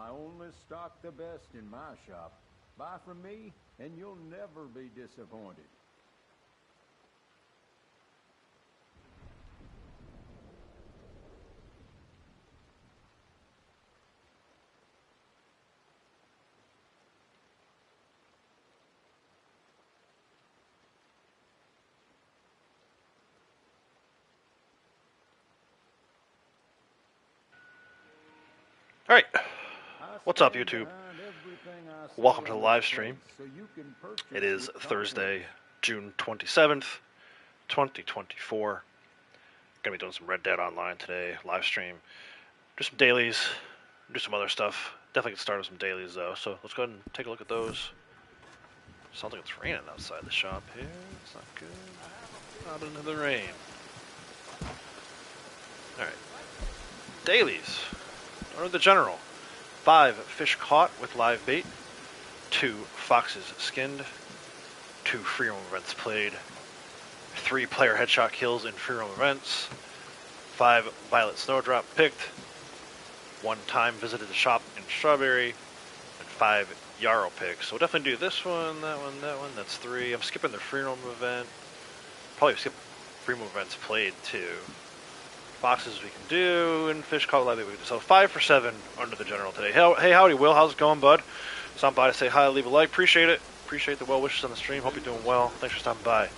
I only stock the best in my shop. Buy from me, and you'll never be disappointed. Alright, what's up YouTube? Welcome to the live stream. It is Thursday, June 27th, 2024. Gonna be doing some Red Dead Online today, live stream. Do some dailies, do some other stuff. Definitely get started with some dailies though, so let's go ahead and take a look at those. Sounds like it's raining outside the shop here. It's not good. Out into the rain. Alright. Dailies. Under the general. 5 fish caught with live bait. 2 foxes skinned. 2 free roam events played. 3 player headshot kills in free roam events. 5 violet snowdrop picked. 1 time visited the shop in Strawberry. And 5 yarrow picks. So we'll definitely do this one, that one, that one. That's 3. I'm skipping the free roam event. Probably skip free roam events played too. Foxes we can do, and fish caught live bait we can do. So 5 for 7 under the general today. Hey, howdy Will, how's it going, bud? Stop by to say hi, leave a like, appreciate it. Appreciate the well wishes on the stream, hope you're doing well. Thanks for stopping by.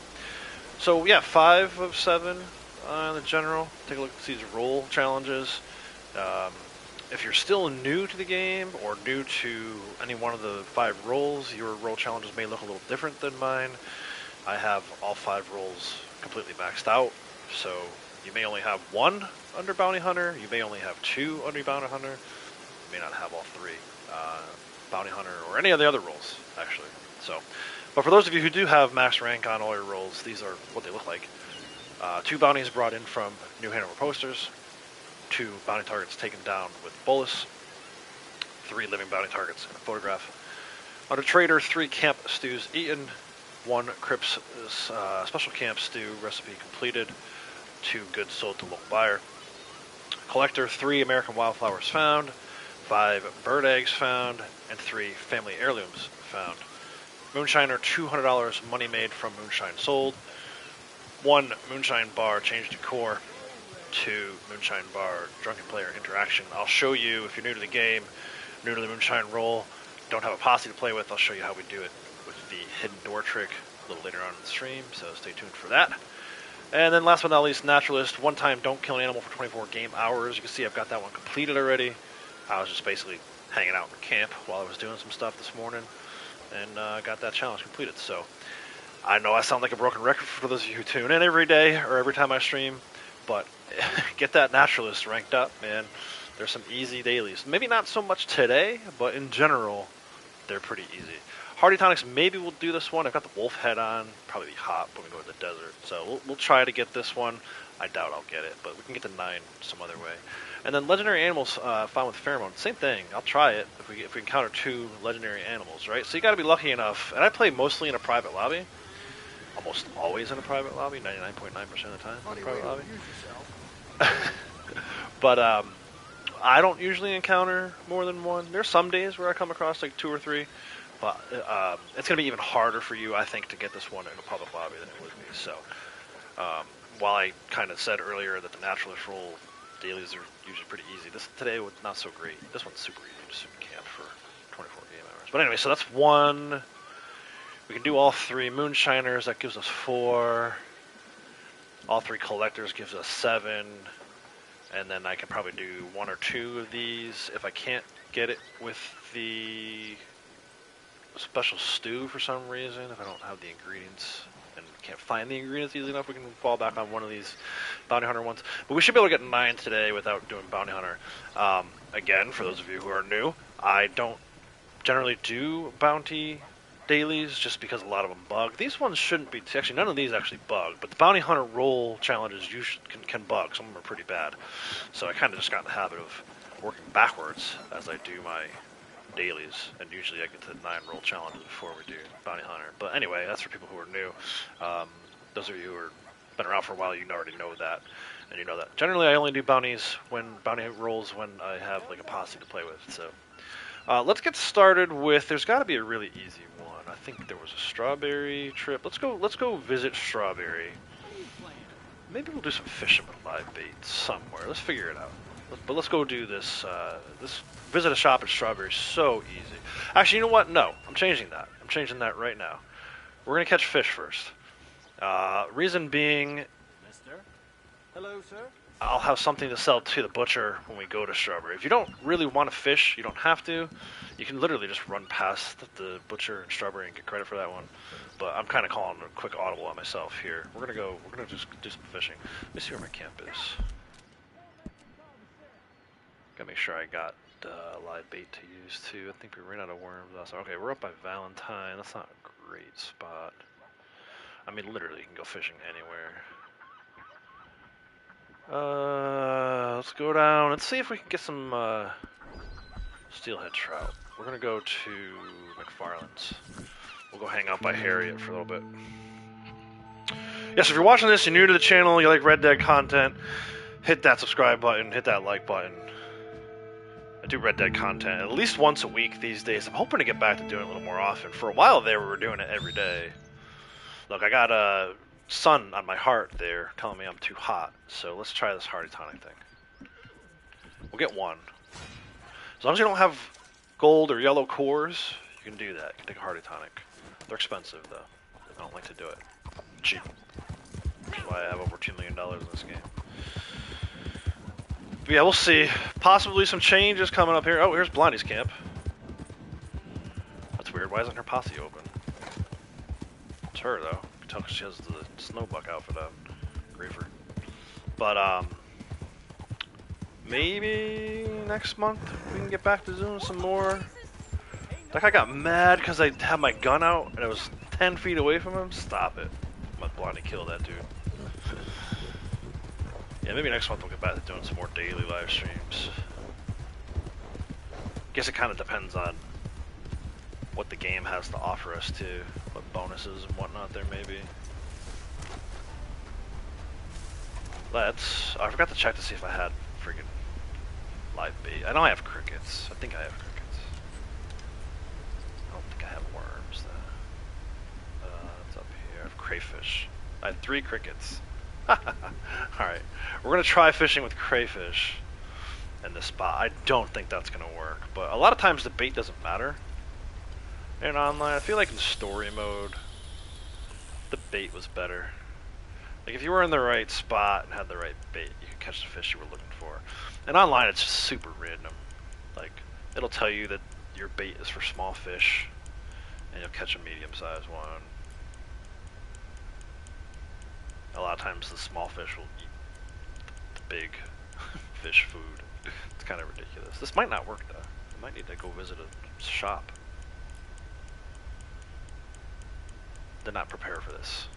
So yeah, 5 of 7 on the general. Take a look at these roll challenges. If you're still new to the game, or new to any one of the 5 rolls, your roll challenges may look a little different than mine. I have all 5 rolls completely maxed out, so you may only have 1 under Bounty Hunter, you may only have 2 under Bounty Hunter, you may not have all 3 Bounty Hunter, or any of the other roles, actually. So, but for those of you who do have max rank on all your roles, these are what they look like. 2 bounties brought in from New Hanover posters, 2 bounty targets taken down with bolus, 3 living bounty targets in a photograph. Under Trader, 3 camp stews eaten, 1 Crips special camp stew recipe completed, 2 goods sold to local buyer. Collector, 3 American wildflowers found, 5 bird eggs found, and 3 family heirlooms found. Moonshiner, $200 money made from moonshine sold. 1 moonshine bar change decor. 2 moonshine bar drunken player interaction. I'll show you, if you're new to the game, new to the moonshine roll, don't have a posse to play with, I'll show you how we do it with the hidden door trick a little later on in the stream, so stay tuned for that. And then last but not least, Naturalist. 1 time don't kill an animal for 24 game hours. You can see I've got that one completed already. I was just basically hanging out in the camp while I was doing some stuff this morning, and got that challenge completed. So I know I sound like a broken record for those of you who tune in every day or every time I stream, but get that Naturalist ranked up, man. There's some easy dailies. Maybe not so much today, but in general, they're pretty easy. Hardy Tonics, maybe we'll do this one. I've got the wolf head on. Probably be hot when we go to the desert. So we'll try to get this one. I doubt I'll get it, but we can get to 9 some other way. And then legendary animals found with pheromone. Same thing. I'll try it if we encounter 2 legendary animals, right? So you got to be lucky enough. And I play mostly in a private lobby. Almost always in a private lobby. 99.9% of the time in a private lobby. But I don't usually encounter more than 1. There's some days where I come across like 2 or 3. But it's going to be even harder for you, I think, to get this one in a public lobby than it would be. So, while I kind of said earlier that the Naturalist roll dailies are usually pretty easy, today was not so great. This one's super easy, just in camp for 24 game hours. But anyway, so that's 1. We can do all 3 Moonshiners. That gives us 4. All 3 Collectors gives us 7. And then I can probably do 1 or 2 of these. If I can't get it with the special stew for some reason, if I don't have the ingredients and can't find the ingredients easily enough, we can fall back on one of these Bounty Hunter ones. But we should be able to get 9 today without doing Bounty Hunter. Again, for those of you who are new, I don't generally do bounty dailies just because a lot of them bug. These ones shouldn't be, actually none of these actually bug, but the Bounty Hunter roll challenges usually can bug. Some of them are pretty bad. So I kind of just got in the habit of working backwards as I do my dailies, and usually I get to 9 roll challenges before we do Bounty Hunter. But anyway, that's for people who are new. Those of you who have been around for a while, you already know that. And you know that. Generally, I only do bounty rolls when I have like a posse to play with. So let's get started with. There's got to be a really easy one. I think there was a strawberry trip. Let's go visit Strawberry. Maybe we'll do some fishing with live bait somewhere. Let's figure it out. But let's go do this. This visit a shop at Strawberry. So easy. Actually, you know what? No, I'm changing that. I'm changing that right now. We're gonna catch fish first. Reason being, Mister? Hello, sir? I'll have something to sell to the butcher when we go to Strawberry. If you don't really want to fish, you don't have to. You can literally just run past the butcher and Strawberry and get credit for that one. But I'm kind of calling a quick audible on myself here. We're gonna just do some fishing. Let me see where my camp is. Gotta make sure I got live bait to use too. I think we ran out of worms last. Okay, we're up by Valentine. That's not a great spot. I mean, literally, you can go fishing anywhere. Let's go down. Let's see if we can get some steelhead trout. We're gonna go to McFarland's. We'll go hang out by Harriet for a little bit. Yes, if you're watching this, you're new to the channel, you like Red Dead content, hit that subscribe button, hit that like button. I do Red Dead content at least once a week these days. I'm hoping to get back to doing it a little more often. For a while there, we were doing it every day. Look, I got a sun on my heart there telling me I'm too hot, so let's try this Hardy Tonic thing. We'll get one. As long as you don't have gold or yellow cores, you can do that. You can take a Hardy Tonic. They're expensive, though. I don't like to do it. Cheap. Which is why I have over $2 million in this game. But yeah, we'll see. Possibly some changes coming up here. Oh, here's Blondie's camp. That's weird. Why isn't her posse open? It's her, though. You can tell because she has the snowbuck outfit on. Griefer. But, maybe next month we can get back to doing some more. That guy got mad because I had my gun out and I was 10 feet away from him. Stop it. I'm gonna Blondie kill that dude. Yeah, maybe next month we'll get back to doing some more daily live streams. Guess it kind of depends on what the game has to offer us too. What bonuses and whatnot there may be. I forgot to check to see if I had freaking live bait. I know I have crickets. I think I have crickets. I don't think I have worms though. It's up here. I have crayfish. I had 3 crickets. Alright. We're going to try fishing with crayfish in this spot. I don't think that's going to work. But a lot of times the bait doesn't matter. And online, I feel like in story mode, the bait was better. Like if you were in the right spot and had the right bait, you could catch the fish you were looking for. And online, it's just super random. Like, it'll tell you that your bait is for small fish, and you'll catch a medium-sized one. A lot of times, the small fish will eat the big fish food. It's kind of ridiculous. This might not work, though. I might need to go visit a shop. Did not prepare for this.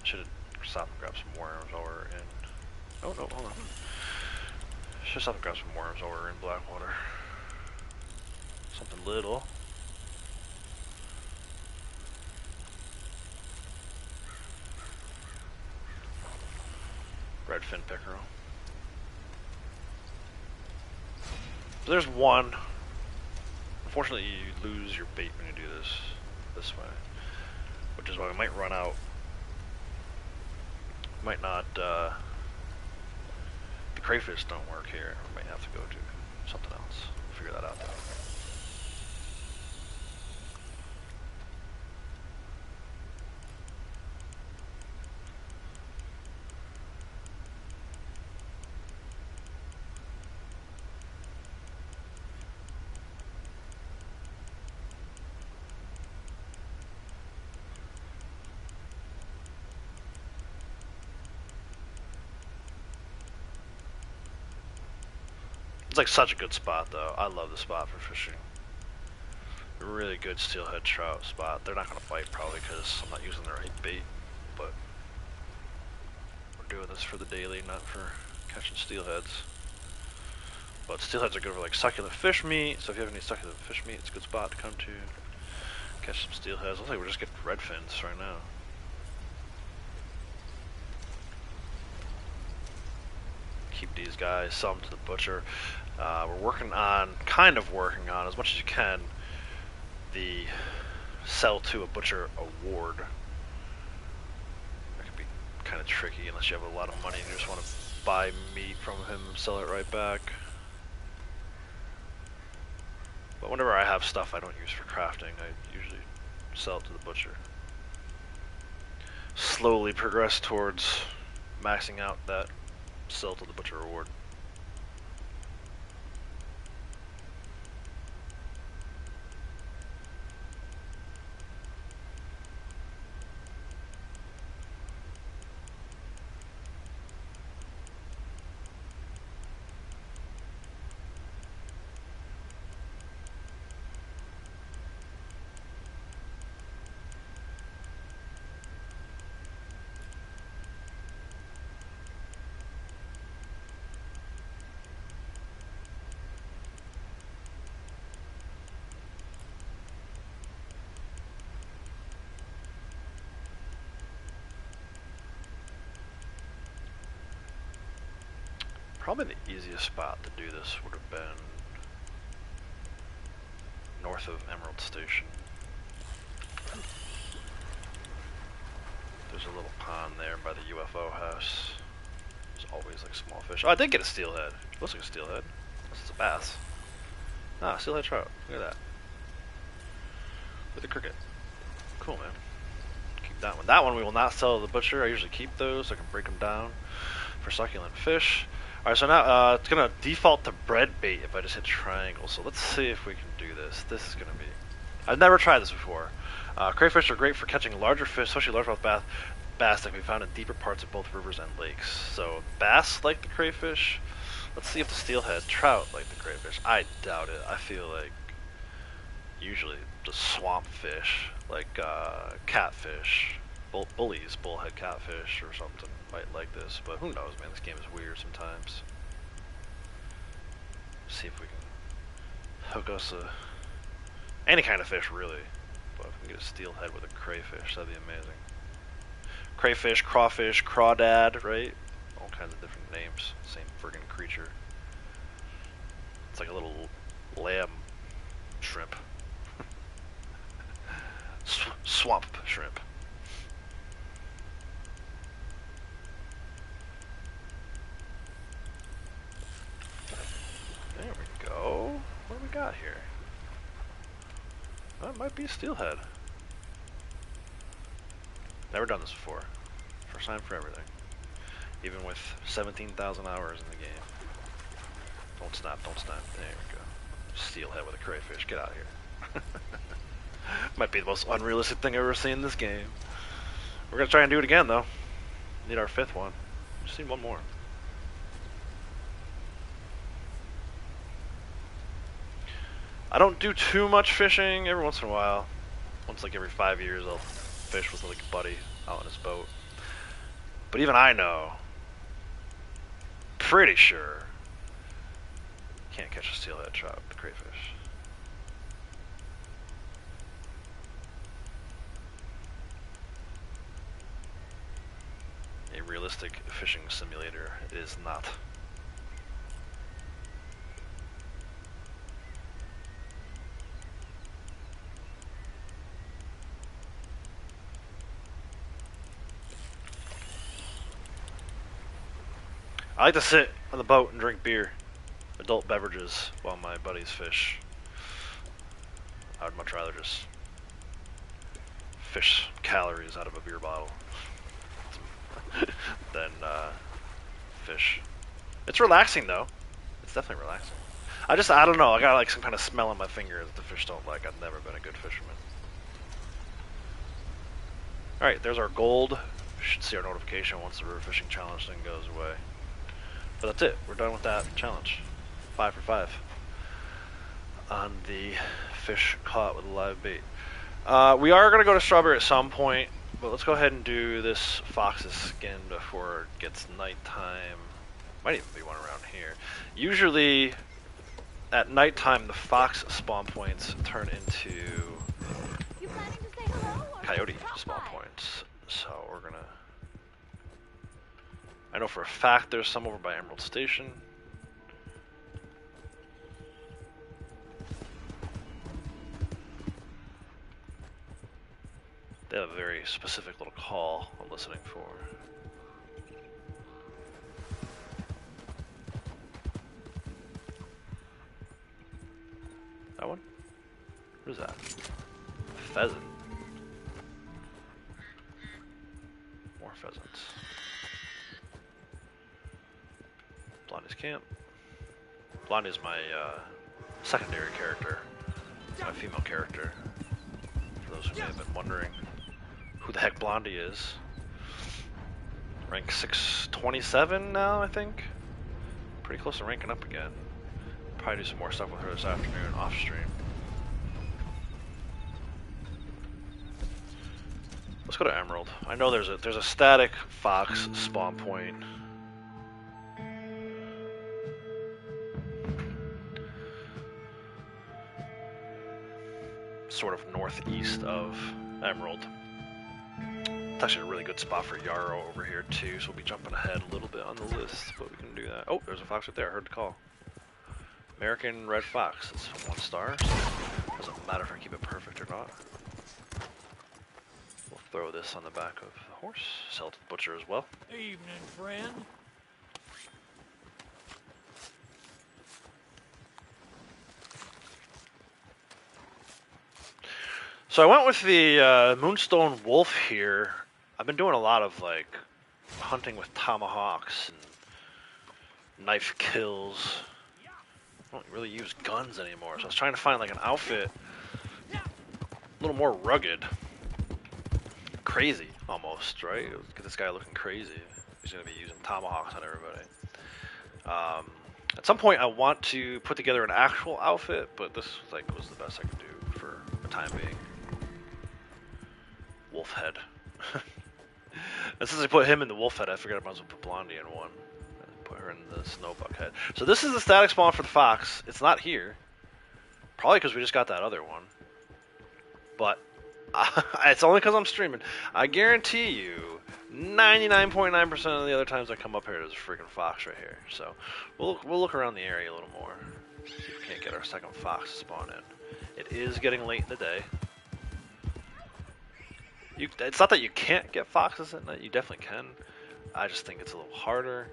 Should have stopped and grabbed some worms while we're in. Oh, no, hold on. Should have stopped and grabbed some worms while we're in Blackwater. Something little. Redfin pickerel. But there's one. Unfortunately, you lose your bait when you do this way. Which is why we might run out. Might not, the crayfish don't work here. We might have to go to something else. Figure that out though. It's like such a good spot though. I love the spot for fishing. A really good steelhead trout spot. They're not going to bite probably because I'm not using the right bait, but we're doing this for the daily, not for catching steelheads. But steelheads are good for like succulent fish meat, so if you have any succulent fish meat, it's a good spot to come to. Catch some steelheads. Looks like we're just getting red fins right now. keep these guys, sell them to the butcher. We're kind of working on, as much as you can, the sell to a butcher award. That could be kind of tricky unless you have a lot of money and you just want to buy meat from him and sell it right back. But whenever I have stuff I don't use for crafting, I usually sell it to the butcher. Slowly progress towards maxing out that sell to the butcher reward. Probably the easiest spot to do this would have been north of Emerald Station. There's a little pond there by the UFO house. There's always like small fish. Oh, I did get a steelhead. Looks like a steelhead. This is a bass. Ah, steelhead trout. Look at that. With a cricket. Cool, man. Keep that one. That one we will not sell to the butcher. I usually keep those so I can break them down for succulent fish. Alright, so now it's going to default to bread bait if I just hit triangle. So let's see if we can do this. This is going to be... I've never tried this before. Crayfish are great for catching larger fish, especially largemouth bass that can be found in deeper parts of both rivers and lakes. So bass like the crayfish. Let's see if the steelhead trout like the crayfish. I doubt it. I feel like usually the swamp fish, like catfish, bullies, bullhead catfish or something, might like this, but who knows, man. This game is weird sometimes. See if we can hook us any kind of fish, really. But if we can get a steelhead with a crayfish, that'd be amazing. Crayfish, crawfish, crawdad, right? All kinds of different names. Same friggin' creature. It's like a little lamb shrimp. Swamp shrimp. There we go. What do we got here? That might be a steelhead. Never done this before. First time for everything. Even with 17,000 hours in the game. Don't snap, don't snap. There we go. Steelhead with a crayfish. Get out of here. Might be the most unrealistic thing I've ever seen in this game. We're gonna try and do it again, though. Need our 5th one. Just need one more. I don't do too much fishing. Every once in a while. Once like every 5 years I'll fish with like a buddy out on his boat. But even I know, pretty sure, can't catch a steelhead trout with crayfish. A realistic fishing simulator is not. I like to sit on the boat and drink beer, adult beverages, while my buddies fish. I would much rather just fish calories out of a beer bottle than fish. It's relaxing though. It's definitely relaxing. I don't know. I got like some kind of smell on my fingers that the fish don't like. I've never been a good fisherman. All right, there's our gold. We should see our notification once the river fishing challenge thing goes away. But that's it. We're done with that challenge. 5 for 5 on the fish caught with a live bait. We are going to go to Strawberry at some point, but let's go ahead and do this fox's skin before it gets nighttime. Might even be one around here. Usually at nighttime the fox spawn points turn into coyote spawn points. So we're gonna... I know for a fact there's some over by Emerald Station. They have a very specific little call I'm listening for. That one? What is that? Pheasant. More pheasants. Blondie's camp. Blondie is my secondary character. My female character. For those who may have been wondering who the heck Blondie is. Rank 627 now, I think. Pretty close to ranking up again. Probably do some more stuff with her this afternoon off stream. Let's go to Emerald. I know there's a static fox spawn point. Sort of northeast of Emerald. It's actually a really good spot for Yarrow over here too, so we'll be jumping ahead a little bit on the list, but we can do that. Oh, there's a fox right there, I heard the call. American Red Fox, it's 1 star, so it doesn't matter if I keep it perfect or not. We'll throw this on the back of the horse, sell it to the butcher as well. Evening, friend. So I went with the Moonstone Wolf here. I've been doing a lot of like hunting with tomahawks and knife kills. I don't really use guns anymore, so I was trying to find like an outfit a little more rugged. Crazy, almost, right? Get this guy looking crazy. He's going to be using tomahawks on everybody. At some point I want to put together an actual outfit, but this was the best I could do for the time being. Wolf head. And since I put him in the wolf head, I figured I might as well put Blondie in one. Put her in the snowbuck head. So this is the static spawn for the fox. It's not here. Probably because we just got that other one. But it's only because I'm streaming. I guarantee you, 99.9% of the other times I come up here, there's a freaking fox right here. So we'll look around the area a little more. See if we can't get our second fox to spawn in. It is getting late in the day. It's not that you can't get foxes at night. You definitely can. I just think it's a little harder.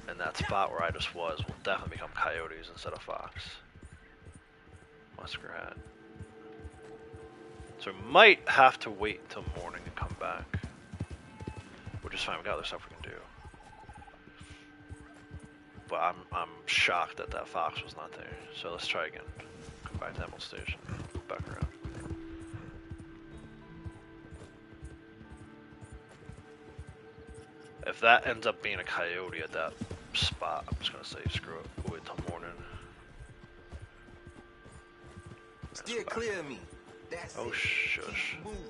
And that spot where I just was will definitely become coyotes instead of fox. Musker hat. So we might have to wait until morning and come back. Which is fine, we got other stuff we can do. But I'm shocked that that fox was not there. So let's try again. Come back to Emerald Station. Back around. If that ends up being a coyote at that spot, I'm just gonna say screw it. We'll wait till morning. Steer clear of me. That's Oh it. shush. Keep moving.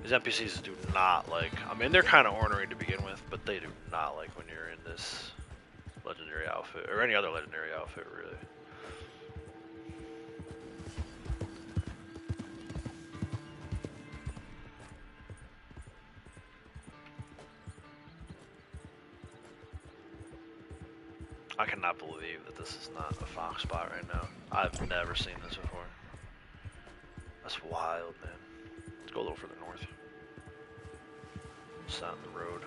These NPCs do not like, I mean they're kind of ornery to begin with, but they do not like when you're in this legendary outfit, or any other legendary outfit really. I cannot believe that this is not a fox spot right now. I've never seen this before. That's wild, man. Let's go a little further north. It's out on the road.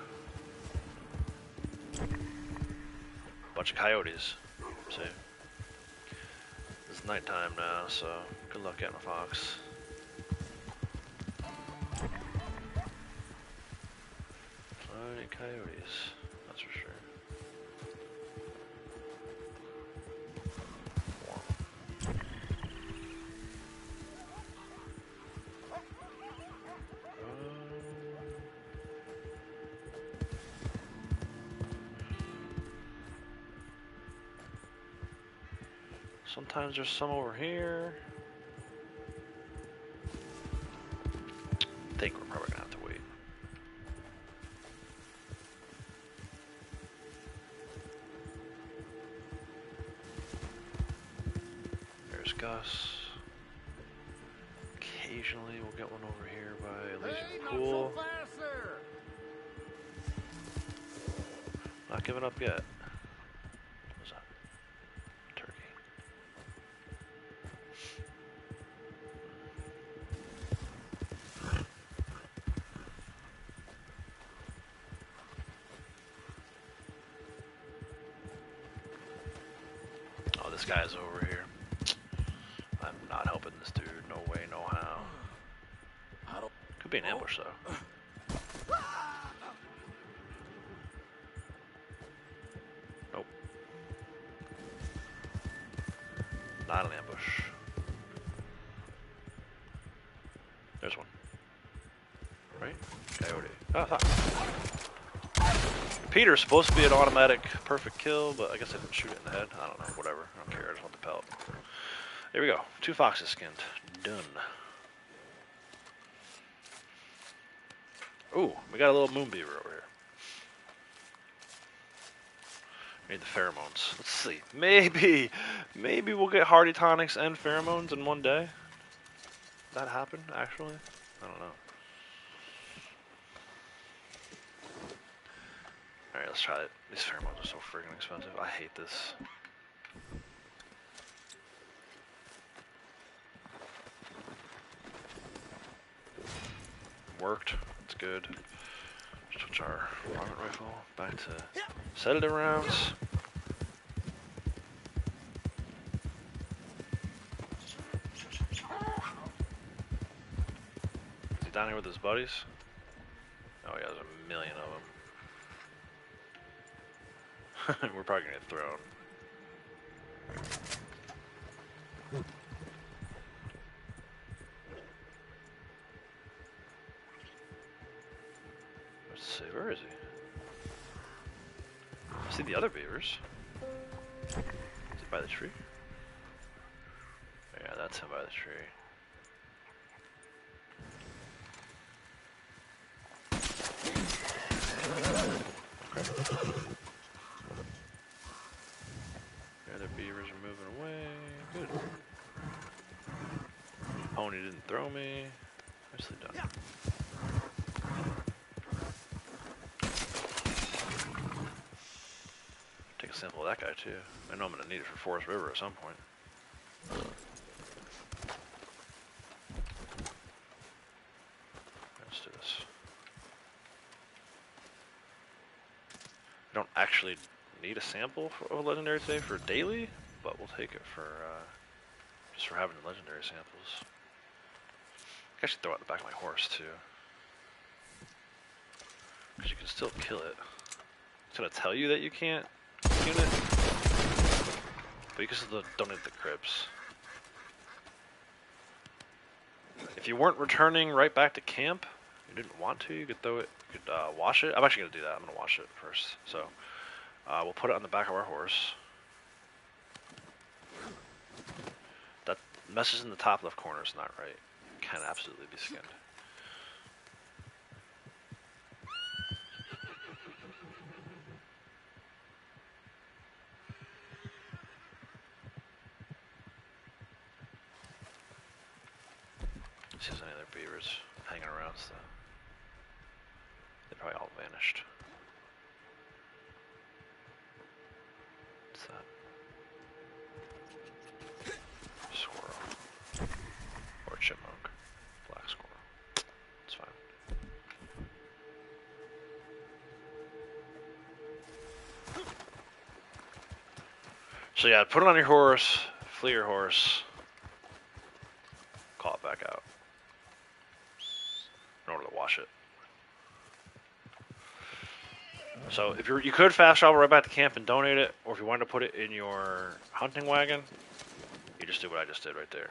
Bunch of coyotes. See? It's nighttime now, so good luck getting a fox. Plenty of coyotes, that's for sure. Sometimes there's some over here. I think we're probably gonna have to wait. There's Gus. Occasionally we'll get one over here by Lazy Pool. Not giving up yet. What's that? Turkey. Oh, this guy's over here. I'm not helping this dude. No way, no how. Could be an ambush though. Nope. Not an ambush. There's one. Right? Coyote. Oh, Peter's supposed to be an automatic perfect kill, but I guess I didn't shoot it in the head. I don't know. Whatever. I don't care. I just want the pelt. There we go. 2 foxes skinned. Done. Ooh, we got a little moon beaver over here. Need the pheromones. Let's see. Maybe we'll get hardy tonics and pheromones in one day. That happened, actually? I don't know. Alright, let's try it. These pheromones are so friggin' expensive. I hate this. Worked. It's good. Switch our varmint rifle back to sedative rounds. Is he down here with his buddies? Oh yeah, there's a million of them. We're probably gonna get thrown. Let's see, where is he? I see the other beavers. Is he by the tree? Yeah, that's him by the tree. The other beavers are moving away. Good. Pony didn't throw me. Nicely done. Take a sample of that guy too. I know I'm gonna need it for Forest River at some point. Let's do this. I don't actually need a sample of a legendary today for daily, but we'll take it for just for having the legendary samples. I should throw it in the back of my horse too, because you can still kill it. It's gonna tell you that you can't tune it, but you can still donate the crypts. If you weren't returning right back to camp, you didn't want to, you could throw it, you could wash it. I'm actually gonna do that. I'm gonna wash it first. So we'll put it on the back of our horse. That message in the top left corner is not right. It can absolutely be skinned. See if there's any other beavers hanging around still. They probably all vanished. What's that? Squirrel. Or chipmunk. Black squirrel. It's fine. So yeah, put it on your horse, flee your horse, call it back out in order to wash it. So if you could fast travel right back to camp and donate it, or if you wanted to put it in your hunting wagon, you just do what I just did right there.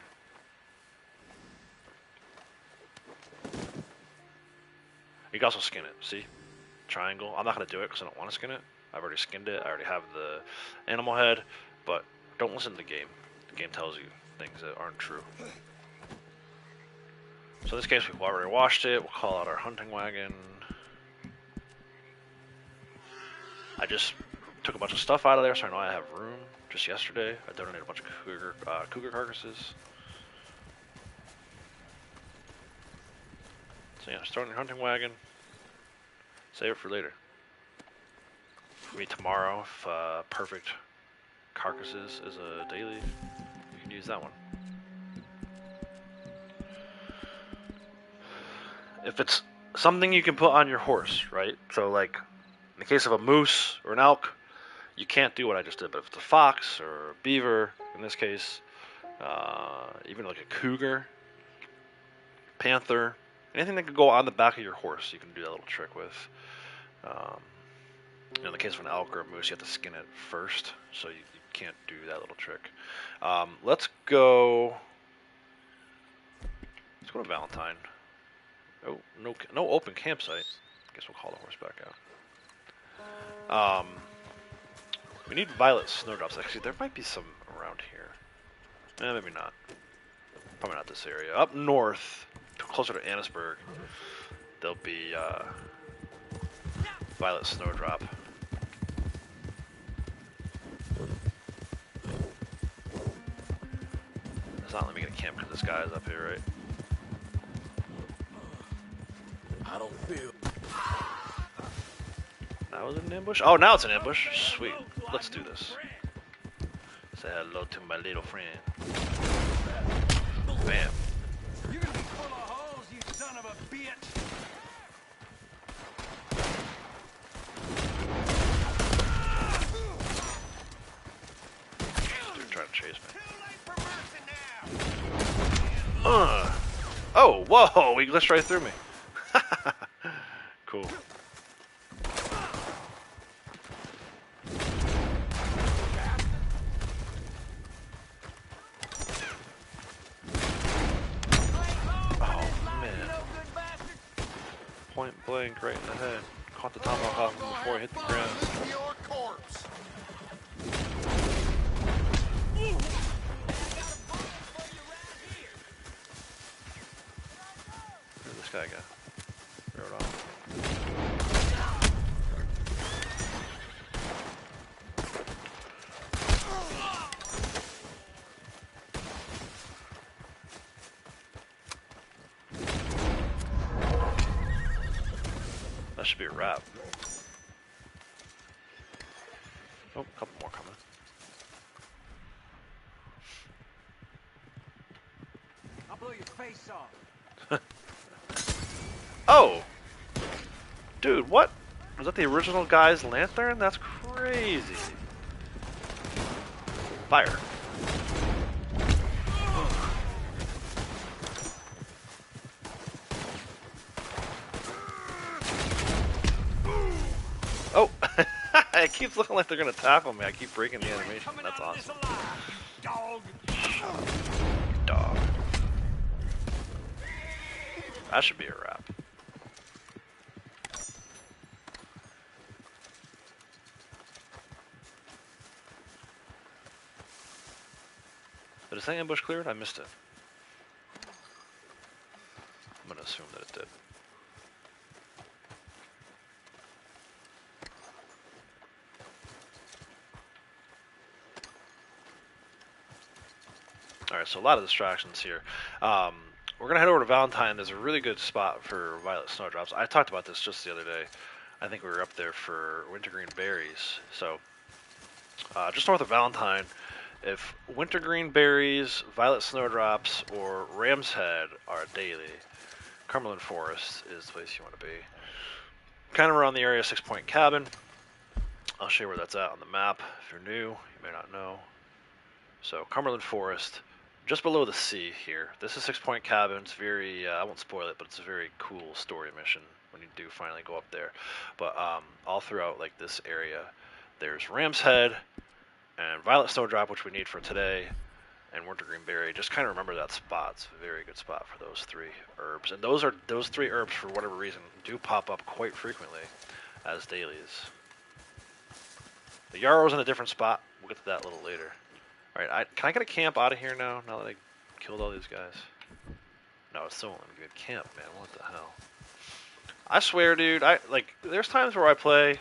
You can also skin it, see? Triangle. I'm not going to do it because I don't want to skin it. I've already skinned it. I already have the animal head, but don't listen to the game. The game tells you things that aren't true. So in this case, we've already washed it. We'll call out our hunting wagon. I just took a bunch of stuff out of there so I know I have room. Just yesterday, I donated a bunch of cougar carcasses. So yeah, start in your hunting wagon. Save it for later. maybe tomorrow, if Perfect Carcasses is a daily, you can use that one. If it's something you can put on your horse, right? So like, in the case of a moose or an elk, you can't do what I just did. But if it's a fox or a beaver, in this case, even like a cougar, panther, anything that could go on the back of your horse, you can do that little trick with. In the case of an elk or a moose, you have to skin it first, so you can't do that little trick. Let's go to Valentine. Oh, no open campsite. Guess we'll call the horse back out. We need violet snowdrops. Actually, there might be some around here. Maybe not. Probably not this area. Up north, closer to Annisburg, there'll be violet snowdrop. It's not letting me get a camp because this guy is up here, right? I don't feel. That was an ambush? Oh, now it's an ambush. Sweet. Let's do this. Say hello to my little friend. Bam. You're gonna be full of holes, you son of a bitch! This dude trying to chase me. Oh, whoa! He glitched right through me. Cool. Point blank right in the head. Caught the tomahawk off him before he hit the ground. Your corpse. Where'd this guy go? Rode off. That should be a wrap. Oh, a couple more coming. I'll blow your face off. Oh! Dude, what? Was that the original guy's lantern? That's crazy. Fire. Oh! It keeps looking like they're gonna tackle me. I keep breaking the animation. That's awesome. Dog. Dog. That should be a wrap. Did it say ambush cleared? I missed it. I'm gonna assume that it did. Alright, so a lot of distractions here. We're going to head over to Valentine. There's a really good spot for violet snowdrops. I talked about this just the other day. I think we were up there for wintergreen berries. So, just north of Valentine, if wintergreen berries, violet snowdrops, or ram's head are a daily, Cumberland Forest is the place you want to be. Kind of around the area, 6 Point Cabin. I'll show you where that's at on the map. If you're new, you may not know. So, Cumberland Forest. Just below the sea here. This is 6 Point Cabin. It's very, I won't spoil it, but it's a very cool story mission when you do finally go up there. But all throughout like this area, there's Ram's Head and Violet Snowdrop, which we need for today, and Wintergreen Berry. Just kind of remember that spot. It's a very good spot for those three herbs. And those three herbs, for whatever reason, do pop up quite frequently as dailies. The Yarrow's in a different spot. We'll get to that a little later. Alright, can I get a camp out of here now that I killed all these guys? No, it's still not a good camp, man. What the hell? I swear, dude, there's times where I play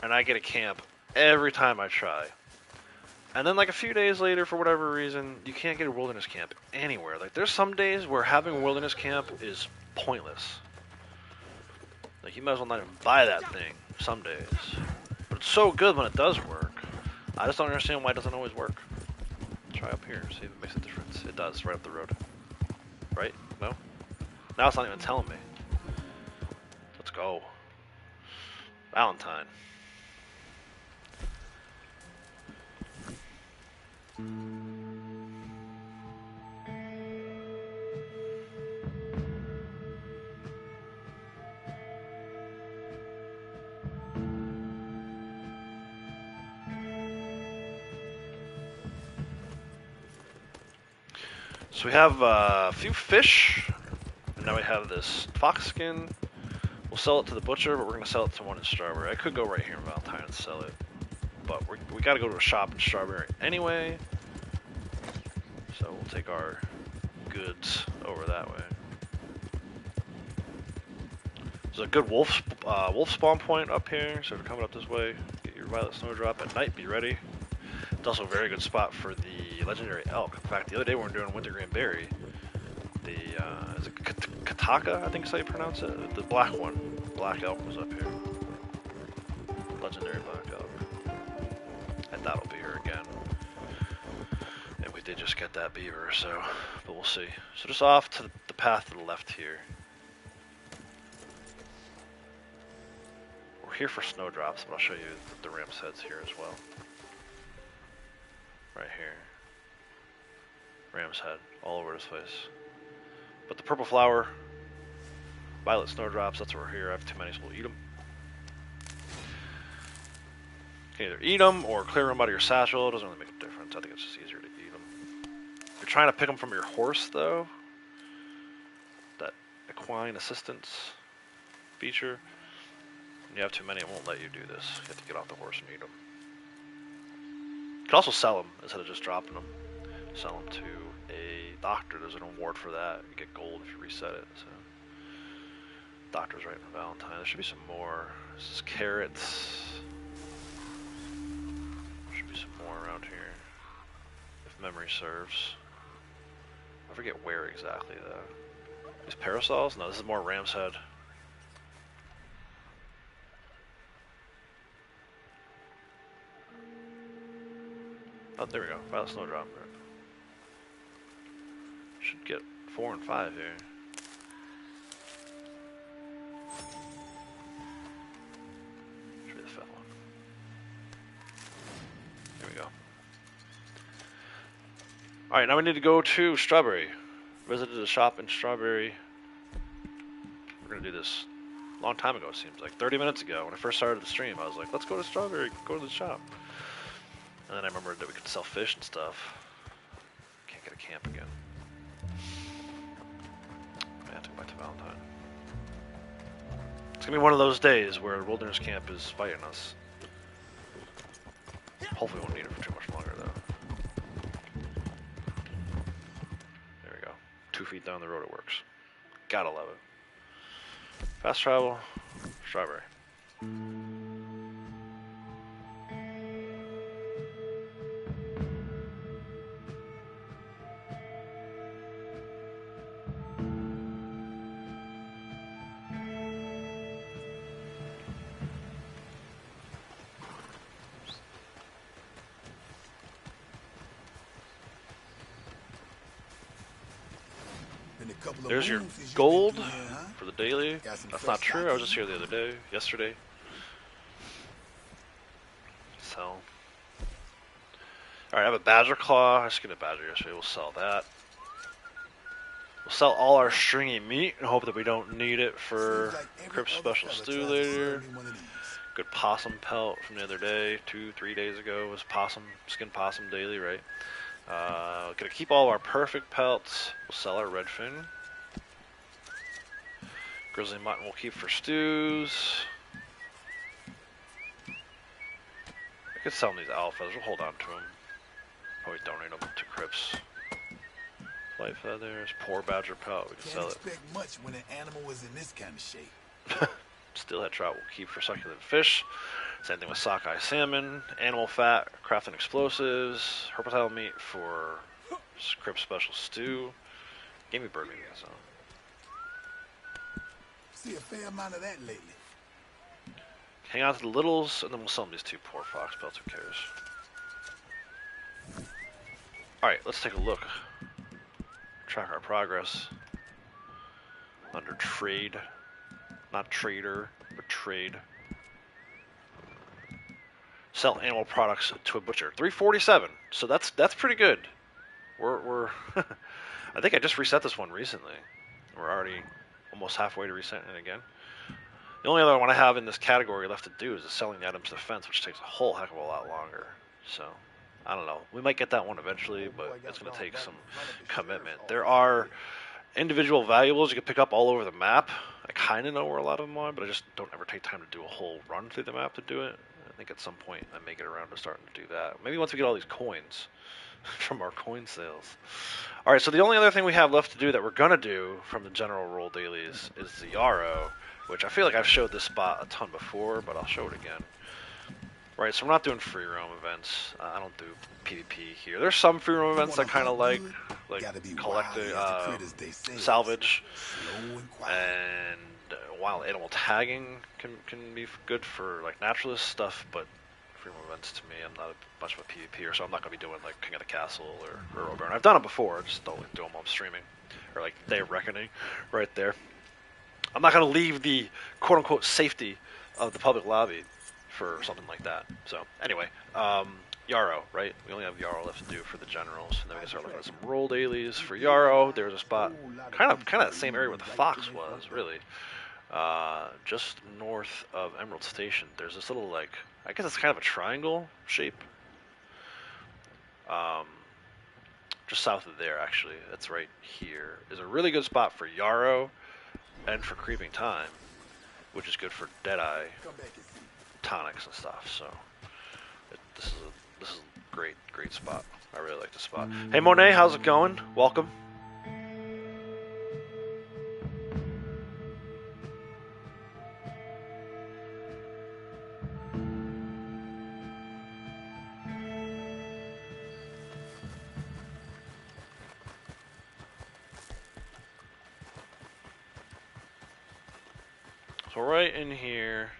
and I get a camp every time I try. And then like a few days later, for whatever reason, you can't get a wilderness camp anywhere. Like there's some days where having a wilderness camp is pointless. Like you might as well not even buy that thing some days. it's so good when it does work. I just don't understand why it doesn't always work. Try up here, see if it makes a difference. It does, right up the road. Right? No? Now it's not even telling me. Let's go. Valentine. So we have a few fish, and now we have this fox skin. We'll sell it to the butcher, but we're going to sell it to one in Strawberry. I could go right here in Valentine and sell it, but we got to go to a shop in Strawberry anyway. So we'll take our goods over that way. There's a good wolf spawn point up here, so if you're coming up this way, get your violet snowdrop at night, be ready. It's also a very good spot for the legendary elk. In fact, the other day we were doing wintergreen berry. The is it Kataka, I think is how you pronounce it? The black one. Black elk was up here. Legendary black elk. And that'll be her again. And we did just get that beaver, so, but we'll see. So just off to the path to the left here. We're here for snowdrops, but I'll show you the ram's heads here as well. Right here. Ram's head, all over this place. But the purple flower, violet snowdrops, that's where we're here. I have too many, so we'll eat them. You can either eat them or clear them out of your satchel. It doesn't really make a difference. I think it's just easier to eat them. If you're trying to pick them from your horse, though, that equine assistance feature, when you have too many, it won't let you do this. You have to get off the horse and eat them. You can also sell them instead of just dropping them. Sell them to a doctor. There's an award for that. You get gold if you reset it. So, doctor's right for Valentine. There should be some more. This is carrots. There should be some more around here, if memory serves. I forget where exactly though. These parasols? No, this is more ram's head. Oh, there we go. Violet snowdrop. Should get 4 and 5 here. Should be the 5th one. There we go. Alright, now we need to go to Strawberry. Visited a shop in Strawberry. We're gonna do this a long time ago, it seems like. 30 minutes ago, when I first started the stream, I was like, let's go to Strawberry, go to the shop. And then I remembered that we could sell fish and stuff. Can't get a camp again. I have to go back to Valentine. It's gonna be one of those days where Wilderness Camp is fighting us. Hopefully we won't need it for too much longer though. There we go. 2 feet down the road it works. Gotta love it. Fast travel, Strawberry. There's your gold for the daily. That's not true. I was just here the other day, yesterday. So, all right, I have a badger claw. I just got a badger yesterday. We'll sell that. We'll sell all our stringy meat and hope that we don't need it for Crypt Special Stew later. Good possum pelt from the other day, 2-3 days ago was possum, skin possum daily, right? Gonna keep all of our perfect pelts. We'll sell our redfin. Grizzly mutton we'll keep for stews. I could sell them these alphas. We'll hold on to them. Probably donate them to Crypts. Life feathers, poor badger pelt. We can sell it. Can't expect much when an animal is in this kind of shape. Steelhead trout we'll keep for succulent fish. Same thing with sockeye salmon. Animal fat, crafting explosives. Herpetile meat for Crypt Special Stew. Gamey bird meat, so. See a fair amount of that lately. hang on to the littles, and then we'll sell them these 2 poor fox pelts. Who cares? Alright, let's take a look. Track our progress. Under trade. Not trader, but trade. Sell animal products to a butcher. 347. So that's pretty good. We're I think I just reset this one recently. We're already almost halfway to resetting it again. The only other one I have in this category left to do is the selling the items to the fence, which takes a whole heck of a lot longer. So, I don't know. We might get that one eventually, but it's going to take some commitment. There are individual valuables you can pick up all over the map. I kind of know where a lot of them are, but I just don't ever take time to do a whole run through the map to do it. I think at some point I may get around to starting to do that. Maybe once we get all these coins from our coin sales. Alright, so the only other thing we have left to do that we're going to do from the general role dailies is the Yarrow, which I feel like I've showed this spot a ton before, but I'll show it again. Right, so we're not doing free roam events. I don't do PvP here. There's some free roam events I kind of like collecting, salvage, and wild animal tagging can be good for like naturalist stuff, but free roam events to me, I'm not much of a PvPer, so I'm not going to be doing like King of the Castle or Rural. I've done it before, just don't do them while I'm streaming, or like Day of Reckoning, right there. I'm not going to leave the quote-unquote safety of the public lobby for something like that. So, anyway, Yarrow, right? We only have Yarrow left to do for the generals, and then we can start looking at some role dailies for Yarrow. There's a spot, kind of the same area where the fox was, really. Just north of Emerald Station. There's this little, like, I guess it's kind of a triangle shape. Just south of there, actually. That's right here. Is a really good spot for Yarrow and for Creeping Time, which is good for Deadeye tonics and stuff. So this is a great spot. I really like this spot. Hey Monet, how's it going? Welcome. So right in here,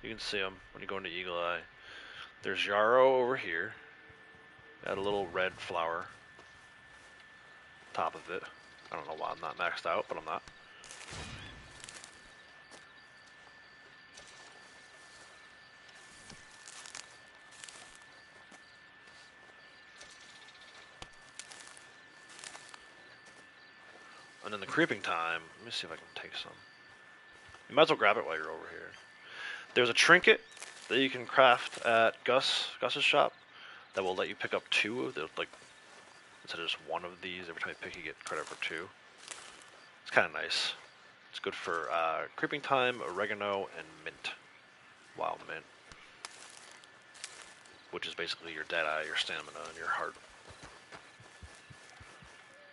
you can see them when you go into Eagle Eye. There's Yarrow over here. Got a little red flower top of it. I don't know why I'm not maxed out, but I'm not. And then the Creeping Time, let me see if I can take some. You might as well grab it while you're over here. There's a trinket that you can craft at Gus's shop that will let you pick up 2 of the, like, instead of just 1 of these. Every time you pick, you get credit for 2. It's kind of nice. It's good for Creeping Time, Oregano, and Mint. Wild Mint. Which is basically your Deadeye, your Stamina, and your Heart.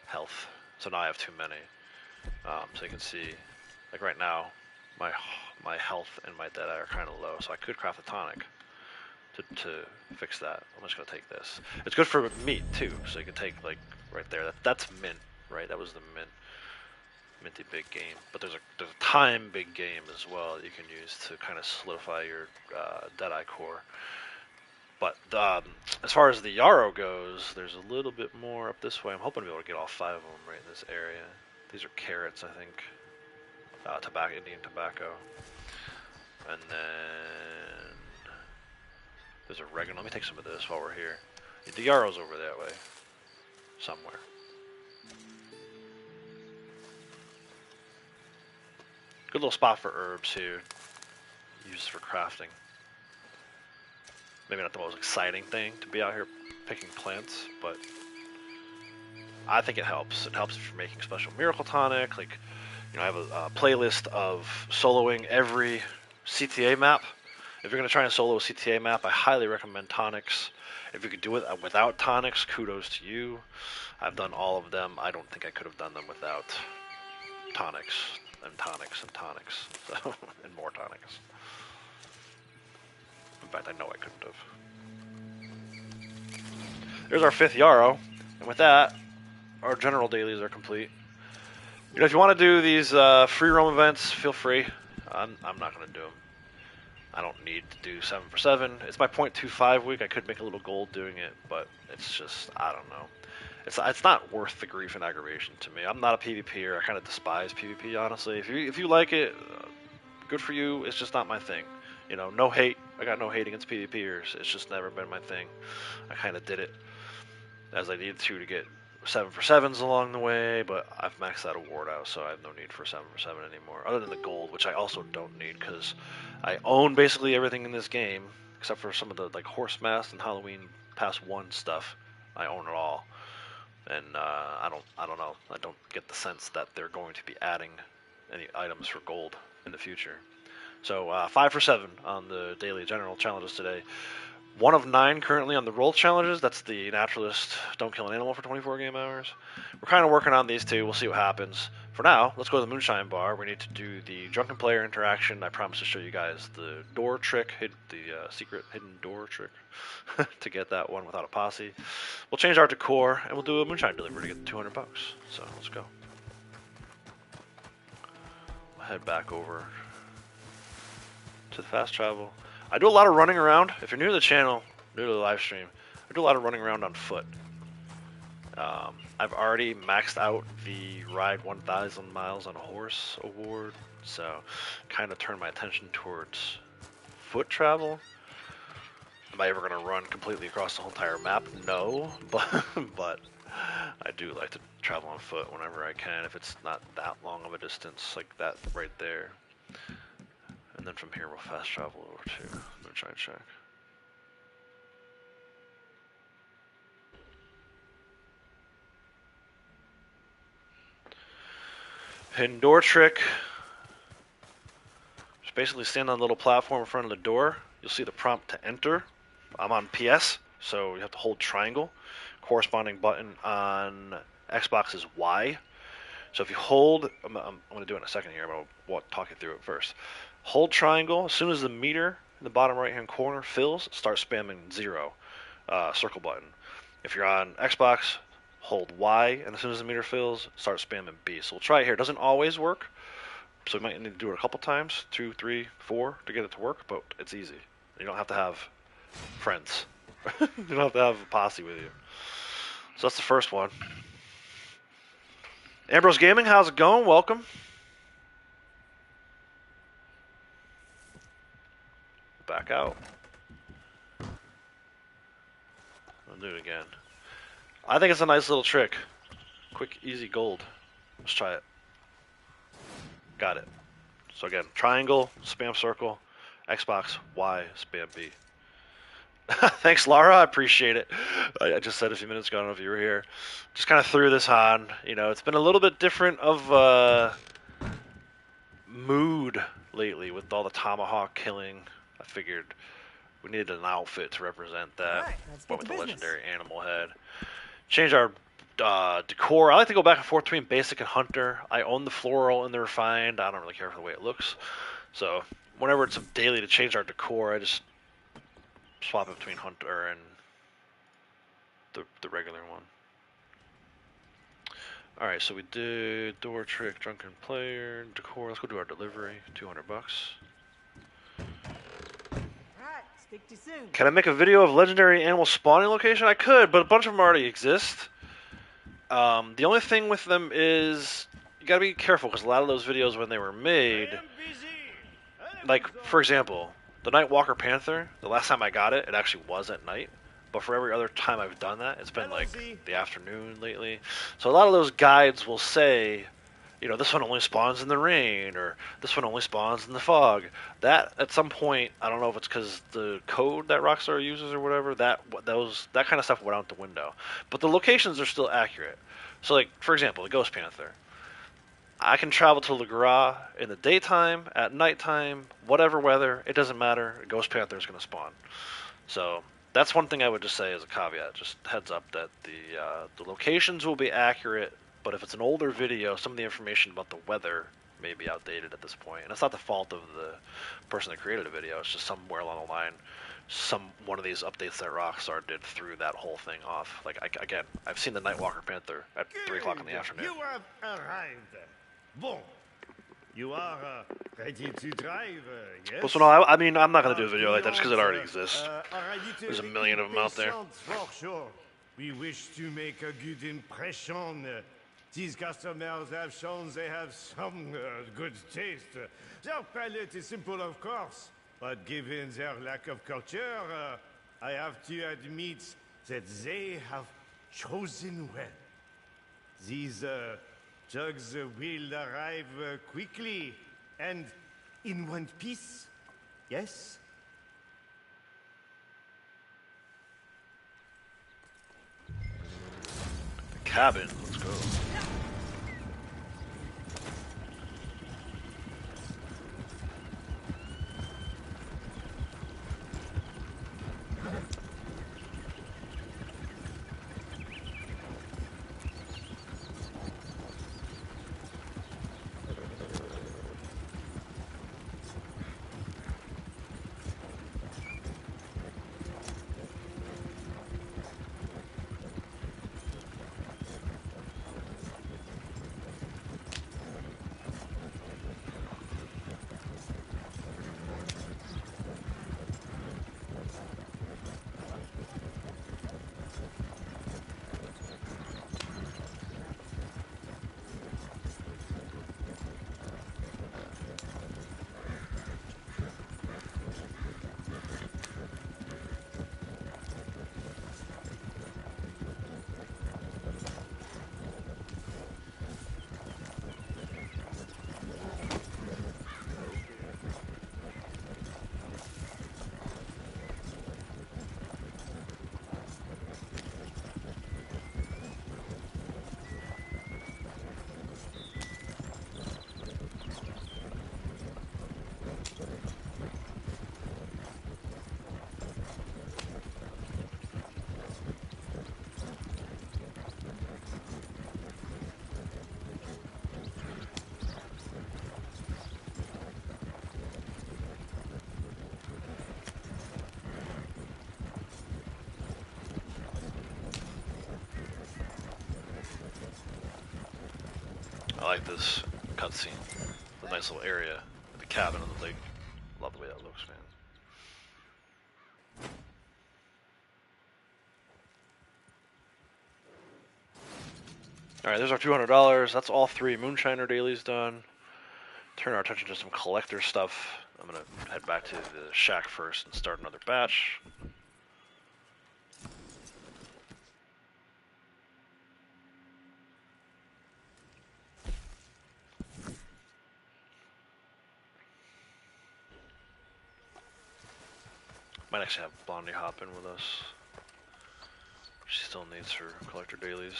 Health. So now I have too many. So you can see, like right now, my health and my Deadeye are kind of low, so I could craft a tonic to fix that. I'm just gonna take this. It's good for meat too, so you can take like right there. That's mint, right? That was the minty big game. But there's a time big game as well that you can use to kind of solidify your Deadeye core. But as far as the Yarrow goes, there's a little bit more up this way. I'm hoping to be able to get all 5 of them right in this area. These are carrots, I think. Tobacco, Indian tobacco. And then there's oregano. Let me take some of this while we're here. The Yarrow's over that way. Somewhere. Good little spot for herbs here. Used for crafting. Maybe not the most exciting thing to be out here picking plants, but I think it helps. It helps if you're making special miracle tonic. Like, you know, I have a playlist of soloing every CTA map. If you're going to try and solo a CTA map, I highly recommend tonics. If you could do it without tonics, kudos to you. I've done all of them. I don't think I could have done them without tonics and tonics and tonics. So, and more tonics. In fact, I know I couldn't have. There's our 5th Yarrow. And with that, our general dailies are complete. You know, if you want to do these free roam events, feel free. I'm not going to do them. I don't need to do 7 for 7. It's my .25 week. I could make a little gold doing it, but it's just, I don't know. It's not worth the grief and aggravation to me. I'm not a PvPer. I kind of despise PvP, honestly. If you like it, good for you. It's just not my thing. You know, no hate. I got no hate against PvPers. It's just never been my thing. I kind of did it as I needed to get 7 for 7s along the way, but I've maxed that award out, so I have no need for 7 for 7 anymore. Other than the gold, which I also don't need because I own basically everything in this game except for some of the like horse mask and Halloween Pass 1 stuff. I own it all. And I don't know. I don't get the sense that they're going to be adding any items for gold in the future. So 5 for 7 on the daily general challenges today. 1 of 9 currently on the roll challenges. That's the naturalist, don't kill an animal for 24 game hours. We're kind of working on these two. We'll see what happens. For now, let's go to the moonshine bar. We need to do the drunken player interaction. I promise to show you guys the door trick, the secret hidden door trick to get that one without a posse. We'll change our decor and we'll do a moonshine delivery to get the 200 bucks. So let's go. We'll head back over to the fast travel. I do a lot of running around. If you're new to the channel, new to the live stream, I do a lot of running around on foot. I've already maxed out the ride 1,000 miles on a horse award, so kind of turned my attention towards foot travel. Am I ever going to run completely across the whole entire map? No, but I do like to travel on foot whenever I can, if it's not that long of a distance, like that right there. And then from here we'll fast travel over to Moonshine Shack. Hidden door trick. Just basically stand on a little platform in front of the door. You'll see the prompt to enter. I'm on PS, so you have to hold triangle. Corresponding button on Xbox is Y. So if you hold, I'm going to do it in a second here, but I'll talk you through it first. Hold triangle. As soon as the meter in the bottom right hand corner fills, start spamming 0, circle button. If you're on Xbox, hold Y, and as soon as the meter fills, start spamming B. So we'll try it here. It doesn't always work, so we might need to do it a couple times, 2, 3, 4 to get it to work, but it's easy. You don't have to have friends. You don't have to have a posse with you. So that's the first one. Ambrose Gaming, how's it going? Welcome. Back out. I'll do it again. I think it's a nice little trick. Quick, easy gold. Let's try it. Got it. So again, triangle, spam circle, Xbox, Y, spam B. Thanks, Lara. I appreciate it. I just said a few minutes ago, I don't know if you were here. Just kind of threw this on. You know, it's been a little bit different of mood lately with all the tomahawk killing. I figured we needed an outfit to represent that. Right, went with the legendary animal head. Change our decor. I like to go back and forth between basic and hunter. I own the floral and the refined. I don't really care for the way it looks. So whenever it's a daily to change our decor, I just swap it between hunter and the regular one. Alright, so we did door trick, drunken player, decor. Let's go do our delivery. 200 bucks. Right, speak to you soon. Can I make a video of legendary animal spawning location? I could, but a bunch of them already exist. The only thing with them is you gotta be careful because a lot of those videos when they were made, like for example, the Nightwalker Panther, the last time I got it, it actually was at night. But for every other time I've done that, it's been like the afternoon lately. So a lot of those guides will say, you know, this one only spawns in the rain, or this one only spawns in the fog. That, at some point, I don't know if it's because the code that Rockstar uses or whatever, that kind of stuff went out the window. But the locations are still accurate. So like, for example, the Ghost Panther. I can travel to Le Gras in the daytime, at nighttime, whatever weather, it doesn't matter. A Ghost Panther is going to spawn. So that's one thing I would just say as a caveat. Just heads up that the locations will be accurate, but if it's an older video, some of the information about the weather may be outdated at this point. And it's not the fault of the person that created the video. It's just somewhere along the line, one of these updates that Rockstar did threw that whole thing off. Like again, I've seen the Nightwalker Panther at 3 o'clock in the afternoon. You have arrived. Bon. You are Ready to drive, yes? Well, so no, I mean, I'm not going to do a video like that just because it already exists. There's a million of them out there. For sure. We wish to make a good impression. These customers have shown they have some good taste. Their palate is simple, of course, but given their lack of culture, I have to admit that they have chosen well. These jugs will arrive quickly and in one piece. Yes? The cabin, let's go. I like this cutscene. The nice little area, the cabin on the lake. Love the way that looks, man. All right, there's our $200. That's all 3 Moonshiner dailies done. Turn our attention to some collector stuff. I'm gonna head back to the shack first and start another batch. Might actually have Blondie hop in with us. She still needs her collector dailies.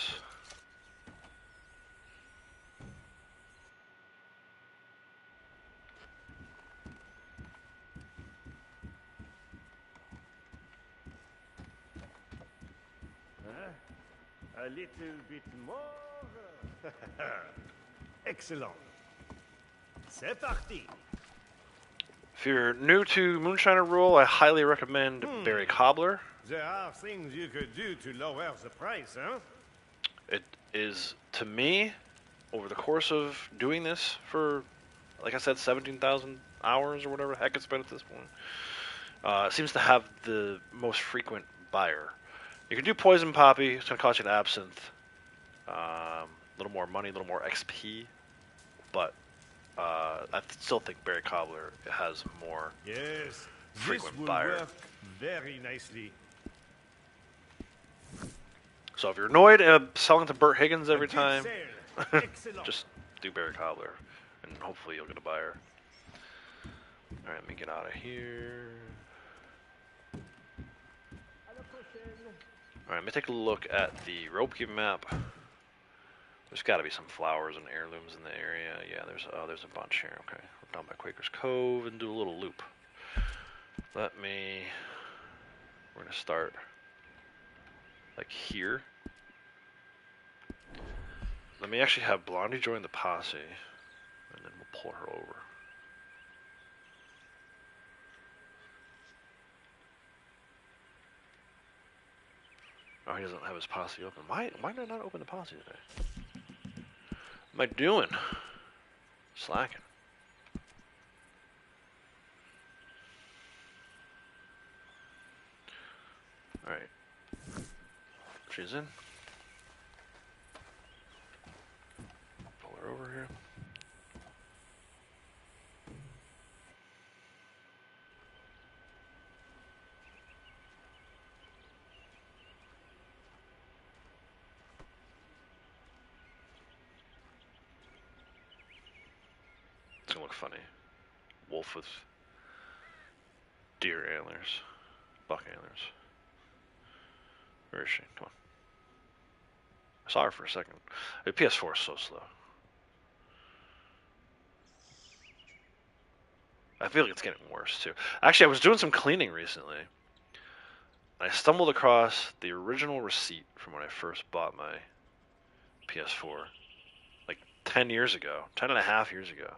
A little bit more. Excellent. C'est parti. If you're new to Moonshiner Rule, I highly recommend Berry Cobbler. There are things you could do to lower the price, huh? It is, to me, over the course of doing this for, like I said, 17,000 hours or whatever the heck it's been at this point, it seems to have the most frequent buyer. You can do Poison Poppy, it's going to cost you an absinthe, a little more money, a little more XP, but I still think Berry Cobbler has more frequent this will buyer. Work very nicely. So if you're annoyed at selling to Burt Higgins every A good time, sale. Excellent. just do Berry Cobbler, and hopefully you'll get a buyer. Alright, let me get out of here. Alright, let me take a look at the Ropke map. There's got to be some flowers and heirlooms in the area. Yeah, there's a bunch here. Okay, we're down by Quaker's Cove and do a little loop. We're gonna start like here. Let me actually have Blondie join the posse, and then we'll pull her over. Oh, he doesn't have his posse open. Why did I not open the posse today? What am I doing? Slacking. Alright. She's in. Pull her over here. It's gonna look funny. Wolf with deer antlers. Buck antlers. Where is she? Come on. I saw her for a second. The PS4 is so slow. I feel like it's getting worse too. Actually, I was doing some cleaning recently. I stumbled across the original receipt from when I first bought my PS4. Like 10 years ago. 10 and a half years ago.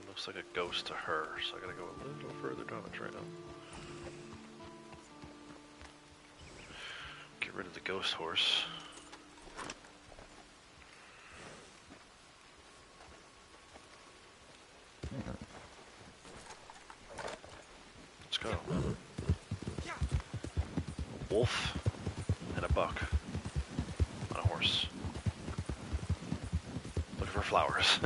Looks like a ghost to her, so I gotta go a little further down the trail. Get rid of the ghost horse. Let's go. Wolf and a buck on a horse. Looking for flowers.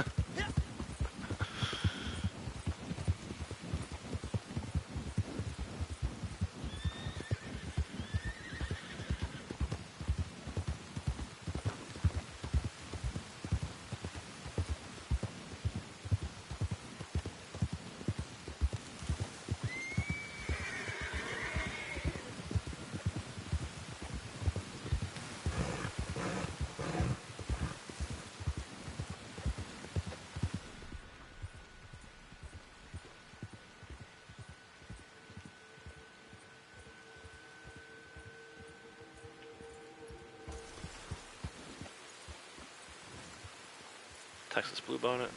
Texas bluebonnet.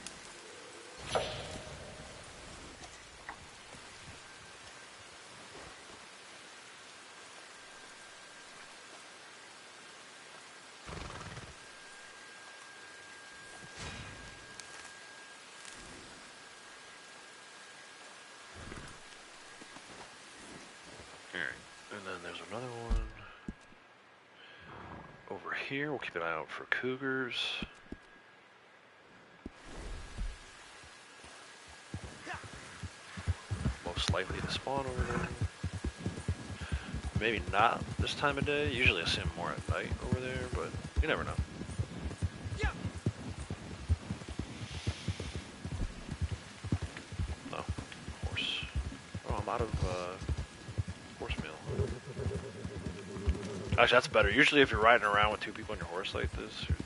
Alright, and then there's another one over here. We'll keep an eye out for cougars. Most likely to spawn over there. Maybe not this time of day. Usually I see them more at night over there, but you never know. Oh, horse. Oh, I'm out of horse meal. Actually, that's better. Usually if you're riding around with two people on your horse like this, your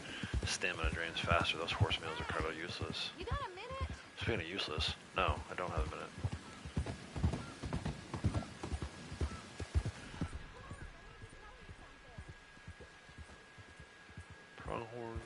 stamina drains faster. Those horse meals are kind of useless. You got a minute? Speaking of useless, no, I don't have a minute. Pronghorn.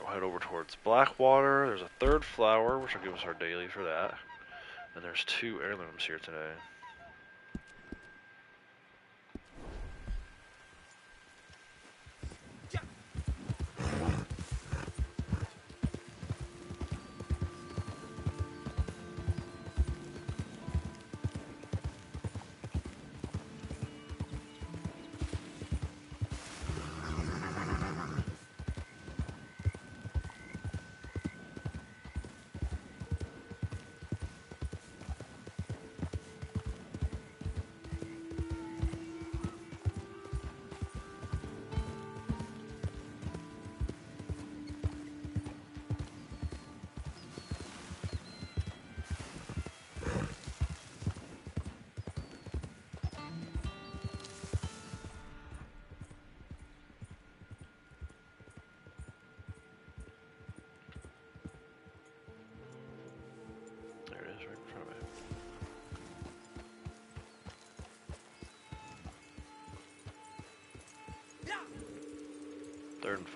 Head over towards Blackwater. There's a third flower, which will give us our daily for that. And there's 2 heirlooms here today.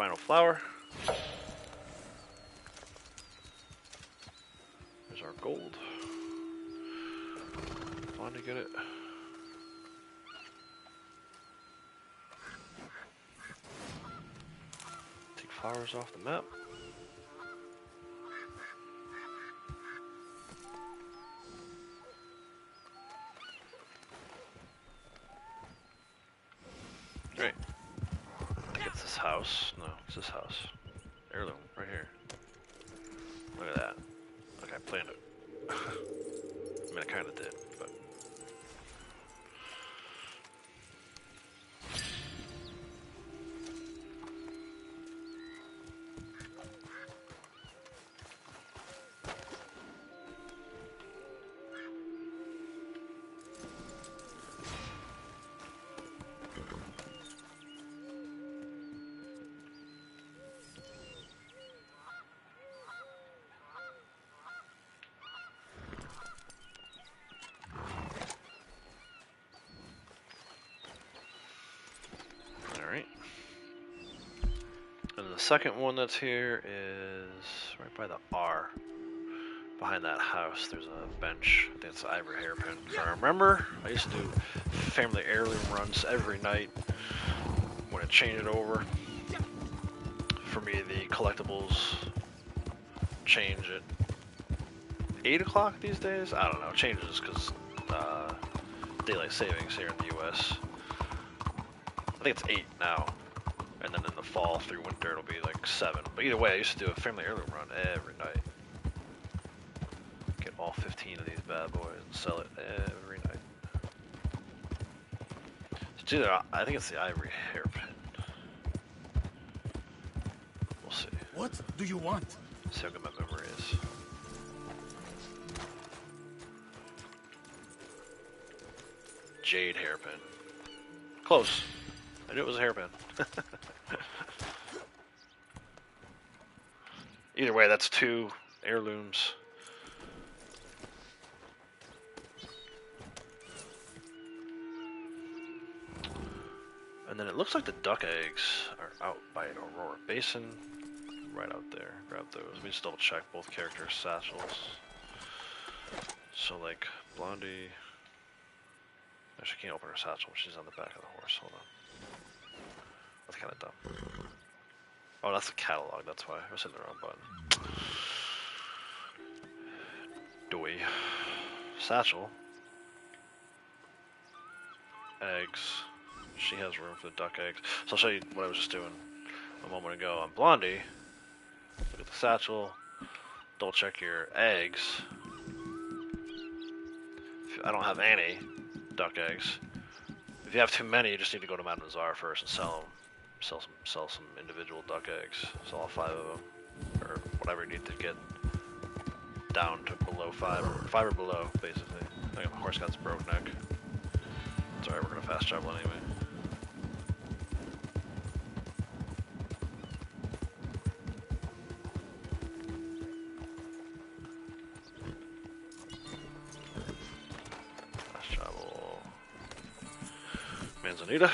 final flower. There's our gold. Finally get it. Take flowers off the map. Great. I think it's this house. No, it's this house. Heirloom, right here. Look at that. Okay, I planned it. I mean, I kind of did, but... Alright. And the second one that's here is right by the R. Behind that house, there's a bench. I think it's an ivory hairpin. If I remember, I used to do family heirloom runs every night when it changed over. For me, the collectibles change at 8 o'clock these days? I don't know. It changes because daylight savings here in the US. I think it's 8 now. And then in the fall through winter it'll be like 7. But either way, I used to do a family heirloom run every night. Get all 15 of these bad boys and sell it every night. It's either, I think it's the ivory hairpin. We'll see. What do you want? See how good my memory is. Jade hairpin. Close. I knew it was a hairpin. Either way, that's 2 heirlooms. And then it looks like the duck eggs are out by Aurora Basin. Right out there. Grab those. We just double check both characters' satchels. So like Blondie. Actually, can't open her satchel. She's on the back of the horse. Hold on. That's kind of dumb. Oh, that's the catalog. That's why I was hitting the wrong button. Doy. Satchel. Eggs. She has room for the duck eggs. So I'll show you what I was just doing a moment ago on Blondie. Look at the satchel. Double check your eggs. I don't have any duck eggs. If you have too many, you just need to go to Madame Nazar first and sell them. Sell some individual duck eggs. Sell all 5 of them, or whatever you need to get down to below 5 or below, basically. I think my horse got its broke neck. It's alright, we're gonna fast travel anyway. Fast travel. Manzanita.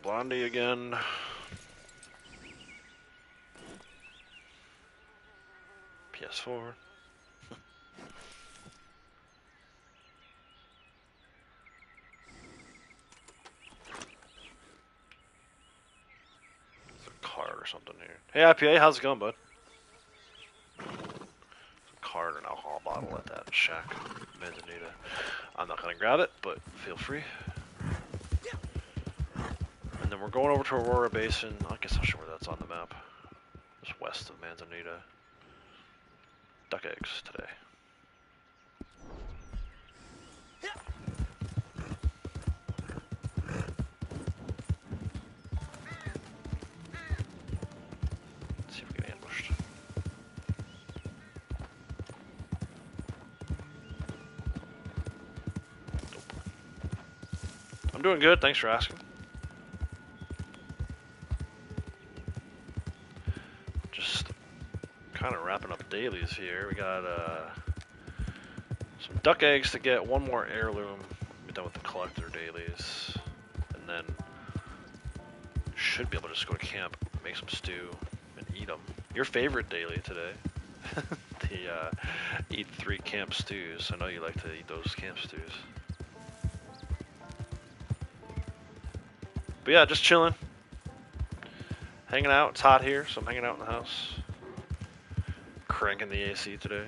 Blondie again. PS4. There's a card or something here. Hey IPA, how's it going, bud? There's a card or an alcohol bottle at that shack. Manzanita. I'm not gonna grab it, but feel free. And then we're going over to Aurora Basin. I guess I'll show where that's on the map. Just west of Manzanita. Duck eggs today. Let's see if we get ambushed. Nope. I'm doing good, thanks for asking. dailies here. We got some duck eggs to get, one more heirloom. Be done with the collector dailies, and then should be able to just go to camp, make some stew, and eat them. Your favorite daily today, the eat 3 camp stews. I know you like to eat those camp stews. But yeah, just chilling, hanging out. It's hot here, so I'm hanging out in the house, cranking the AC today.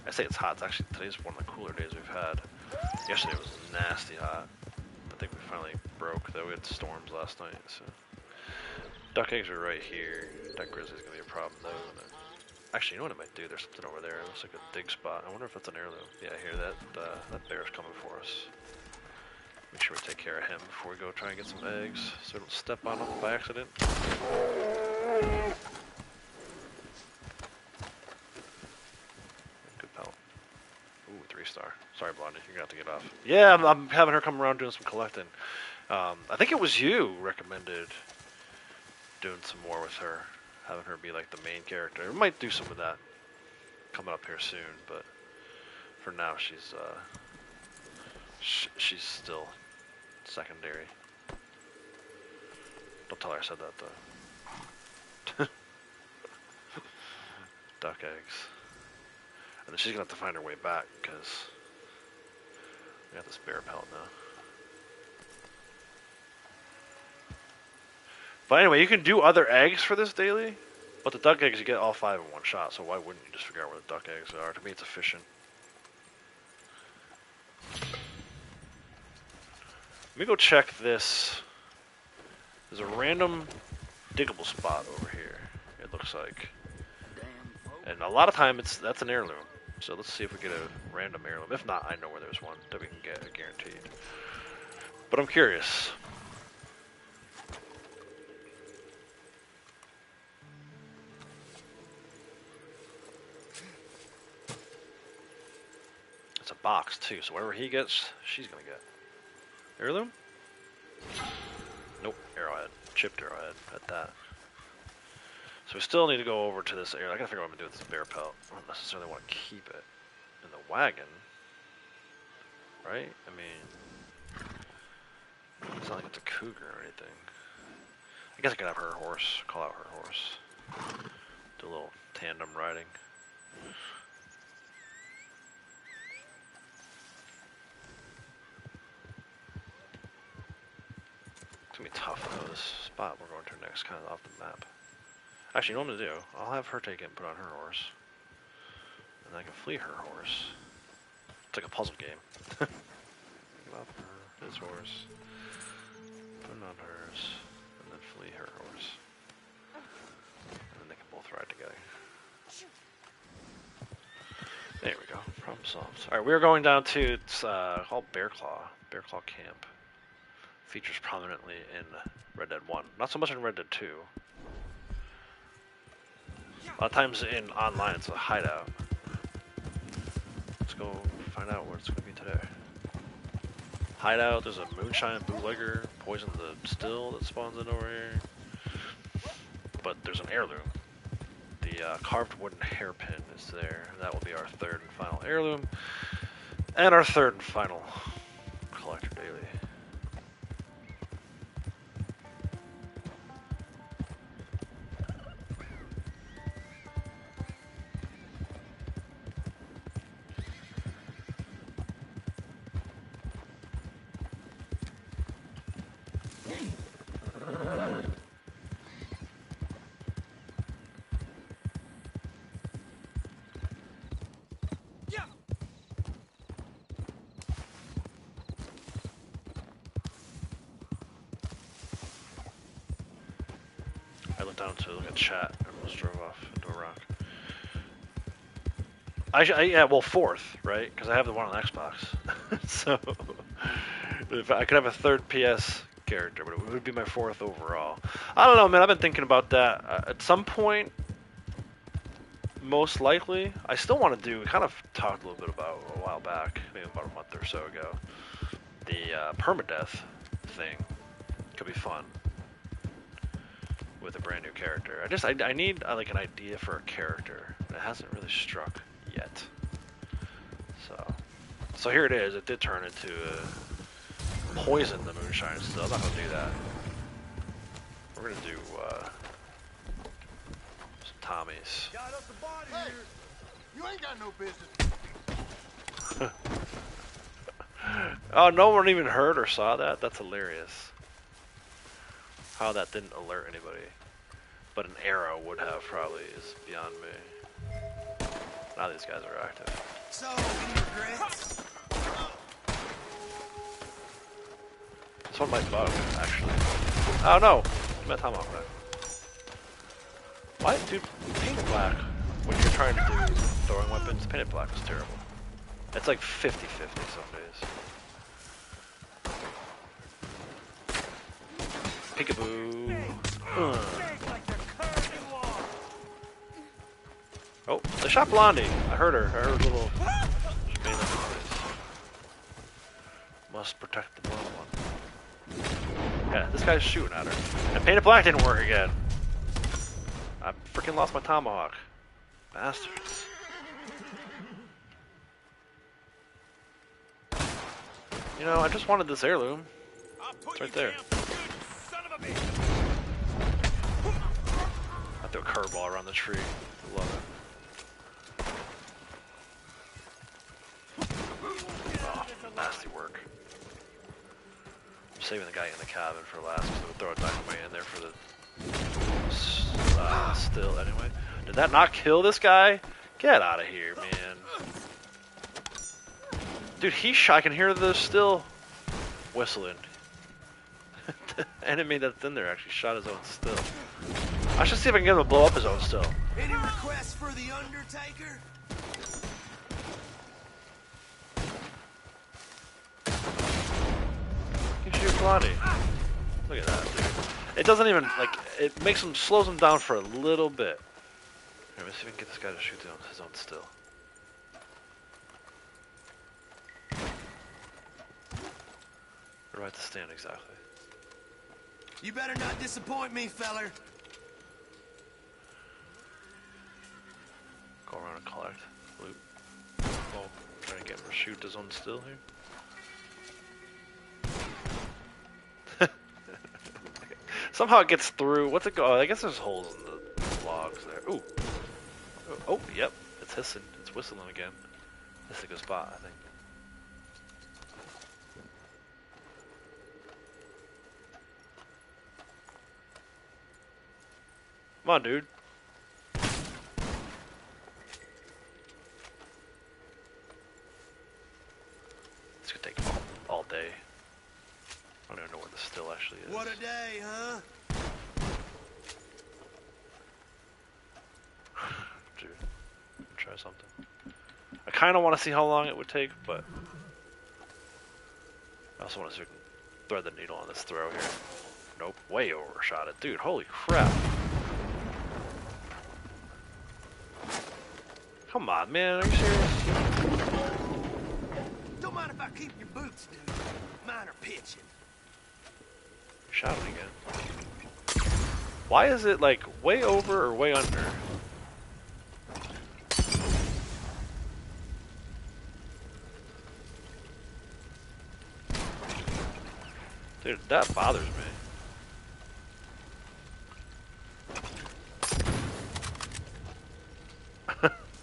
I say it's hot. It's actually, today's one of the cooler days we've had. Yesterday was nasty hot. I think we finally broke, though. We had storms last night, so. Duck eggs are right here. Duck grizzly's gonna be a problem, though. Actually, you know what I might do? There's something over there. It looks like a dig spot. I wonder if that's an heirloom. Yeah, here, that bear's coming for us. Make sure we take care of him before we go try and get some eggs, so we don't step on him by accident. Good pelt. Ooh, 3-star. Sorry, Blondie, you're gonna have to get off. Yeah, I'm having her come around doing some collecting. I think it was you recommended doing some more with her, having her be like the main character. We might do some of that coming up here soon, but for now she's still secondary. Don't tell her I said that though. Duck eggs. And then she's gonna have to find her way back because we got this bear pelt now. But anyway, you can do other eggs for this daily, but the duck eggs you get all 5 in one shot, so why wouldn't you just figure out where the duck eggs are? To me it's efficient. Let me go check this. There's a random diggable spot over here, it looks like. And a lot of time that's an heirloom. So let's see if we get a random heirloom. If not, I know where there's one that we can get, guaranteed. But I'm curious. It's a box too, so whatever he gets, she's gonna get. Heirloom? Nope, arrowhead. Chipped arrowhead at that. So we still need to go over to this area. I gotta figure out what I'm gonna do with this bear pelt. I don't necessarily want to keep it in the wagon. Right? I mean, it's not like it's a cougar or anything. I guess I could have her horse, call out her horse. Do a little tandem riding. It's gonna be tough though, this spot we're going to next, kind of off the map. Actually, you know what I'm gonna do? I'll have her take it and put on her horse. And then I can flee her horse. It's like a puzzle game. Off her, his horse. Put it on hers. And then flee her horse. And then they can both ride together. There we go. Problem solved. Alright, we're going down to, it's called Bear Claw. Bear Claw Camp. Features prominently in Red Dead 1. Not so much in Red Dead 2. A lot of times in online it's a hideout. Let's go find out where it's going to be today. Hideout, there's a moonshine bootlegger, poison the still that spawns in over here. But there's an heirloom. The carved wooden hairpin is there. That will be our 3rd and final heirloom. And our 3rd and final collector daily. I looked down to look at chat and almost drove off into a rock. Yeah, well, 4th, right? Because I have the one on Xbox. So, if I could have a 3rd PS character, but it would be my 4th overall. I don't know, man. I've been thinking about that. At some point, most likely, I still want to do, we kind of talked a little bit about a while back, maybe about a month or so ago, the permadeath thing. Could be fun. with a brand new character. I need like an idea for a character. It hasn't really struck yet. So here it is. It did turn into poison the moonshine still. I'm not gonna do that. We're gonna do some Tommies. Got up the body Hey, here. you ain't got no business. Oh, no one even heard or saw that? That's hilarious. How that didn't alert anybody. But an arrow would have probably is beyond me. Now these guys are active. So, any regrets? This one might bug, actually. Oh no! My tomahawk back. Why, dude, painted black, when you're trying to do throwing weapons, painted black was terrible. It's like 50-50 some days. Peekaboo. Oh, they shot Blondie. I heard her. I heard a little. She made that noise. Must protect the blonde one. Yeah, this guy's shooting at her. And painted black didn't work again. I freaking lost my tomahawk. Bastards. You know, I just wanted this heirloom. It's right there. I threw a curveball around the tree. Love it. Oh, nasty work. I'm saving the guy in the cabin for last because I would throw a dynamite in there for the still anyway. Did that not kill this guy? Get out of here, man. Dude, I can hear the still whistling. The enemy that's in there actually shot his own still. I should see if I can get him to blow up his own still. Any requests for the Undertaker? You can shoot Blondie. Look at that, dude. It doesn't even, like, it slows him down for a little bit. Here, let's see if we can get this guy to shoot his own still. Where do I have to stand exactly? You better not disappoint me, feller. Go around and collect loot. Oh, trying to get him to shoot his own still here. Somehow it gets through. What's it go? Oh, I guess there's holes in the logs there. Ooh. Oh, yep. It's hissing. It's whistling again. This is a good spot, I think. Come on, dude. This could take all day. I don't even know where the still actually is. What a day, huh? Dude, try something. I kind of want to see how long it would take, but I also want to see if we can thread the needle on this throw here. Nope, way overshot it. Dude, holy crap. Come on, man, are you serious? Don't mind if I keep your boots, dude. Mine are pitching. Shot it again. Why is it like way over or way under? Dude, that bothers me.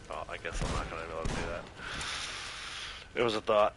Oh, I guess I'm not gonna be able to do that. It was a thought.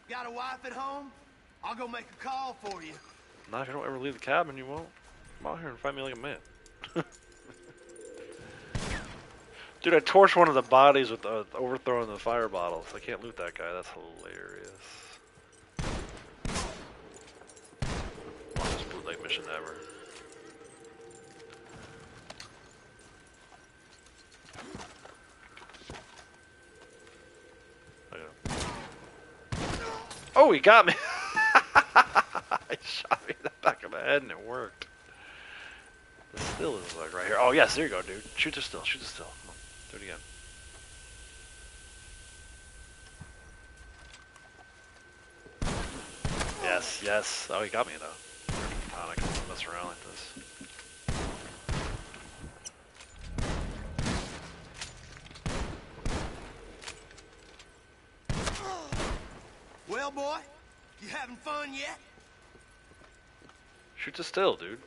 Got a wife at home? I'll go make a call for you. Not if you don't ever leave the cabin, you won't. Come out here and fight me like a man. Dude, I torched one of the bodies with overthrowing the fire bottles. I can't loot that guy. That's hilarious. mission ever. Oh, he got me! He shot me in the back of the head and it worked. The still is like right here. Oh yes, there you go, dude. Shoot the still, shoot the still. Come on, do it again. Yes, yes. Oh, he got me though. God, I can't mess around like this. Well, boy, you having fun yet? Shoot the still, dude.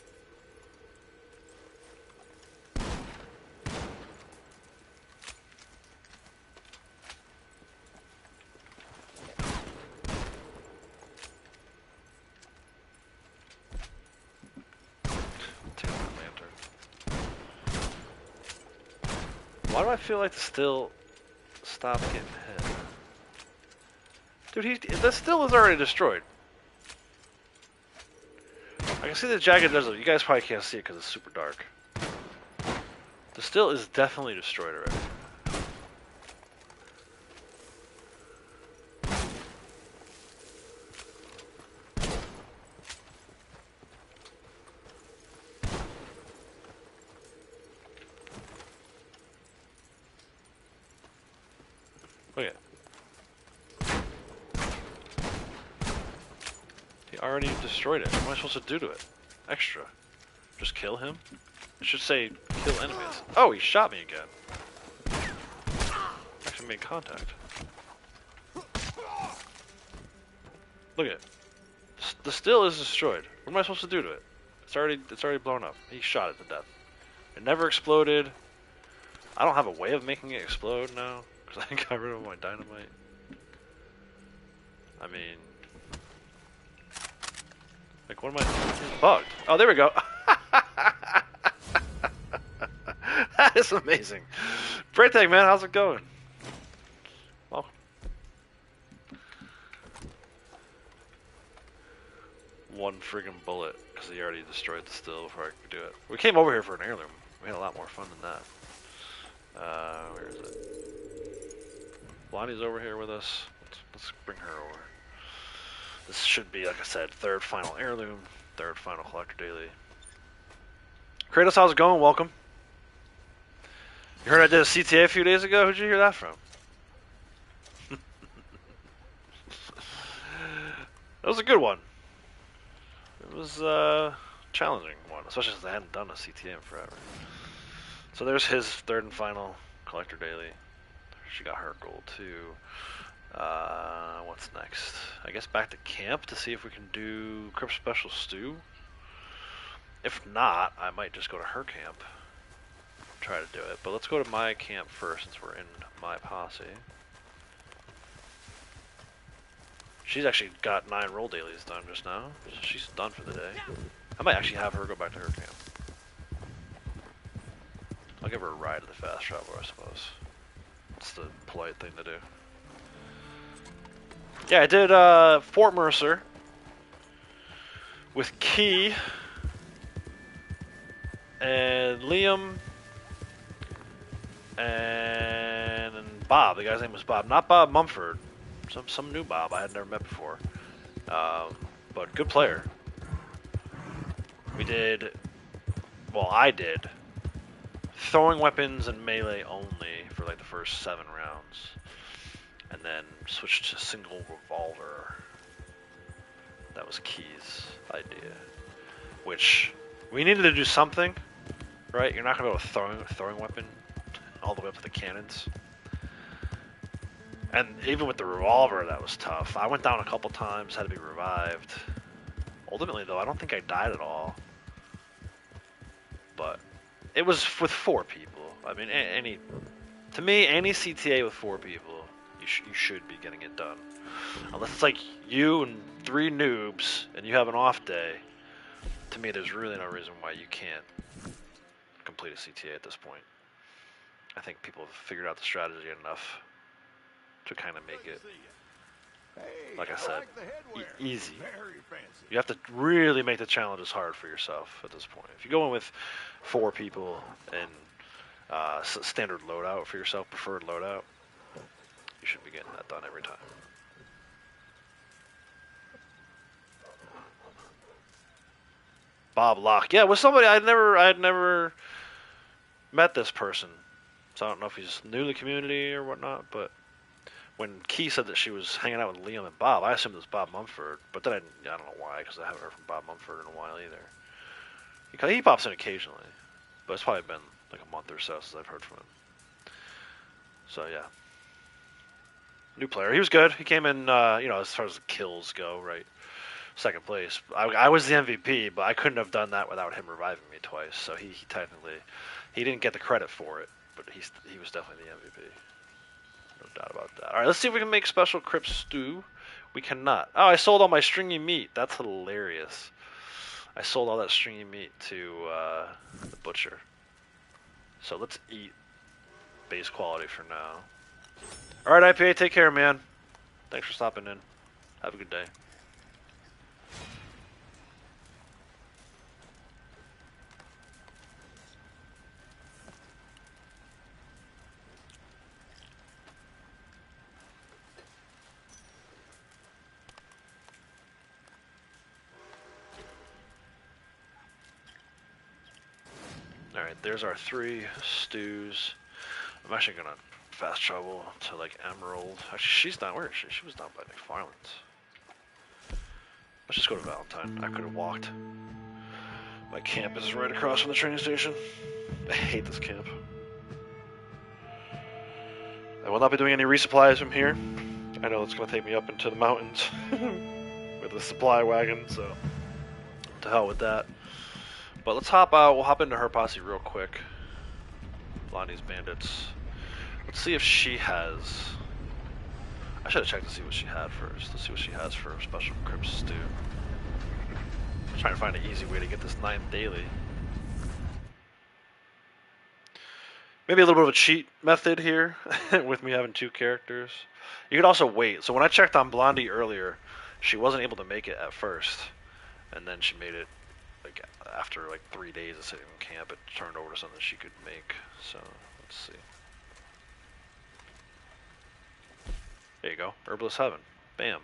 Why do I feel like the still stopped getting hit? Dude, the still is already destroyed. I can see the jagged desert. You guys probably can't see it because it's super dark. The still is definitely destroyed already. Look at it. He already destroyed it. What am I supposed to do to it? Extra. Just kill him? It should say kill enemies. Oh, he shot me again. Actually made contact. Look at it. The still is destroyed. What am I supposed to do to it? It's already blown up. He shot it to death. It never exploded. I don't have a way of making it explode now. Because I got rid of my dynamite. I mean... Like, what am I... It's bugged. Oh, there we go. That is amazing. Braytag, man, how's it going? Welcome. One friggin' bullet, because he already destroyed the still before I could do it. We came over here for an heirloom. We had a lot more fun than that. Where is it? Blondie's over here with us. Let's bring her over. This should be, like I said, third final heirloom, third final collector daily. Kratos, how's it going? Welcome. You heard I did a CTA a few days ago? Who'd you hear that from? That was a good one. It was a challenging one, especially since I hadn't done a CTA in forever. So there's his third and final collector daily. She got her gold too. What's next? I guess back to camp to see if we can do Crypt Special Stew. If not, I might just go to her camp. Try to do it. But let's go to my camp first since we're in my posse. She's actually got 9 roll dailies done just now. She's done for the day. I might actually have her go back to her camp. I'll give her a ride to the fast traveler, I suppose. It's the polite thing to do. Yeah, I did Fort Mercer with Key and Liam and Bob. The guy's name was Bob, not Bob Mumford. Some new Bob I had never met before. But good player. We did, well, I did throwing weapons and melee only for like the first 7 rounds. And then switched to single revolver. That was Key's idea. Which, we needed to do something, right? You're not going to be able to throwing weapon all the way up to the cannons. And even with the revolver, that was tough. I went down a couple times, had to be revived. Ultimately, though, I don't think I died at all. But it was with 4 people. I mean, to me, any CTA with 4 people, you should be getting it done. Unless it's like you and 3 noobs and you have an off day, to me there's really no reason why you can't complete a CTA at this point. I think people have figured out the strategy enough to kind of make it Hey, Like I said, like the headwear. easy. Very fancy. You have to really make the challenges hard for yourself at this point. If you go in with 4 people and standard loadout for yourself, preferred loadout, you should be getting that done every time. Bob Locke. Yeah, was somebody I had never met this person. So I don't know if he's new to the community or whatnot, but when Key said that she was hanging out with Liam and Bob, I assumed it was Bob Mumford, but then I don't know why, because I haven't heard from Bob Mumford in a while either. He pops in occasionally, but it's probably been like a month or so since I've heard from him. So yeah. New player. He was good. He came in, as far as the kills go, right? Second place. I was the MVP, but I couldn't have done that without him reviving me twice. So he technically, he didn't get the credit for it, but he was definitely the MVP. No doubt about that. All right, let's see if we can make special crypt stew. We cannot. Oh, I sold all my stringy meat. That's hilarious. I sold all that stringy meat to the butcher. So let's eat base quality for now. All right, IPA, take care, man. Thanks for stopping in. Have a good day. Alright, there's our 3 stews. I'm actually gonna fast travel to like Emerald. Actually, she's not, where is she? She was down by McFarland's. Let's just go to Valentine. I could have walked. My camp is right across from the train station. I hate this camp. I will not be doing any resupplies from here. I know it's gonna take me up into the mountains with the supply wagon, so to hell with that. But let's hop out. We'll hop into her posse real quick. Blondie's bandits. Let's see if she has... I should have checked to see what she had first. Let's see what she has for special crypt stew. I'm trying to find an easy way to get this 9th daily. Maybe a little bit of a cheat method here with me having 2 characters. You could also wait. So when I checked on Blondie earlier, she wasn't able to make it at first. And then she made it like after like 3 days of sitting in camp. It turned over to something she could make. So let's see. There you go. Herbalist Heaven. Bam.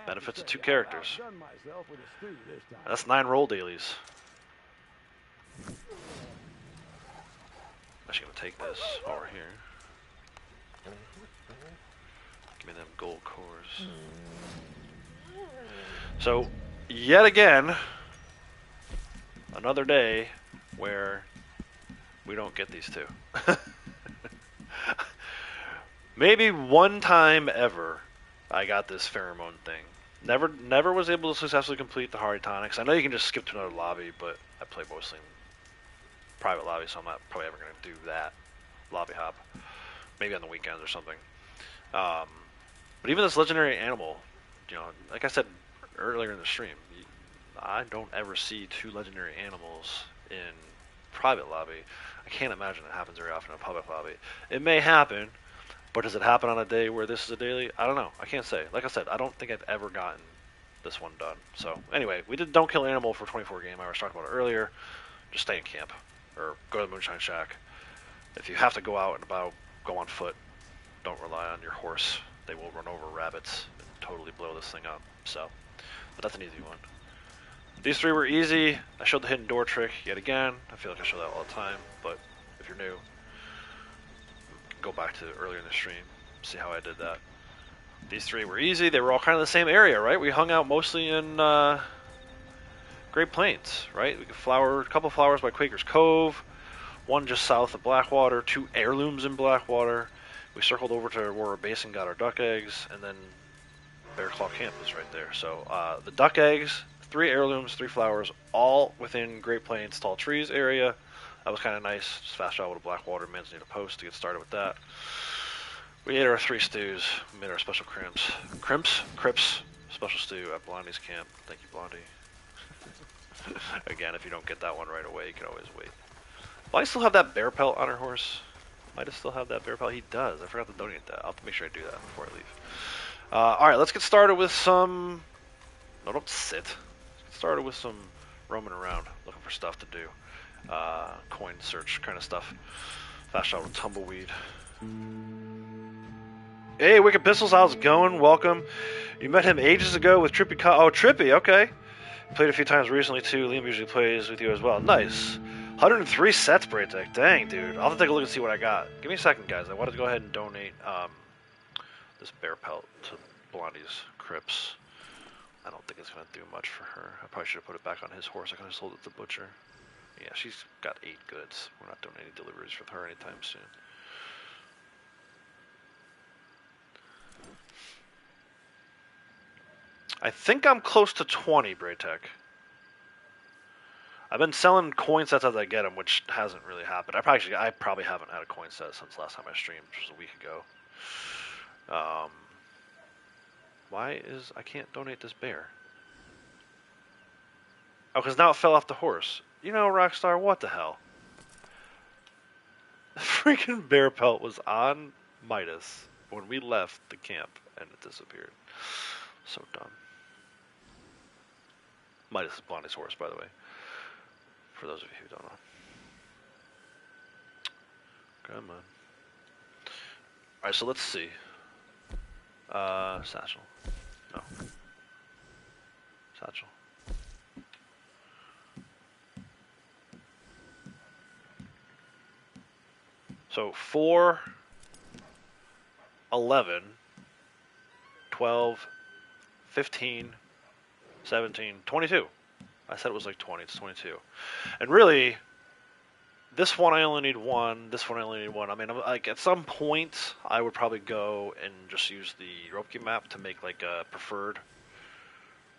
Benefits of 2 characters. That's 9 roll dailies. I'm actually going to take this while we're here. Give me them gold cores. So, yet again, another day where we don't get these 2. Maybe one time ever I got this pheromone thing. Never was able to successfully complete the Hari Tonics. I know you can just skip to another lobby, but I play mostly in private lobby, so I'm not probably ever going to do that lobby hop. Maybe on the weekends or something. But even this legendary animal, like I said earlier in the stream, I don't ever see 2 legendary animals in private lobby. I can't imagine it happens very often in public lobby. It may happen. But does it happen on a day where this is a daily? I don't know. I can't say. Like I said, I don't think I've ever gotten this one done. So anyway, we did Don't Kill Animal for 24 game. I was talking about it earlier. Just stay in camp or go to the Moonshine Shack. If you have to go out and about, go on foot. Don't rely on your horse. They will run over rabbits and totally blow this thing up. So, but that's an easy one. These 3 were easy. I showed the hidden door trick yet again. I feel like I show that all the time, but if you're new, go back to earlier in the stream, see how I did that. These 3 were easy. They were all kind of the same area, right? We hung out mostly in Great Plains, right? We could a couple flowers by Quaker's Cove, 1 just south of Blackwater, 2 heirlooms in Blackwater. We circled over to Aurora Basin, got our duck eggs, and then Bear Claw Camp is right there. So the duck eggs, 3 heirlooms, 3 flowers, all within Great Plains Tall Trees area. That was kind of nice. Just fast travel to Blackwater, Manzanita Post to get started with that. We ate our 3 stews. We made our special crypts, special stew at Blondie's camp. Thank you, Blondie. Again, if you don't get that one right away, you can always wait. Will I still have that bear pelt on her horse? Might have still have that bear pelt. He does. I forgot to donate that. I'll have to make sure I do that before I leave. Alright, let's get started with some... No, don't sit. Let's get started with some roaming around, looking for stuff to do. Coin search kind of stuff. Fast shot with tumbleweed. Hey, Wicked Pistols, how's it going? Welcome. You met him ages ago with Trippy. Oh, Trippy, okay. Played a few times recently too. Liam usually plays with you as well. Nice. 103 sets, Braid Deck. Dang, dude. I'll have to take a look and see what I got. Give me a second, guys. I wanted to go ahead and donate this bear pelt to Blondie's Crips. I don't think it's going to do much for her. I probably should have put it back on his horse. I could have sold it to the butcher. Yeah, she's got 8 goods. We're not doing any deliveries with her anytime soon. I think I'm close to 20, Braytech. I've been selling coin sets as I get them, which hasn't really happened. I probably haven't had a coin set since last time I streamed, which was a week ago. I can't donate this bear? Oh, because now it fell off the horse. You know, Rockstar, what the hell? The freaking bear pelt was on Midas when we left the camp, and it disappeared. So dumb. Midas is Blondie's horse, by the way. For those of you who don't know. Come on. Alright, so let's see. Satchel. No. Satchel. So 4, 11, 12, 15, 17, 22. I said it was like 20, it's 22. And really, this one I only need 1, this one I only need 1. I mean, like at some point, I would probably go and just use the rope key map to make like a preferred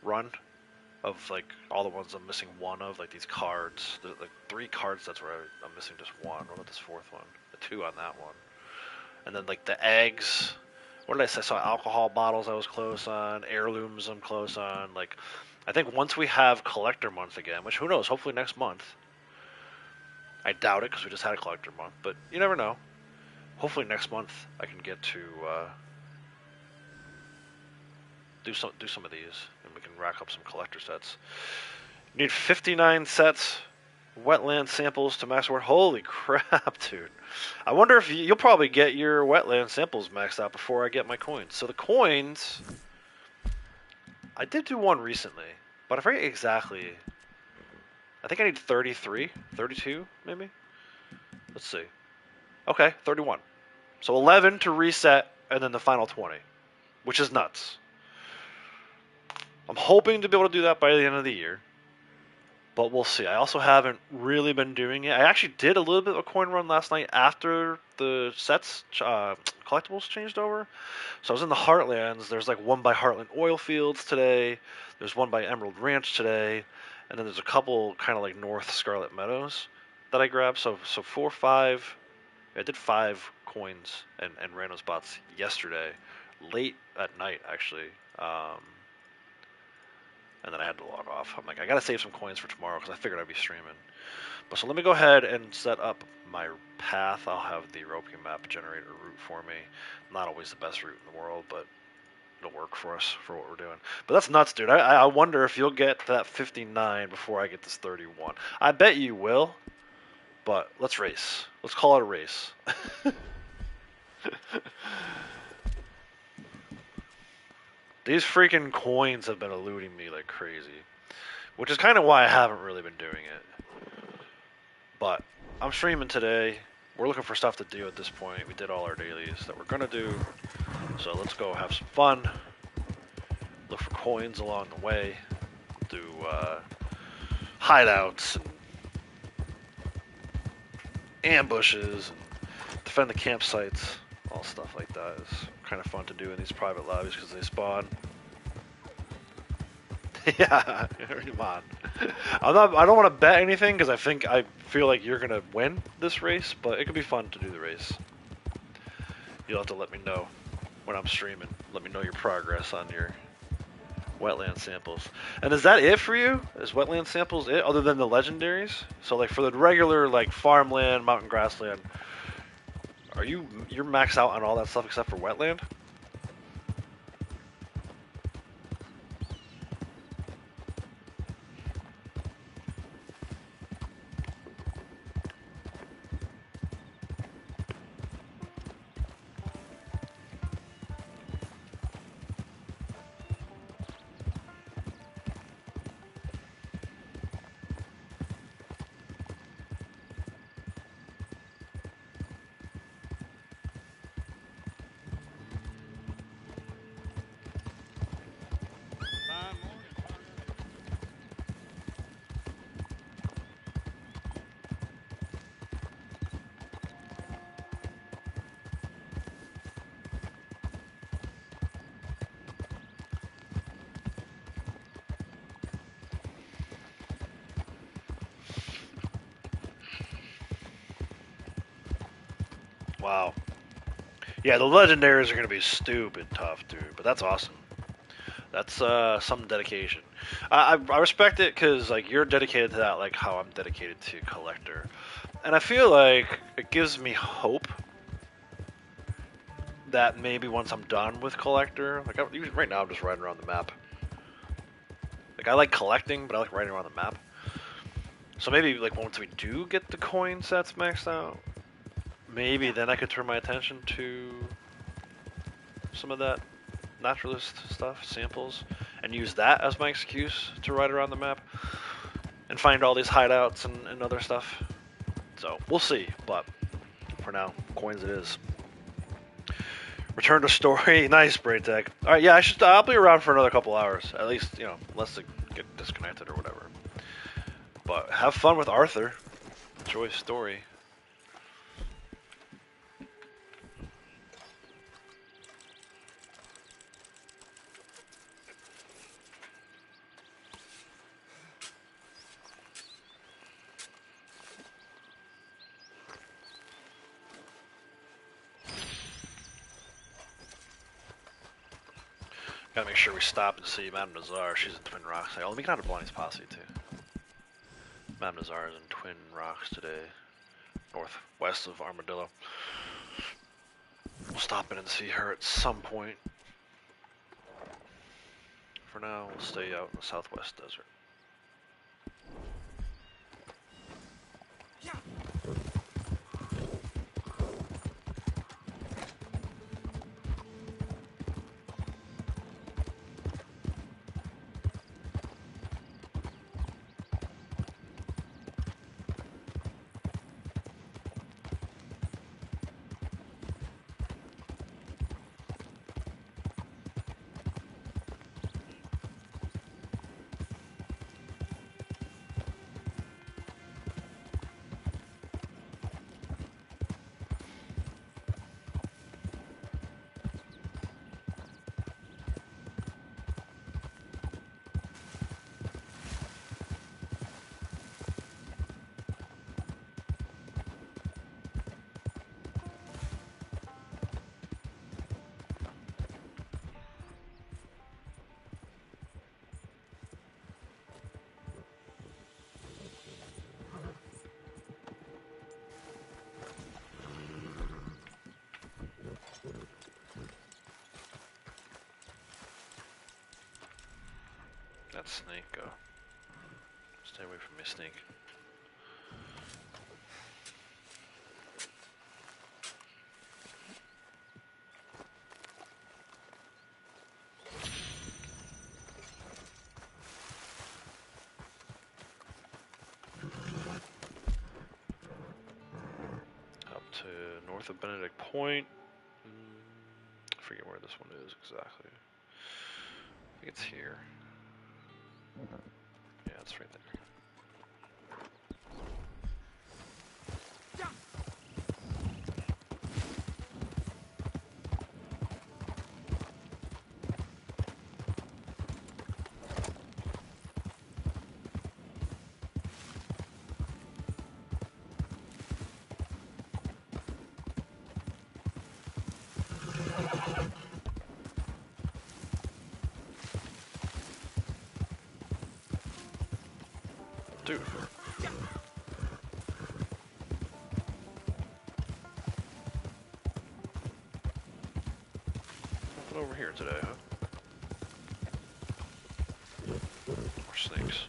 run of like all the ones I'm missing 1 of, like these cards. There's like 3 cards, that's where I'm missing just 1. What about this 4th one? The 2 on that one. And then like the eggs. What did I say? I saw alcohol bottles I was close on, heirlooms I'm close on, like... I think once we have collector month again, which who knows, hopefully next month. I doubt it because we just had a collector month, but you never know. Hopefully next month I can get to do some of these and we can rack up some collector sets. You need 59 sets, wetland samples to max reward. Holy crap, dude. I wonder if you'll probably get your wetland samples maxed out before I get my coins. So the coins... I did do one recently, but I forget exactly. I think I need 33, 32 maybe? Let's see. Okay, 31. So 11 to reset, and then the final 20, which is nuts. I'm hoping to be able to do that by the end of the year, but we'll see. I also haven't really been doing it. I actually did a little bit of a coin run last night after the sets, collectibles changed over. So I was in the Heartlands. There's like one by Heartland Oil Fields today. There's one by Emerald Ranch today. And then there's a couple kind of like North Scarlet Meadows that I grabbed. So 4, 5. I did 5 coins and random spots yesterday, late at night actually. And then I had to log off. I'm like, I gotta save some coins for tomorrow because I figured I'd be streaming. But so let me go ahead and set up my path. I'll have the rope key map generate a route for me. Not always the best route in the world, but it'll work for us for what we're doing. But that's nuts, dude. I wonder if you'll get that 59 before I get this 31. I bet you will, but let's race. Let's call it a race. These freaking coins have been eluding me like crazy, which is kind of why I haven't really been doing it. But I'm streaming today. We're looking for stuff to do at this point. We did all our dailies that we're going to do. So let's go have some fun. Look for coins along the way. Do hideouts and ambushes and defend the campsites. All stuff like that is kind of fun to do in these private lobbies because they spawn. Yeah, come on. I don't want to bet anything because I feel like you're gonna win this race, but it could be fun to do the race. You'll have to let me know when I'm streaming. Let me know your progress on your wetland samples. And is that it for you? Is wetland samples it, other than the legendaries? So like for the regular like farmland, mountain grassland, you're maxed out on all that stuff except for wetland? Wow. Yeah, the legendaries are going to be stupid tough, dude. But that's awesome. That's some dedication. I respect it because like you're dedicated to that, like how I'm dedicated to collector, and I feel like it gives me hope that maybe once I'm done with collector, like right now I'm just riding around the map. Like I like collecting, but I like riding around the map. So maybe like once we do get the coin sets maxed out, maybe then I could turn my attention to some of that naturalist stuff, samples, and use that as my excuse to ride around the map and find all these hideouts and other stuff. So we'll see, but for now, coins it is. Return to story. Nice, Braid Tech. All right, yeah, I'll be around for another couple hours, at least, you know, unless they get disconnected or whatever. But have fun with Arthur. Enjoy his story. Gotta make sure we stop and see Madame Nazar. She's in Twin Rocks. Oh, let me get out of Blondie's posse too. Madame Nazar is in Twin Rocks today, northwest of Armadillo. We'll stop in and see her at some point. For now, we'll stay out in the southwest desert. That snake go. Stay away from me, snake. Up to north of Benedict Point. I forget where this one is exactly. I think it's here. Yeah, it's right there. Dude. Nothing over here today, huh? More snakes.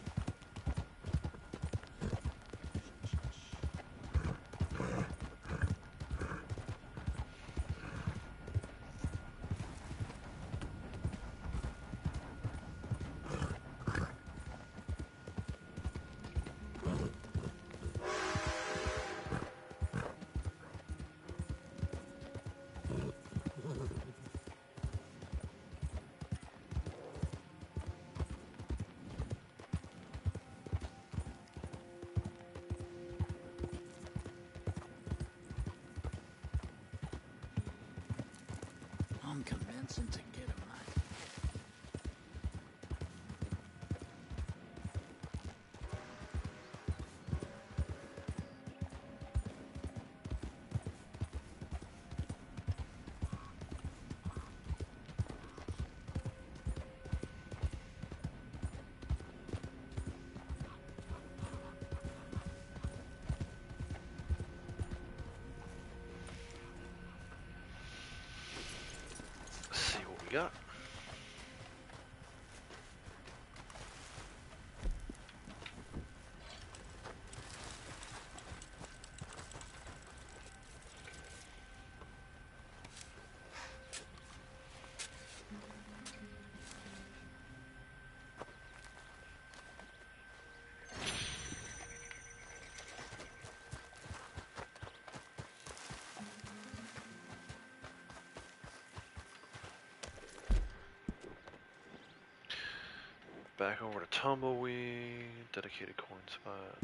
got? Back over to Tumbleweed, dedicated coin spot.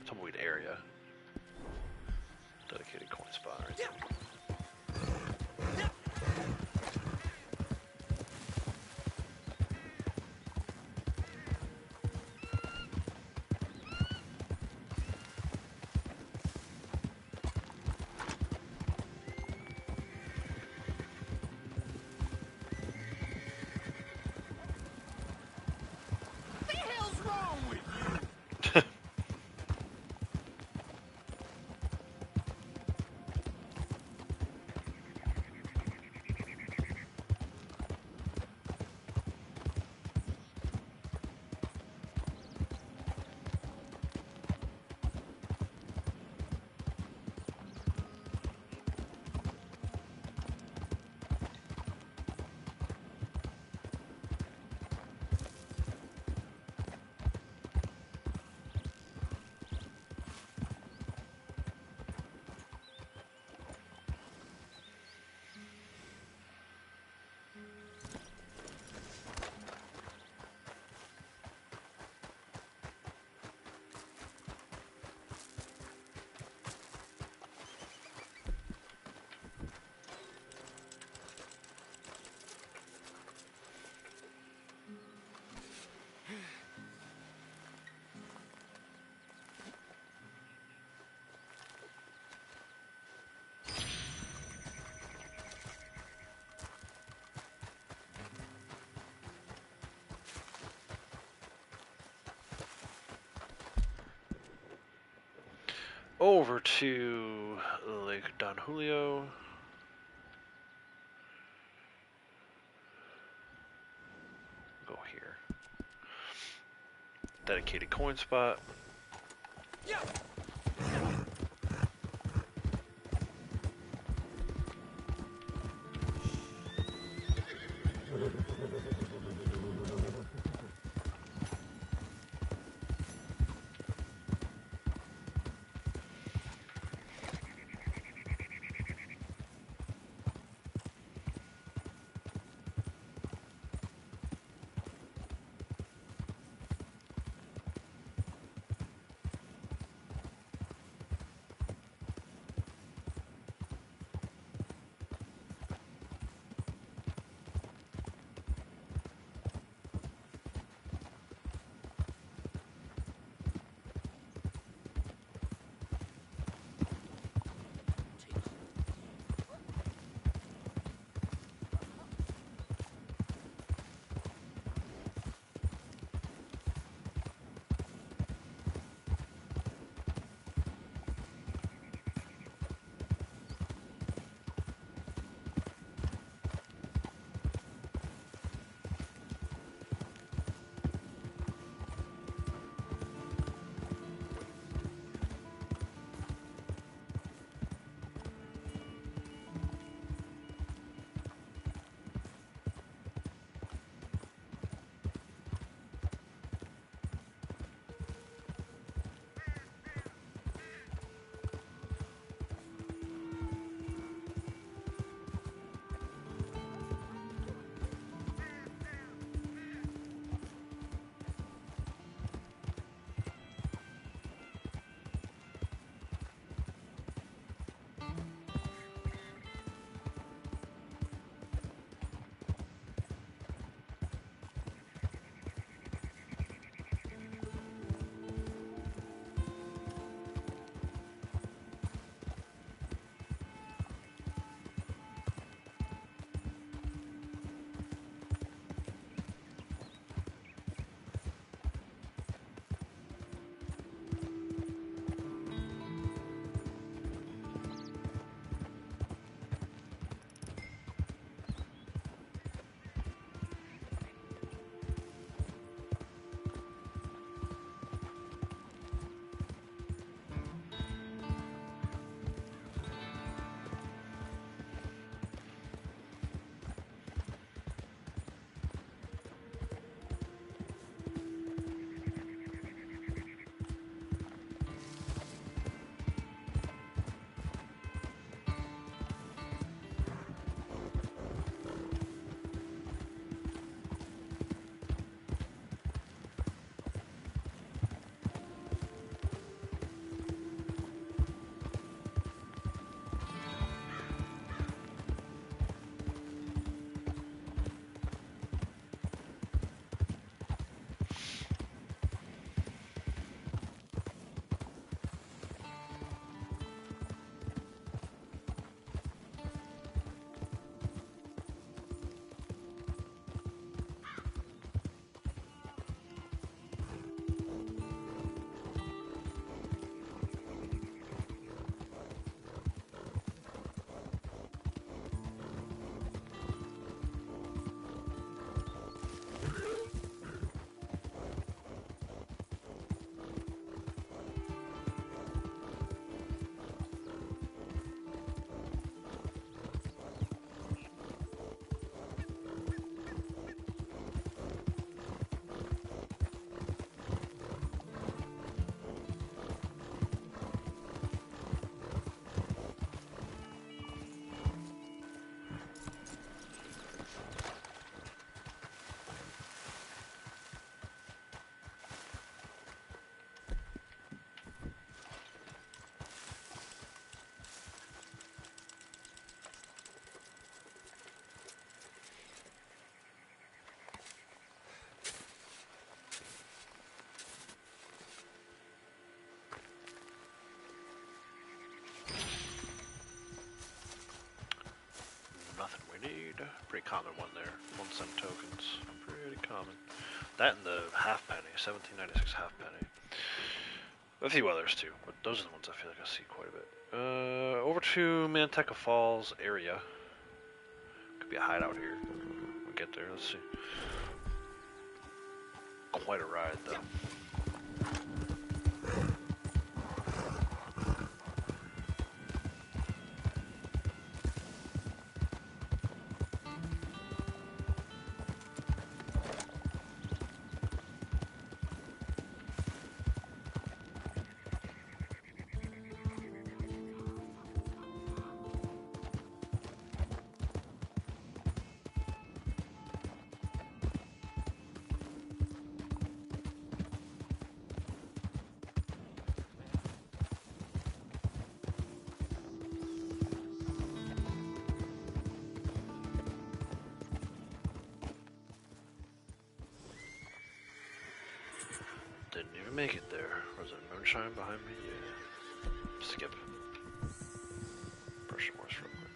Tumbleweed area. Dedicated coin spot right there. What the hell's wrong with you? Over to Lake Don Julio. Go here. Dedicated coin spot. trade. Pretty common one there. 1 cent tokens. Pretty common. That and the half penny. 1796 half penny. A few others too, but those are the ones I feel like I see quite a bit. Over to Manteca Falls area. Could be a hideout here. We'll get there. Let's see. Quite a ride though. Didn't even make it there. Was there moonshine behind me? Yeah. Skip. Brush your horse real quick.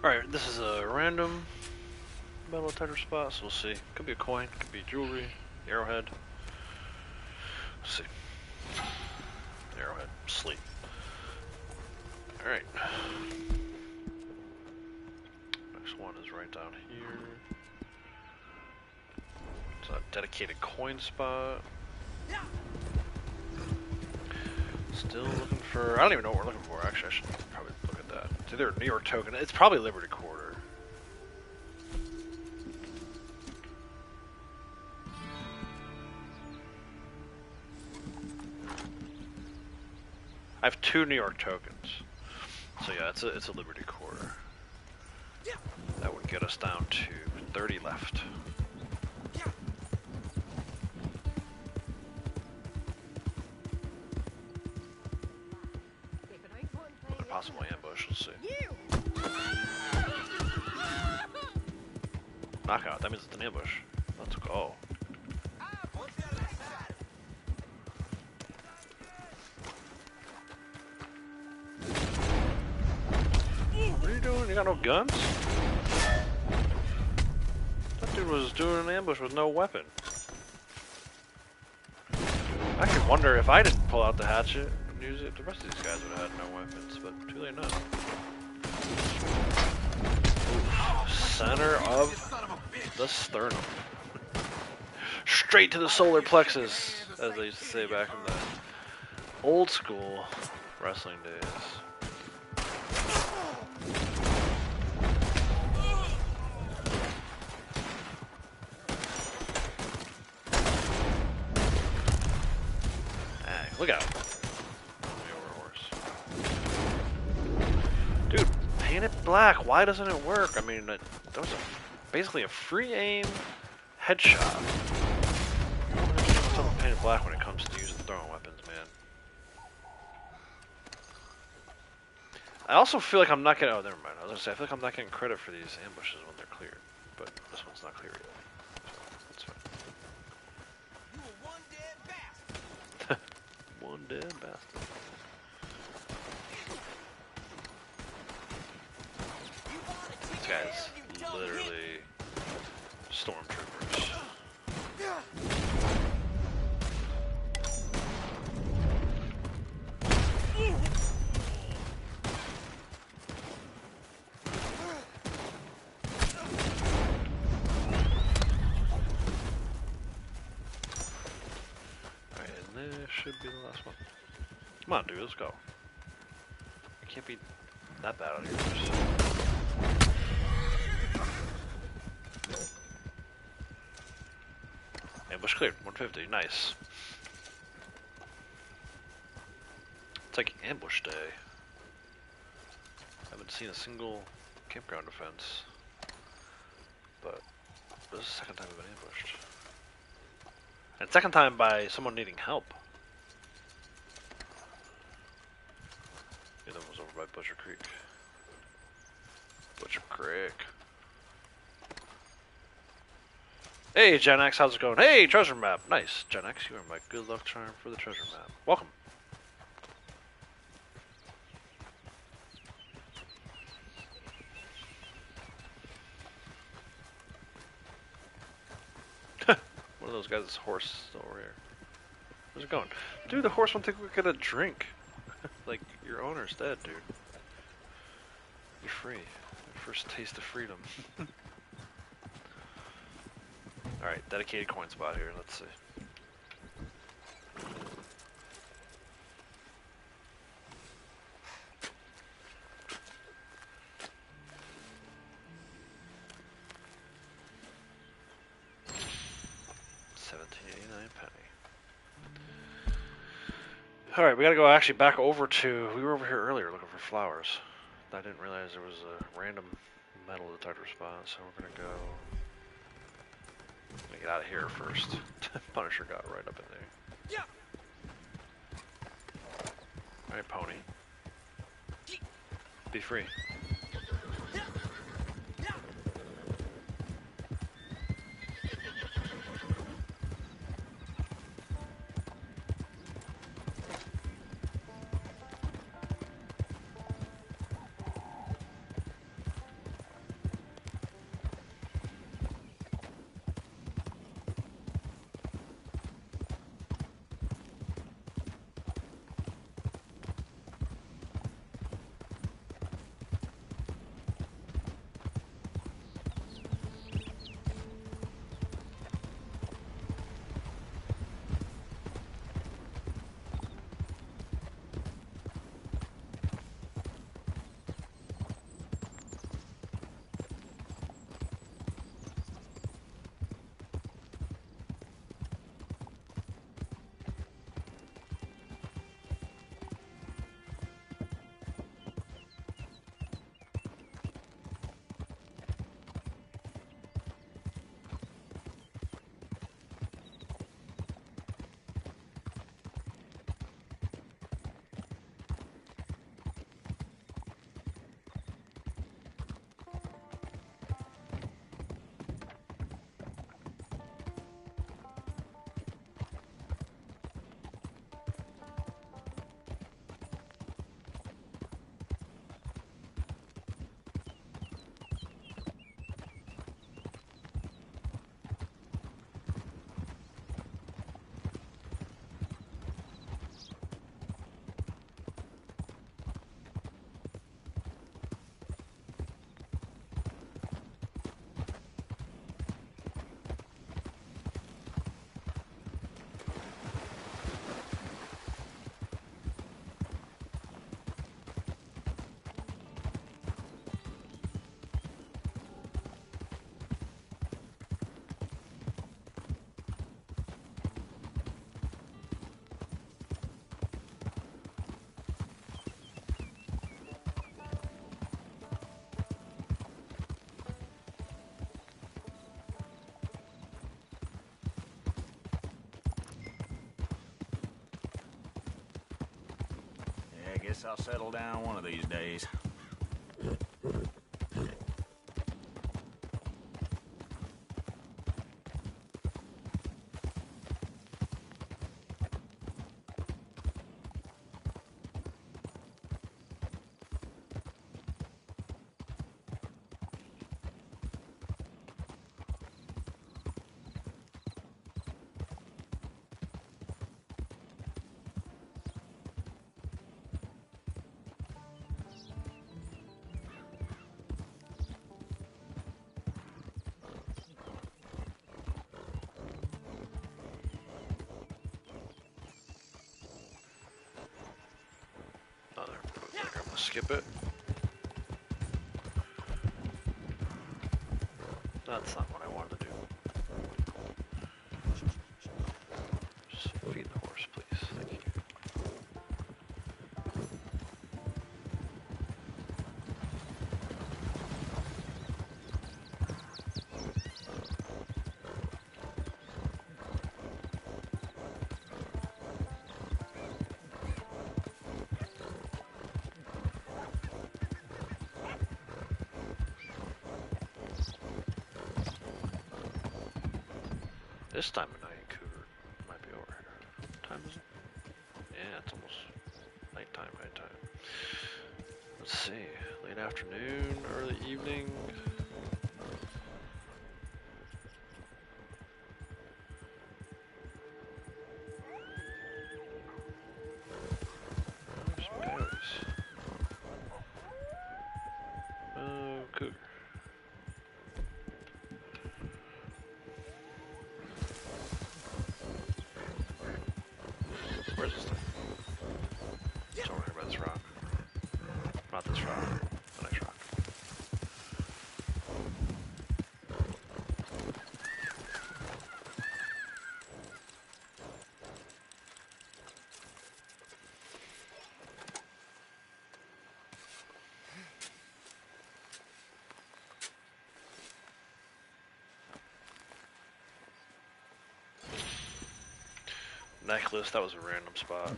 Alright, this is a random metal detector spot, so we'll see. Could be a coin, could be jewelry, arrowhead. Let's see. Arrowhead, sleep. Alright. Next one is right down here. It's a dedicated coin spot. Still looking for... I don't even know what we're looking for, actually. I should probably look at that. It's either a New York token. It's probably Liberty Quarter. I have 2 New York tokens. So yeah, it's a Liberty Quarter. That would get us down to 30 left. Possible ambush, let's see. Knockout, that means it's an ambush. Let's go. What are you doing? You got no guns? That dude was doing an ambush with no weapon. I can wonder if I didn't pull out the hatchet and use it, the rest of these guys would have had no weapons, but too late now. Ooh, center of the sternum. Straight to the solar plexus, as they used to say back in the old school wrestling days. Look out. Dude, paint it black. Why doesn't it work? I mean, that was basically a free aim headshot. Don't paint it black when it comes to using throwing weapons, man. I also feel like I'm not getting... Oh, never mind. I was going to say, I feel like I'm not getting credit for these ambushes when they're cleared. But this one's not clear yet. So, that's fine. One dead bastard. These guys literally stormtroopers. Should be the last one. Come on, dude, let's go. It can't be that bad on yours. Ambush cleared, 150, nice. It's like ambush day. I haven't seen a single campground defense, but this is the second time I've been ambushed. And second time by someone needing help. The other one was over by Butcher Creek. Butcher Creek. Hey Gen X, how's it going? Hey, treasure map. Nice, Gen X, you are my good luck charm for the treasure map. Welcome. One of those guys' horse is over here. Where's it going? Dude, the horse won't take a get a drink. Like, your owner's dead, dude. You're free. Your first taste of freedom. Alright, dedicated coin spot here. Let's see. Alright, we gotta go actually back over to... We were over here earlier looking for flowers. I didn't realize there was a random metal detector spot, so we're gonna go... I'm gonna get out of here first. Punisher got right up in there. Alright, pony. Be free. Guess I'll settle down one of these days. Skip it. That's not what I wanted to do. Just feed the horse, please. Thank you. This time of night, cougar might be over here. What time is it? Yeah, it's almost nighttime. Let's see. Late afternoon, early evening. There's some coyotes. Oh, cougar. Where's this thing? It's over here by this rock. Not this rock. The next rock. Necklace, that was a random spot.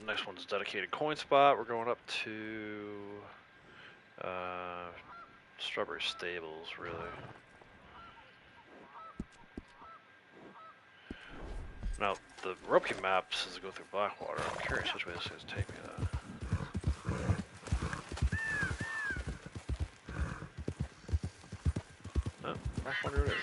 Next one's dedicated coin spot. We're going up to Strawberry Stables, really. Now, the Ropke map says to go through Blackwater. I'm curious which way this is going to take me to. Oh, Blackwater it is.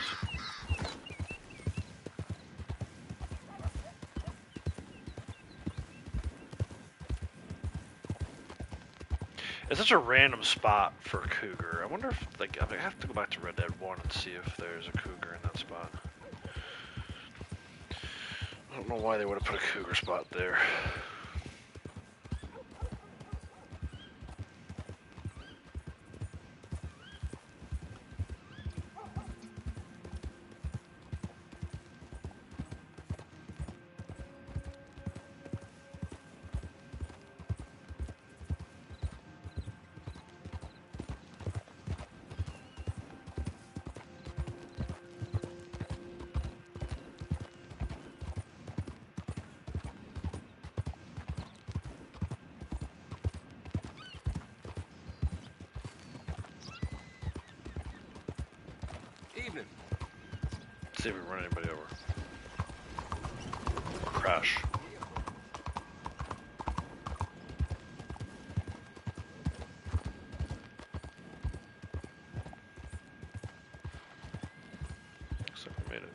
It's such a random spot for a cougar. I wonder if, like, I have to go back to Red Dead 1 and see if there's a cougar in that spot. I don't know why they would have put a cougar spot there. Evening. See if we run anybody over. Or crash. Looks like we made it.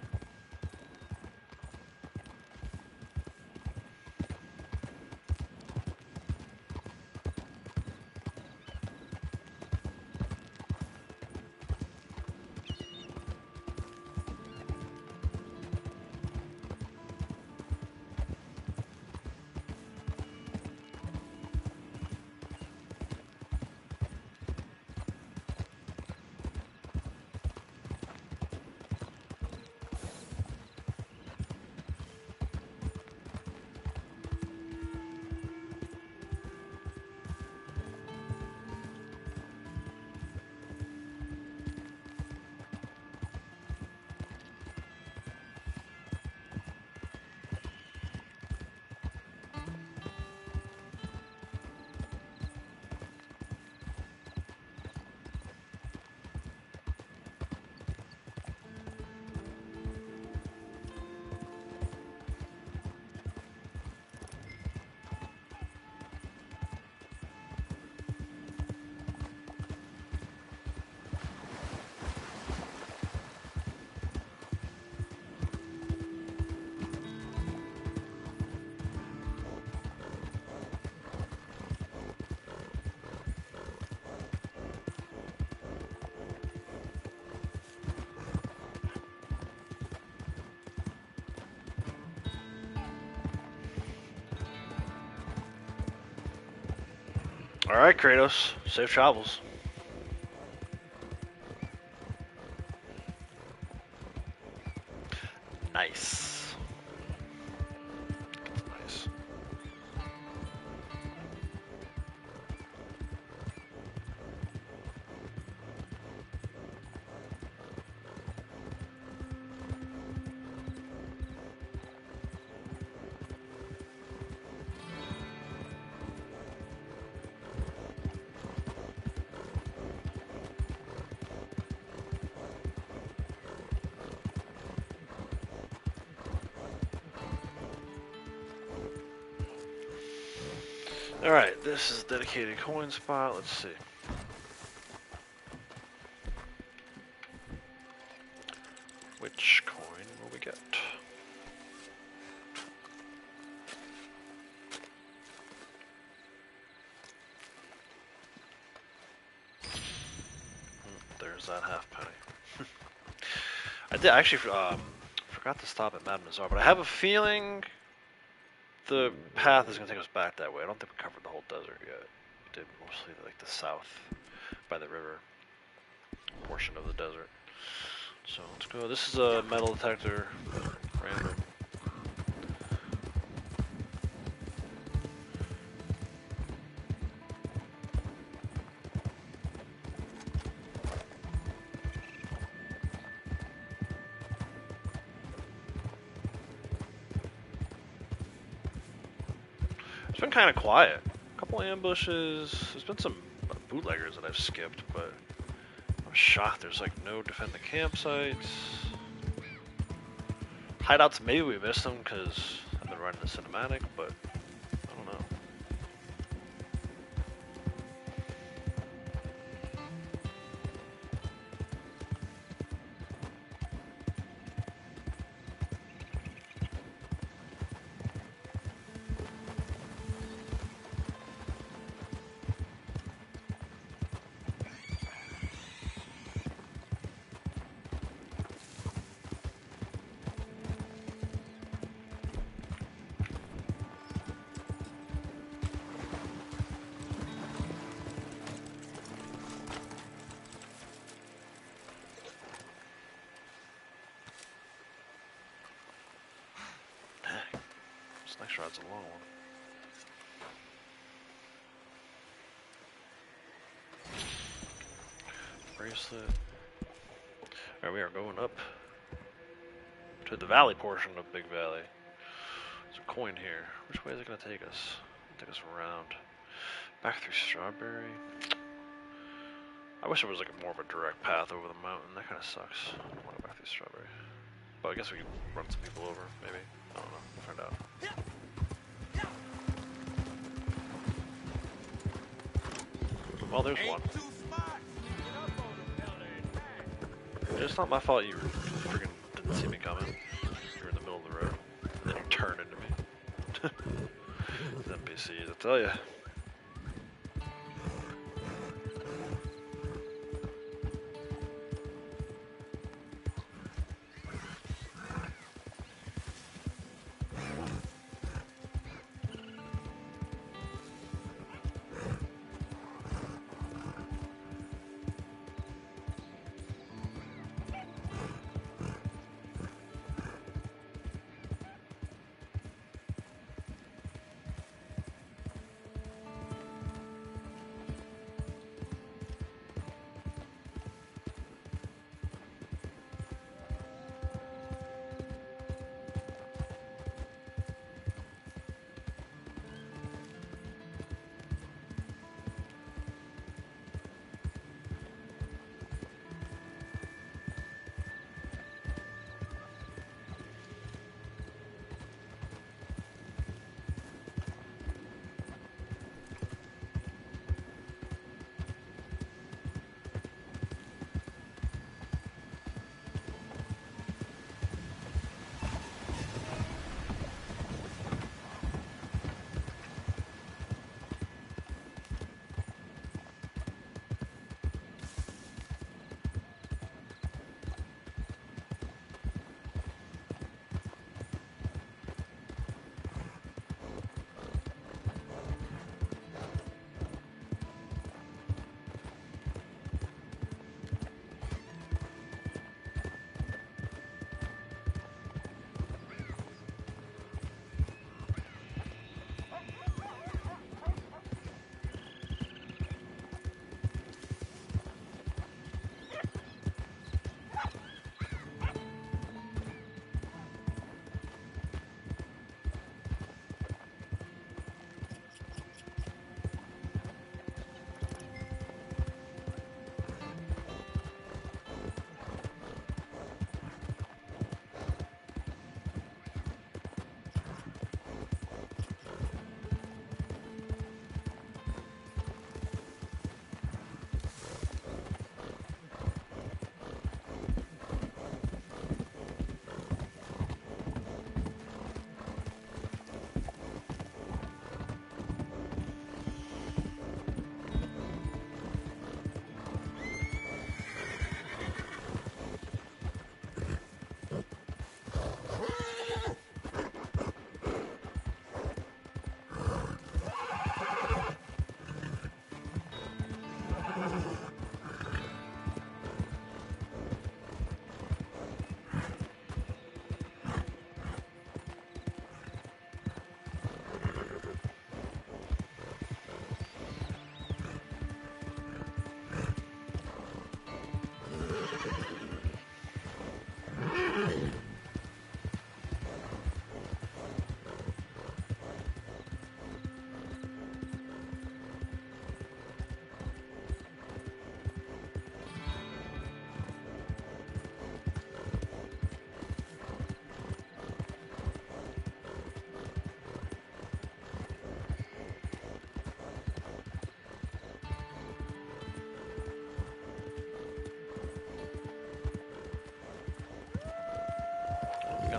Alright, Kratos. Safe travels. Nice. Nice. Alright, this is a dedicated coin spot. Let's see. Which coin will we get? There's that half penny. I did actually forgot to stop at Madame Nazar, but I have a feeling the path is going to take us back that way. I don't think we covered the whole desert yet. We did mostly like the south by the river portion of the desert. So let's go. This is a metal detector. Random. It's been kind of quiet. A couple ambushes. There's been some bootleggers that I've skipped, but I'm shocked there's like no defend the campsites. Hideouts, maybe we missed them because I've been running the cinematic, but I don't know. This next rod's a long one. Bracelet. Alright, we are going up to the valley portion of Big Valley. There's a coin here. Which way is it going to take us? It'll take us around. Back through Strawberry. I wish there was like more of a direct path over the mountain. That kind of sucks. I don't want to go back through Strawberry. But I guess we can run some people over, maybe. I don't know. We'll find out. Well, there's one. It's not my fault you freaking didn't see me coming. You were in the middle of the road. And then you turned into me. These NPCs, I tell ya.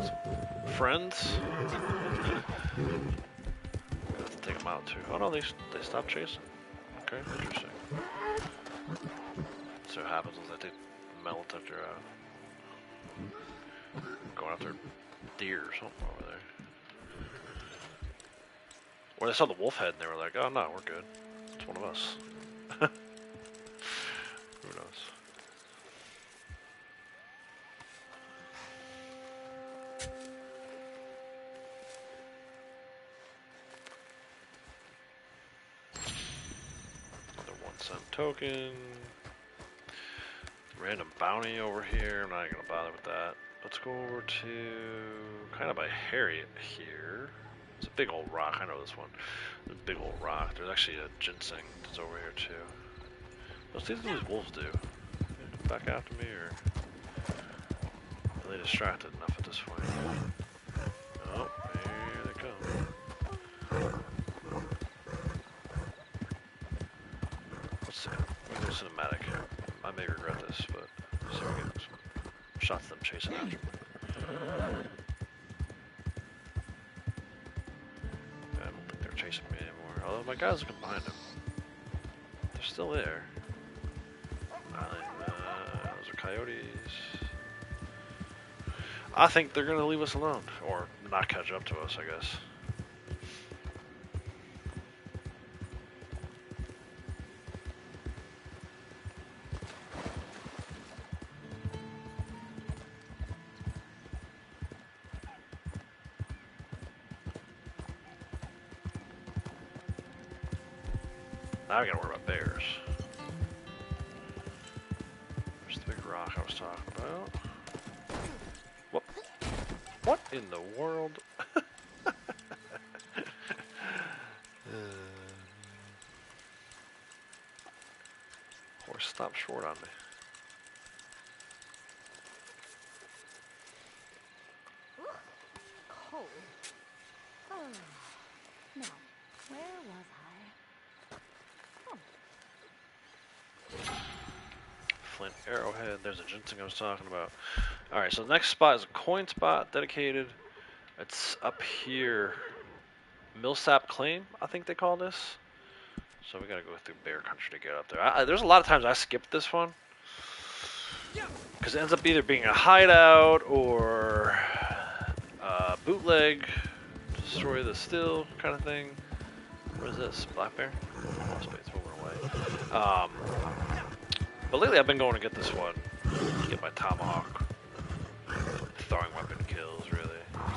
got some friends. Have to take them out too. Oh no, they stopped chasing. Okay, interesting. So what happens is I take the metal detector out. Going after deer or something over there. Or they saw the wolf head and they were like, oh no, we're good. It's one of us. Who knows? Another 1 cent token. Random bounty over here. I'm not even gonna bother with that. Let's go over to kind of by Harriet here. It's a big old rock. I know this one. It's a big old rock. There's actually a ginseng that's over here too. What's these wolves do? They come back after me, or are they distracted enough at this point? Oh, here they come. Let's see. We're going to go cinematic. I may regret this, but let's see if we get some shots of them chasing after me. I don't think they're chasing me anymore. Although my guys looking behind them. They're still there. Those are coyotes. I think they're going to leave us alone. Or not catch up to us, I guess. Now I gotta worry about bears. There's the big rock I was talking about. What in the world? Horse stopped short on me. Cold. Oh, now, where was I? Flint arrowhead. There's a ginseng I was talking about. Alright, so the next spot is a coin spot dedicated. It's up here. Millsap Claim, I think they call this. So we gotta go through bear country to get up there. There's a lot of times I skipped this one. Because it ends up either being a hideout or bootleg, destroy the still kind of thing. What is this? Black bear? Oh, it's moving away. But lately I've been going to get this one. Get my tomahawk. Throwing weapon kills, really.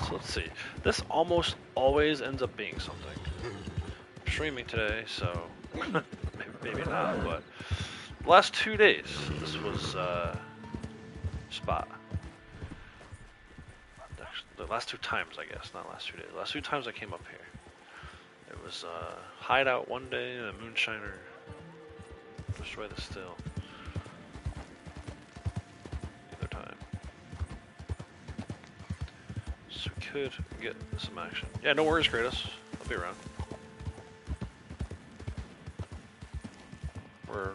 So let's see. This almost always ends up being something. I'm streaming today, so maybe not, but the last 2 days, this was spot. Actually, the last 2 times, I guess, not last 2 days. The last 2 times I came up here. It was hideout one day, and a moonshiner. Destroy the still. Either time. So we could get some action. Yeah, no worries, Kratos. I'll be around. We're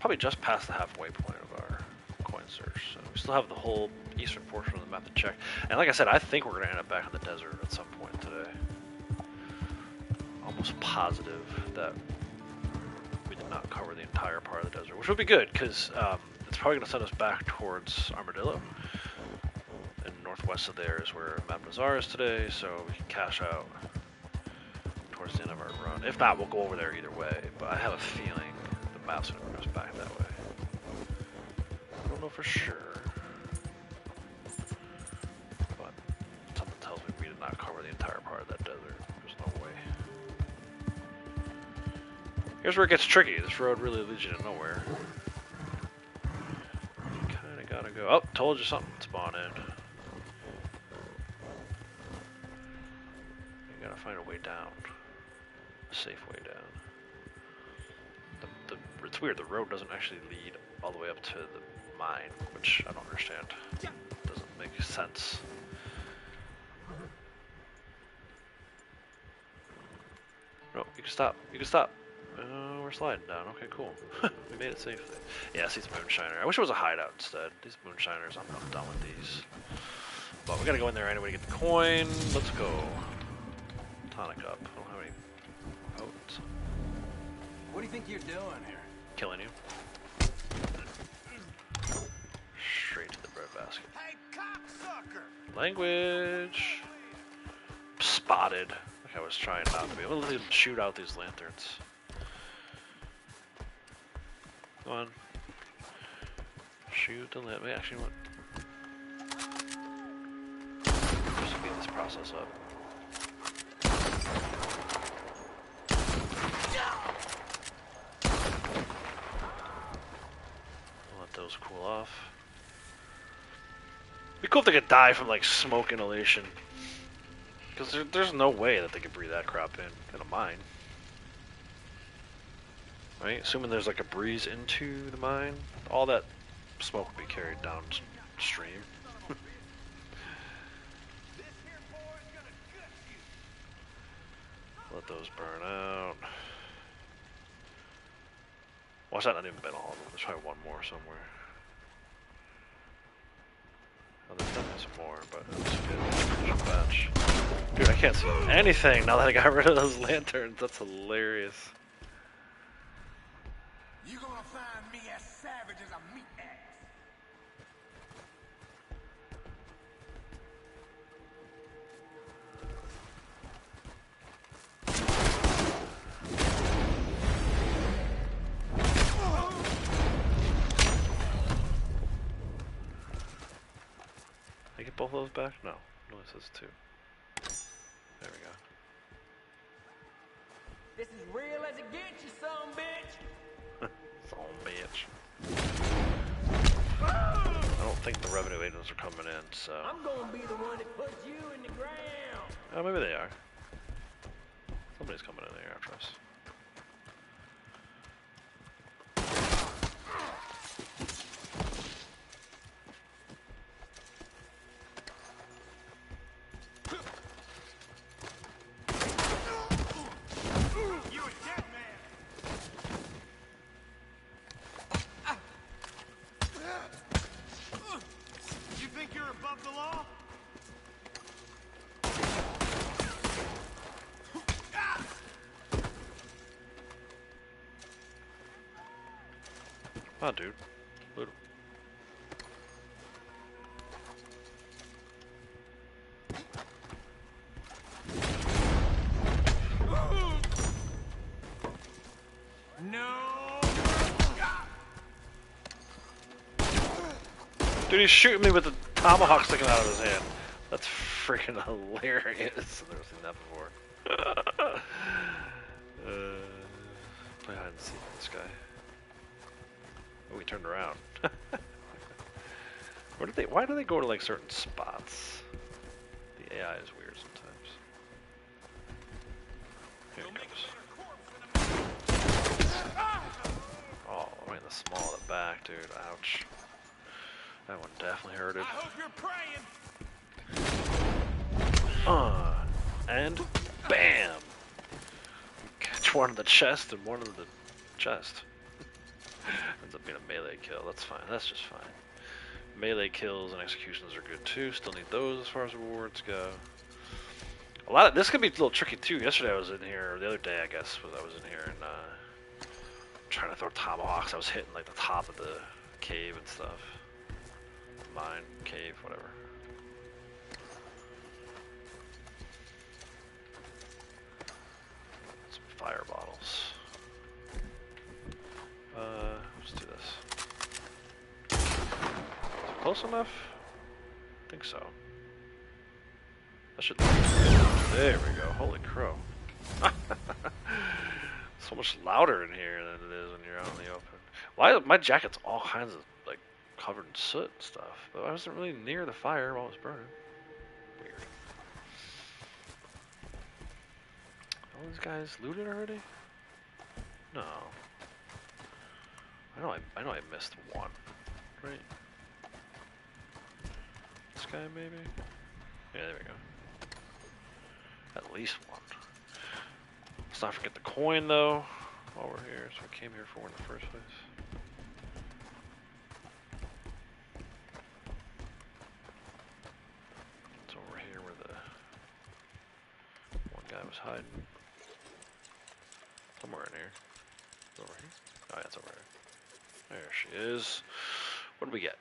probably just past the halfway point of our coin search. So we still have the whole eastern portion of the map to check. And like I said, I think we're going to end up back in the desert at some point today. Almost positive that we did not cover the entire part of the desert, which would be good because it's probably going to send us back towards Armadillo. And northwest of there is where Map Nazar is today, so we can cash out towards the end of our run. If not, we'll go over there either way, but I have a feeling the map's going to bring us back that way. I don't know for sure, but something tells me we did not cover the entire part of that desert. There's no way. Here's where it gets tricky. This road really leads you to nowhere. You kind of gotta go. Oh, told you something spawned in. You gotta find a way down. A safe way down. It's weird, the road doesn't actually lead all the way up to the mine, which I don't understand. Doesn't make sense. No, you can stop. You can stop. We're sliding down. Okay, cool. We made it safely. Yeah, see, it's Moonshiner. I wish it was a hideout instead. These Moonshiners, I'm done with these. But we we gotta go in there anyway to get the coin. Let's go. Tonic up. I don't have any votes. What do you think you're doing here? Killing you. Straight to the breadbasket. Hey, cocksucker! Language. Spotted. Like I was trying not to be. I'm gonna let him shoot out these lanterns. Come on. Shoot the lantern. Actually, what? Just speed this process up. Let those cool off. Be cool if they could die from like smoke inhalation. Because there's no way that they could breathe that crap in a mine. Right? Assuming there's like a breeze into the mine, all that smoke will be carried downstream. Let those burn out. Watch that, not even been all of them. There's probably one more somewhere. Oh, there's definitely some more, but it's good. Batch. Dude, I can't see anything now that I got rid of those lanterns. That's hilarious. You gonna find me as savage as a meat axe. I get both of those back? No. No, it says 2. There we go. This is real as it gets, you son bitch. Son bitch. I don't think the revenue agents are coming in, so. I'm gonna be the one that puts you in the ground. Oh, maybe they are. Somebody's coming in here after us. Oh, dude. Loot 'em. No. Dude, he's shooting me with the tomahawk sticking out of his hand. That's freaking hilarious. I've never seen that before. Play hide and seek with this guy. Oh, he turned around. Why do they go to like certain spots? The AI is weird sometimes. Here he comes. Oh, right in the small of the back, dude. Ouch. That one definitely hurted. I hope you're praying. And bam! Catch one in the chest and one in the chest. Ends up being a melee kill. That's fine. That's just fine. Melee kills and executions are good too. Still need those as far as rewards go. A lot of this can be a little tricky too. Yesterday I was in here, or the other day I guess, I was in here and trying to throw tomahawks. I was hitting like the top of the cave and stuff. Mine, cave, whatever. Some fire bottles. Let's do this. Is it close enough? I think so. That should. There we go. Holy crow. So much louder in here than it is when you're out in the open. Why my jacket's all kinds of like covered in soot and stuff, but I wasn't really near the fire while it was burning. Weird. All these guys looted already? No. I know I missed one, right? This guy maybe? Yeah, there we go. At least one. Let's not forget the coin though, while we're here. So we came here for in the first place. was hiding. Somewhere in here. Over here? Oh, yeah, it's over here. There she is. What do we get?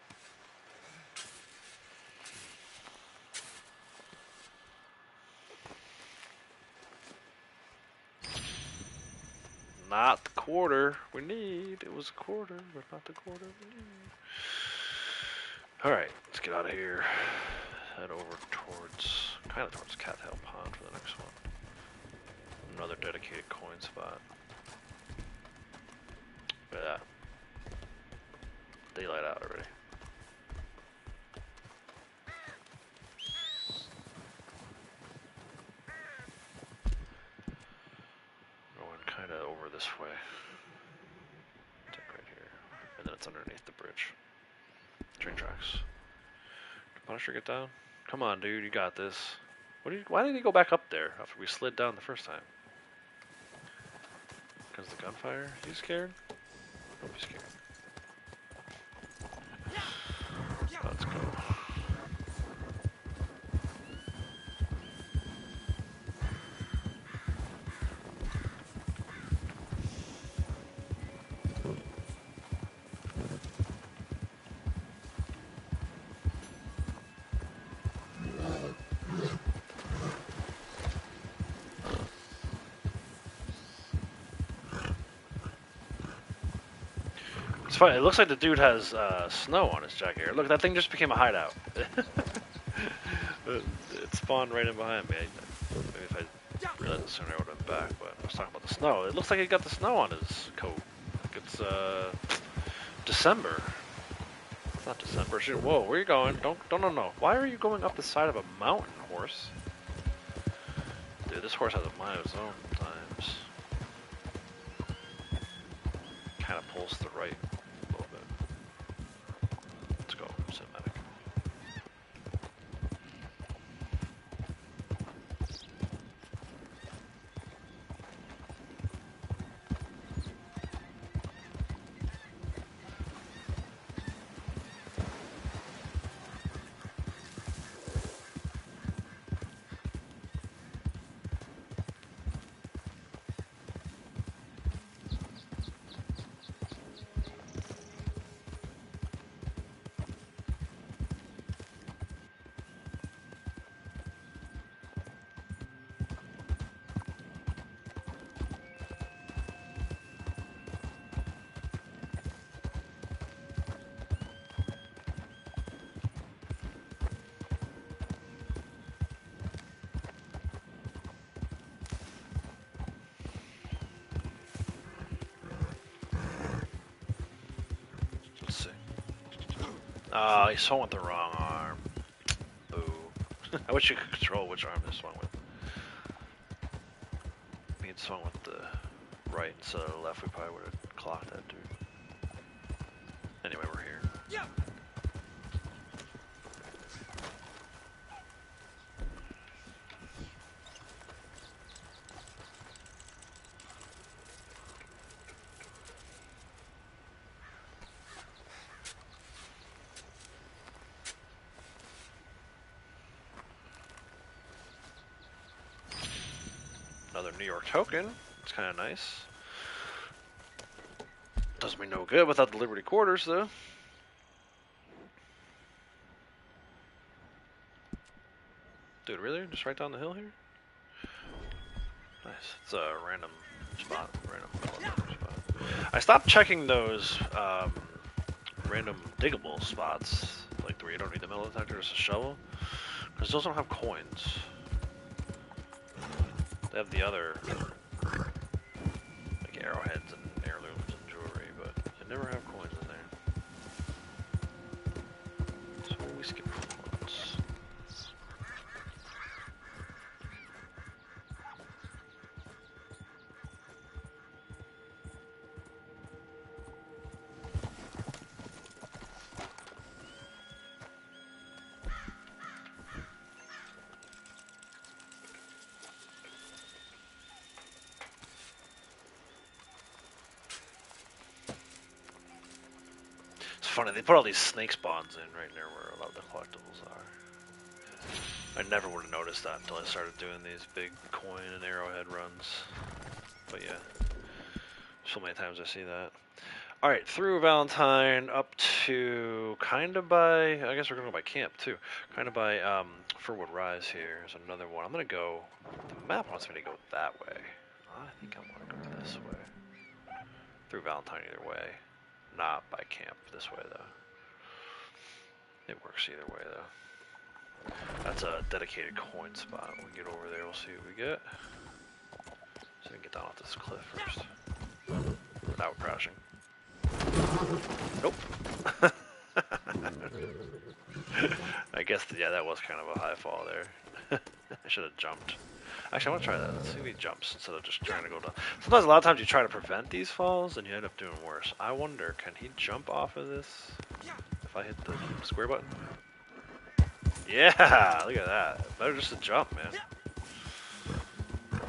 Not the quarter we need. It was a quarter, but not the quarter we need. Alright, let's get out of here. Head over towards, kind of towards Cattail Pond for the next one. Another dedicated coin spot. Look at that. Daylight out already. Going kind of over this way. Take right here. And then it's underneath the bridge. Train tracks. Did Punisher get down? Come on, dude, you got this. Why did he go back up there after we slid down the first time? Because the gunfire? You scared? Don't be scared. Let's go. It's funny, it looks like the dude has snow on his jacket. Look, that thing just became a hideout. It spawned right in behind me. Maybe if I realized it sooner I would have been back, but I was talking about the snow. It looks like he got the snow on his coat. Like it's December. It's not December. Whoa, where are you going? No. Why are you going up the side of a mountain, horse? Dude, this horse has a mind of its own times. Kind of pulls to the right. Oh, he swung with the wrong arm. Boo. I wish you could control which arm he swung with. If he had swung with the right instead of the left, we probably would have clocked that dude. Anyway, we're here. Yep. Another New York token. It's kind of nice. Does me no good without the Liberty Quarters, though. Dude, really? Just right down the hill here? Nice. It's a random spot. Random spot. I stopped checking those random diggable spots, like where you don't need the metal detector, just a shovel, because those don't have coins. They have the other, like arrowheads and heirlooms and jewelry, but they never have coins in there. So we skip coins. Funny, they put all these snake spawns in right near where a lot of the collectibles are. I never would have noticed that until I started doing these big coin and arrowhead runs. But yeah, so many times I see that. Alright, through Valentine up to kind of by, I guess we're going to go by camp too. Kind of by Furwood Rise here is another one. I'm going to go, the map wants me to go that way. I think I want to go this way. Through Valentine either way. Not by camp this way though. It works either way though. That's a dedicated coin spot. When we get over there, we'll see what we get. So we can get down off this cliff first. Now we're crashing. Nope. I guess, yeah, that was kind of a high fall there. I should have jumped. Actually, I want to try that. Let's see if he jumps instead of just trying to go down. Sometimes, a lot of times, you try to prevent these falls and you end up doing worse. I wonder, can he jump off of this if I hit the square button? Yeah, look at that. Better just to jump, man.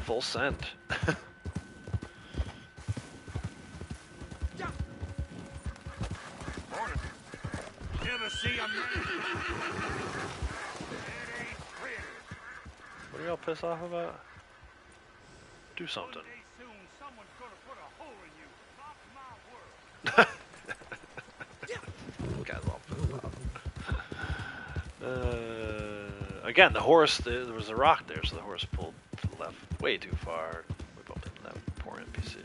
Full send. What are y'all pissed off about? Do something. Guys all pissed off. Again, the horse, there was a rock there, so the horse pulled to the left way too far. We bumped into that poor NPC.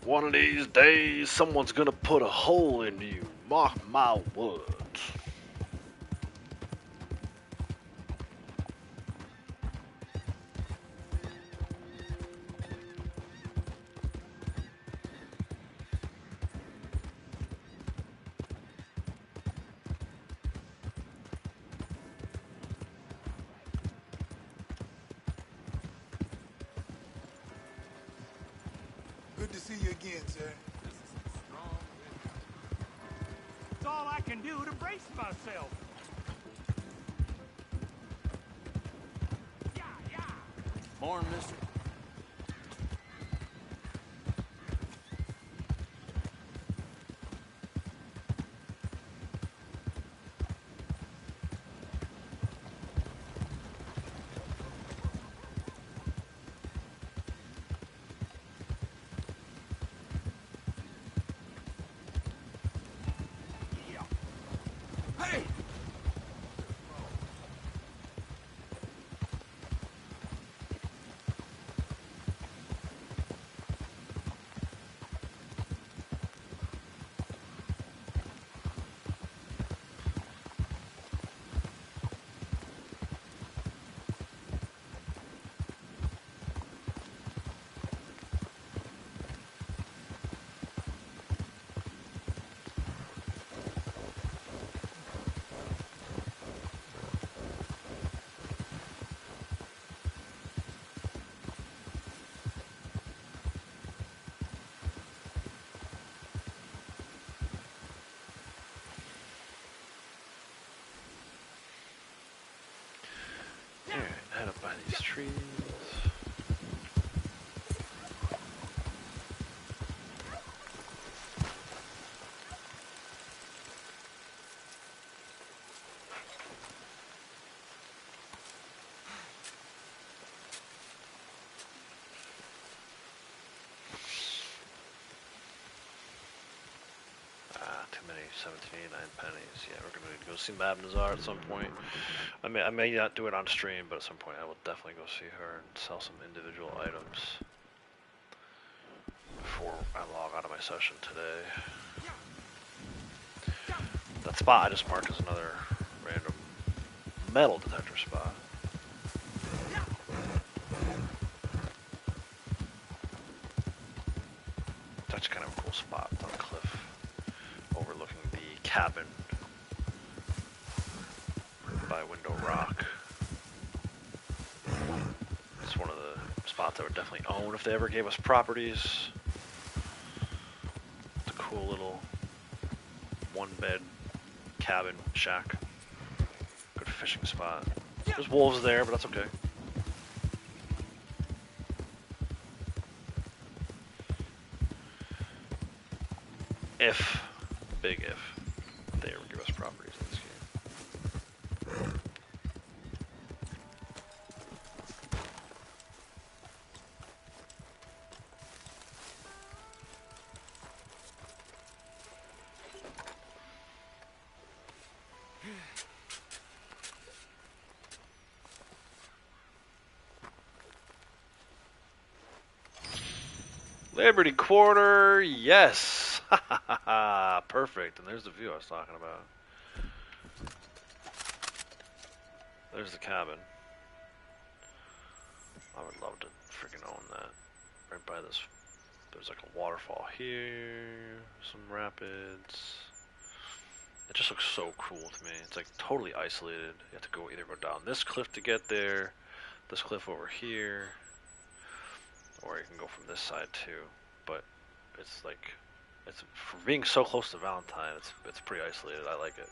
One of these days, someone's gonna put a hole in you. Mark my words. Good to see you again, sir. It's all I can do to brace myself. Yeah, yeah. Morning, mister. Hey! Alright, head up by these trees. Too many 1789 pennies. Yeah, we're gonna go see Madame Nazar at some point. I may not do it on stream, but at some point I will definitely go see her and sell some individual items before I log out of my session today. That spot I just marked as another random metal detector spot. That's kind of a cool spot on a cliff overlooking the cabin by Window Rock. It's one of the spots I would definitely own if they ever gave us properties. It's a cool little one-bed cabin shack. Good fishing spot. There's wolves there, but that's okay. If, big if, they ever give us properties in this game. Liberty Quarter, yes. Perfect. And there's the view I was talking about. There's the cabin. I would love to freaking own that. Right by this, there's like a waterfall here, some rapids. It just looks so cool to me. It's like totally isolated. You have to go either go down this cliff to get there, this cliff over here, or you can go from this side too. But it's like, it's for being so close to Valentine, it's pretty isolated. I like it.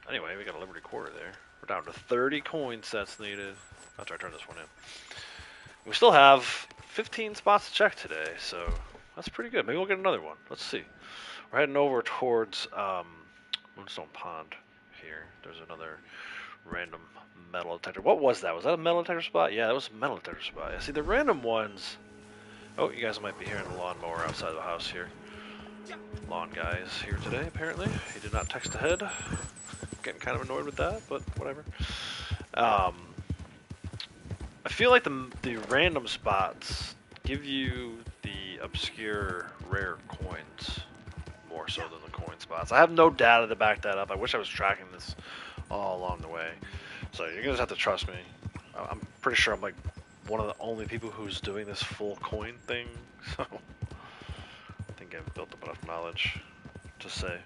Anyway, we got a Liberty Quarter there. We're down to 30 coin sets needed. After I turn this one in. We still have 15 spots to check today, so that's pretty good. Maybe we'll get another one. Let's see. We're heading over towards Moonstone Pond here. There's another random metal detector. What was that? Was that a metal detector spot? Yeah, that was a metal detector spot. Yeah, see, the random ones... Oh, you guys might be hearing the lawnmower outside of the house here. Lawn guy is here today, apparently. He did not text ahead. Getting kind of annoyed with that, but whatever. I feel like the random spots give you the obscure rare coins more so than the coin spots. I have no data to back that up. I wish I was tracking this all along the way. So you're gonna just have to trust me. I'm pretty sure I'm like one of the only people who's doing this full coin thing. So I think I've built up enough knowledge to say.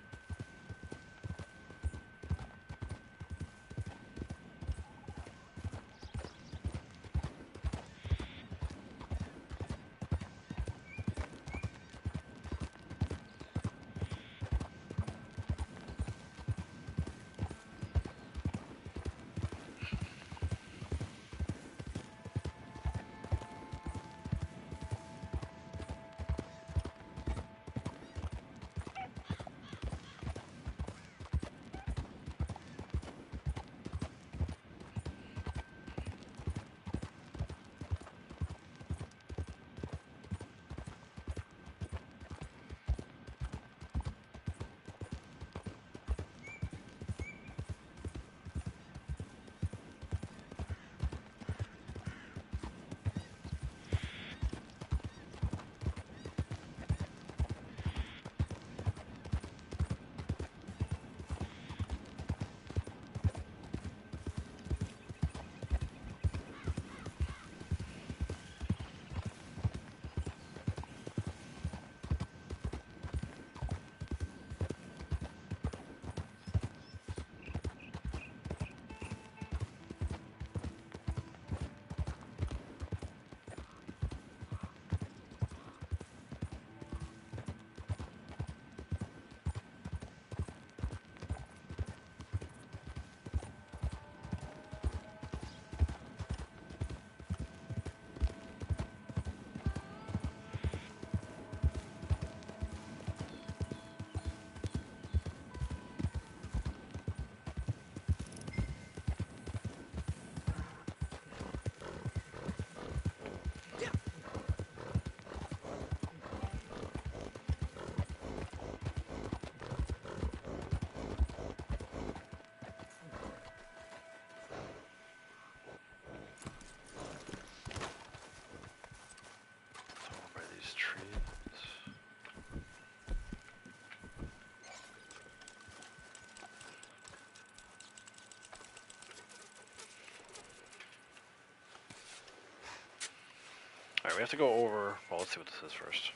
Alright, we have to go over... Well, let's see what this is first.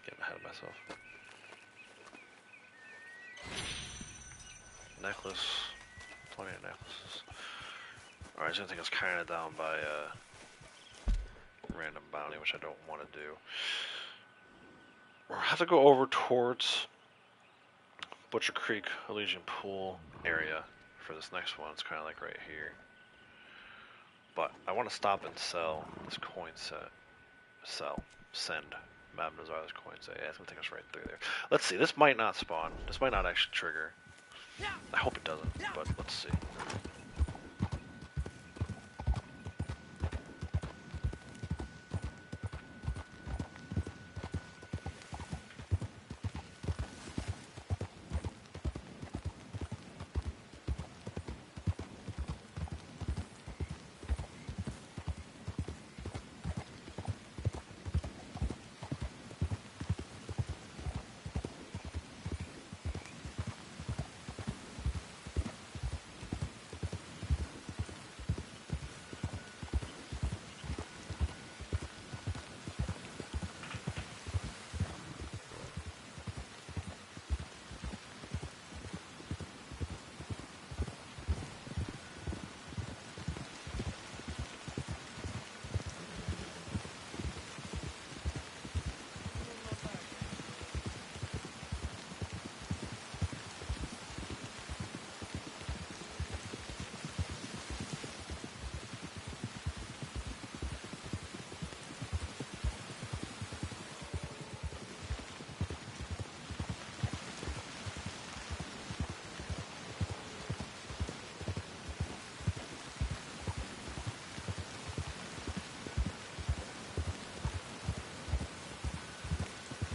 Getting ahead of myself. Necklace. Plenty of necklaces. Alright, it's gonna take us kinda down by random bounty, which I don't want to do. We'll have to go over towards Butcher Creek Elysian Pool area for this next one. It's kinda like right here. But I want to stop and sell this coin set. Send. Madame Nazar's coin set. Yeah, it's gonna take us right through there. Let's see. This might not spawn. This might not actually trigger. I hope it doesn't, but let's see.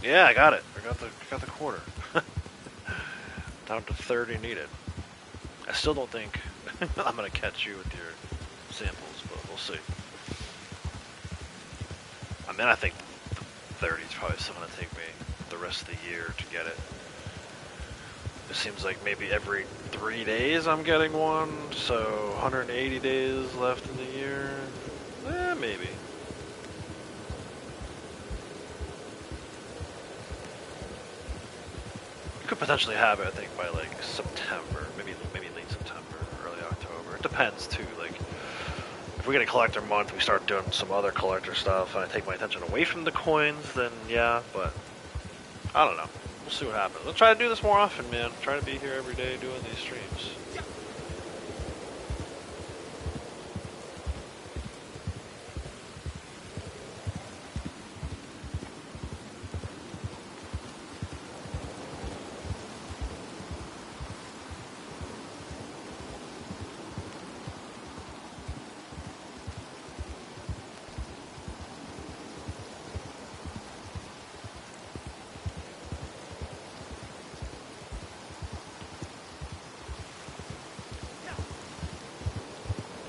Yeah, I got it. I got the quarter. Down to 30 needed. I still don't think I'm gonna catch you with your samples, but we'll see. I mean, I think 30 is probably still gonna take me the rest of the year to get it. It seems like maybe every 3 days I'm getting one, so 180 days left in the year. Maybe. You could potentially have it, I think, by like September, maybe late September, early October. It depends too. Like, if we get a collector month, we start doing some other collector stuff, and I take my attention away from the coins, then yeah. But I don't know. We'll see what happens. I'll try to do this more often, man. Try to be here every day doing these streams.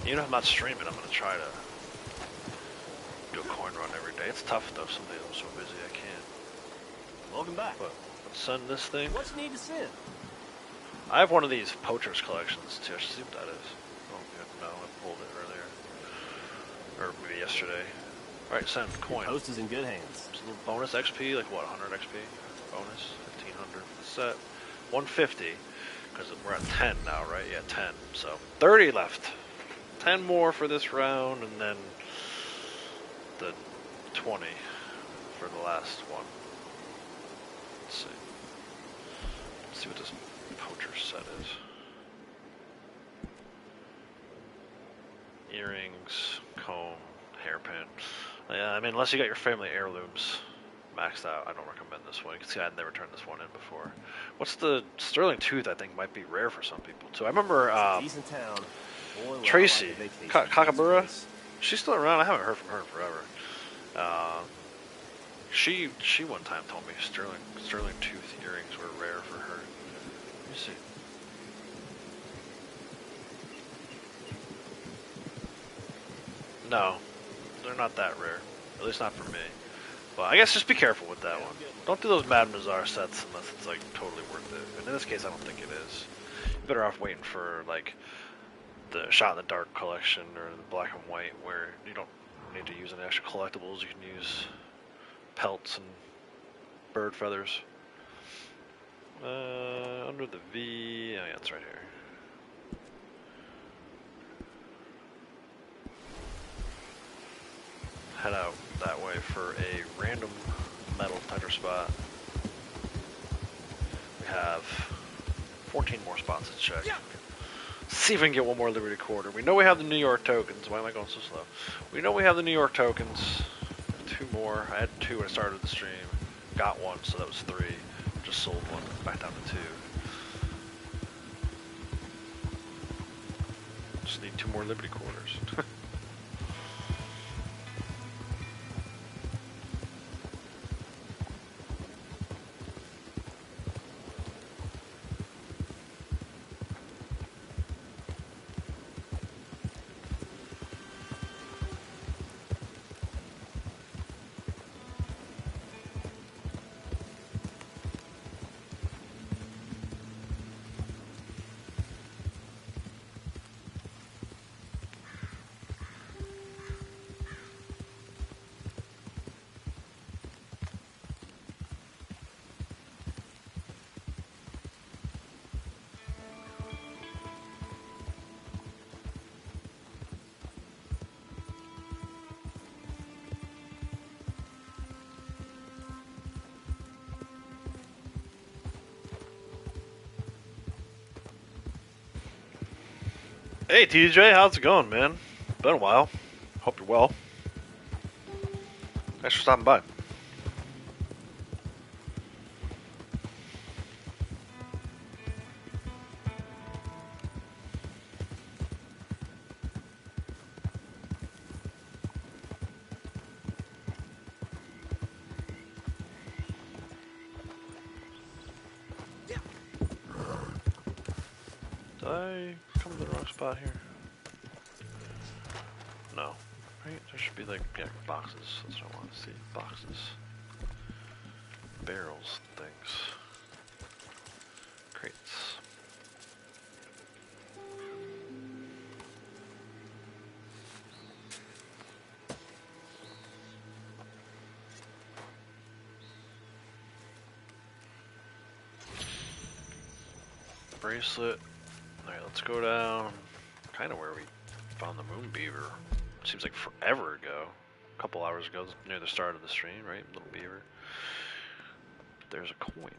Even if I'm not streaming, I'm gonna try to do a coin run every day. It's tough though. Some days I'm so busy I can't. Welcome back. But let's send this thing. What you need to send? I have one of these poachers collections too. I should see what that is. Oh good. No, I pulled it earlier, or maybe yesterday. All right, send coin. Post is in good hands. Just a little bonus XP, like what? 100 XP bonus. 1500 for the set. 150 because we're at 10 now, right? Yeah, 10. So 30 left. 10 more for this round, and then the 20 for the last one. Let's see. Let's see what this poacher set is. Earrings, comb, hairpin. Yeah, I mean, unless you got your family heirlooms maxed out, I don't recommend this one. You can see I'd never turned this one in before. What's the sterling tooth? I think might be rare for some people too. I remember Decent town. Boy, Tracy like Kakabura. She's still around. I haven't heard from her in forever. She one time told me sterling tooth earrings were rare for her. Let me see. No, they're not that rare. At least not for me. Well, I guess just be careful with that one. Don't do those Mad Mazar sets unless it's like totally worth it. And in this case, I don't think it is. You're better off waiting for like the Shot in the Dark collection or the black and white, where you don't need to use any extra collectibles. You can use pelts and bird feathers. Under the V, oh yeah, it's right here. Head out that way for a random metal titer spot. We have 14 more spots to check. Yeah. See if we can get one more Liberty Quarter. We know we have the New York tokens. Why am I going so slow? We know we have the New York tokens. 2 more. I had 2 when I started the stream. Got 1, so that was 3. Just sold 1. Back down to 2. Just need 2 more Liberty Quarters. Hey TJ, how's it going, man? Been a while. Hope you're well. Thanks for stopping by. Did I come to the wrong spot here? No. Right? There should be like, yeah, boxes. That's what I want to see. Boxes. Barrels, things. Crates. Bracelet. Alright, let's go down kind of where we found the moon beaver. Seems like forever ago. A couple hours ago, near the start of the stream, right? Little beaver. There's a coin.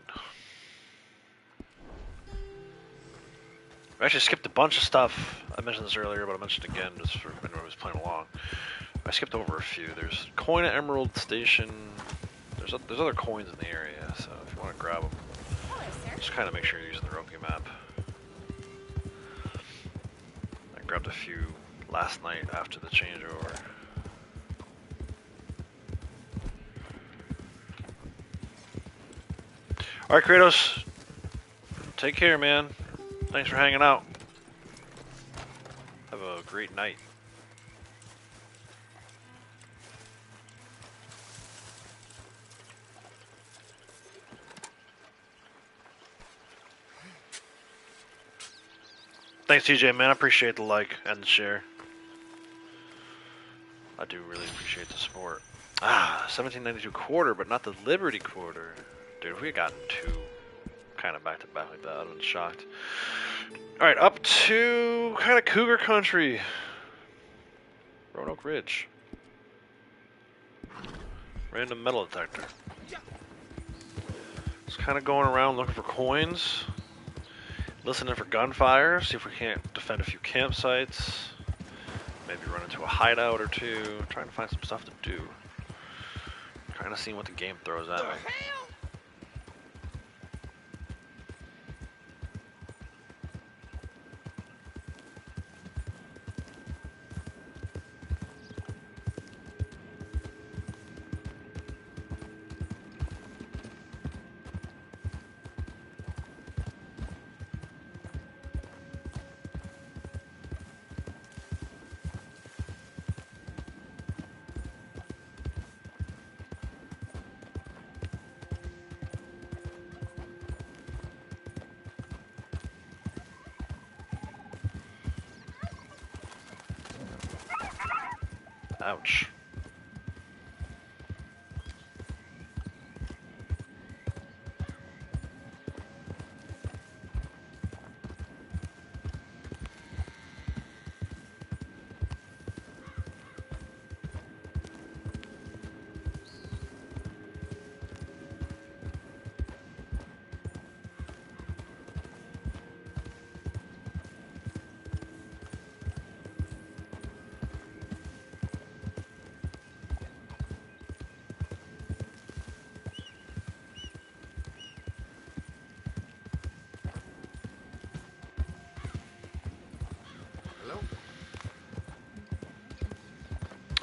I actually skipped a bunch of stuff. I mentioned this earlier, but I mentioned it again just for anyone who's playing along. I skipped over a few. There's coin at Emerald Station. There's other coins in the area, so if you want to grab them, Hello, sir. just kind of make sure you're using the Roku map. I grabbed a few last night after the changeover. Alright, Kratos. Take care, man. Thanks for hanging out. Have a great night. Thanks, TJ, man. I appreciate the like and the share. I do really appreciate the support. Ah, 1792 quarter, but not the Liberty quarter. Dude, if we had gotten two kind of back to back like that, I'd have been shocked. Alright, up to kind of Cougar Country. Roanoke Ridge. Random metal detector. Just kind of going around looking for coins. Listening for gunfire, see if we can't defend a few campsites. Maybe run into a hideout or two. Trying to find some stuff to do. Kind of seeing what the game throws at me. Ouch.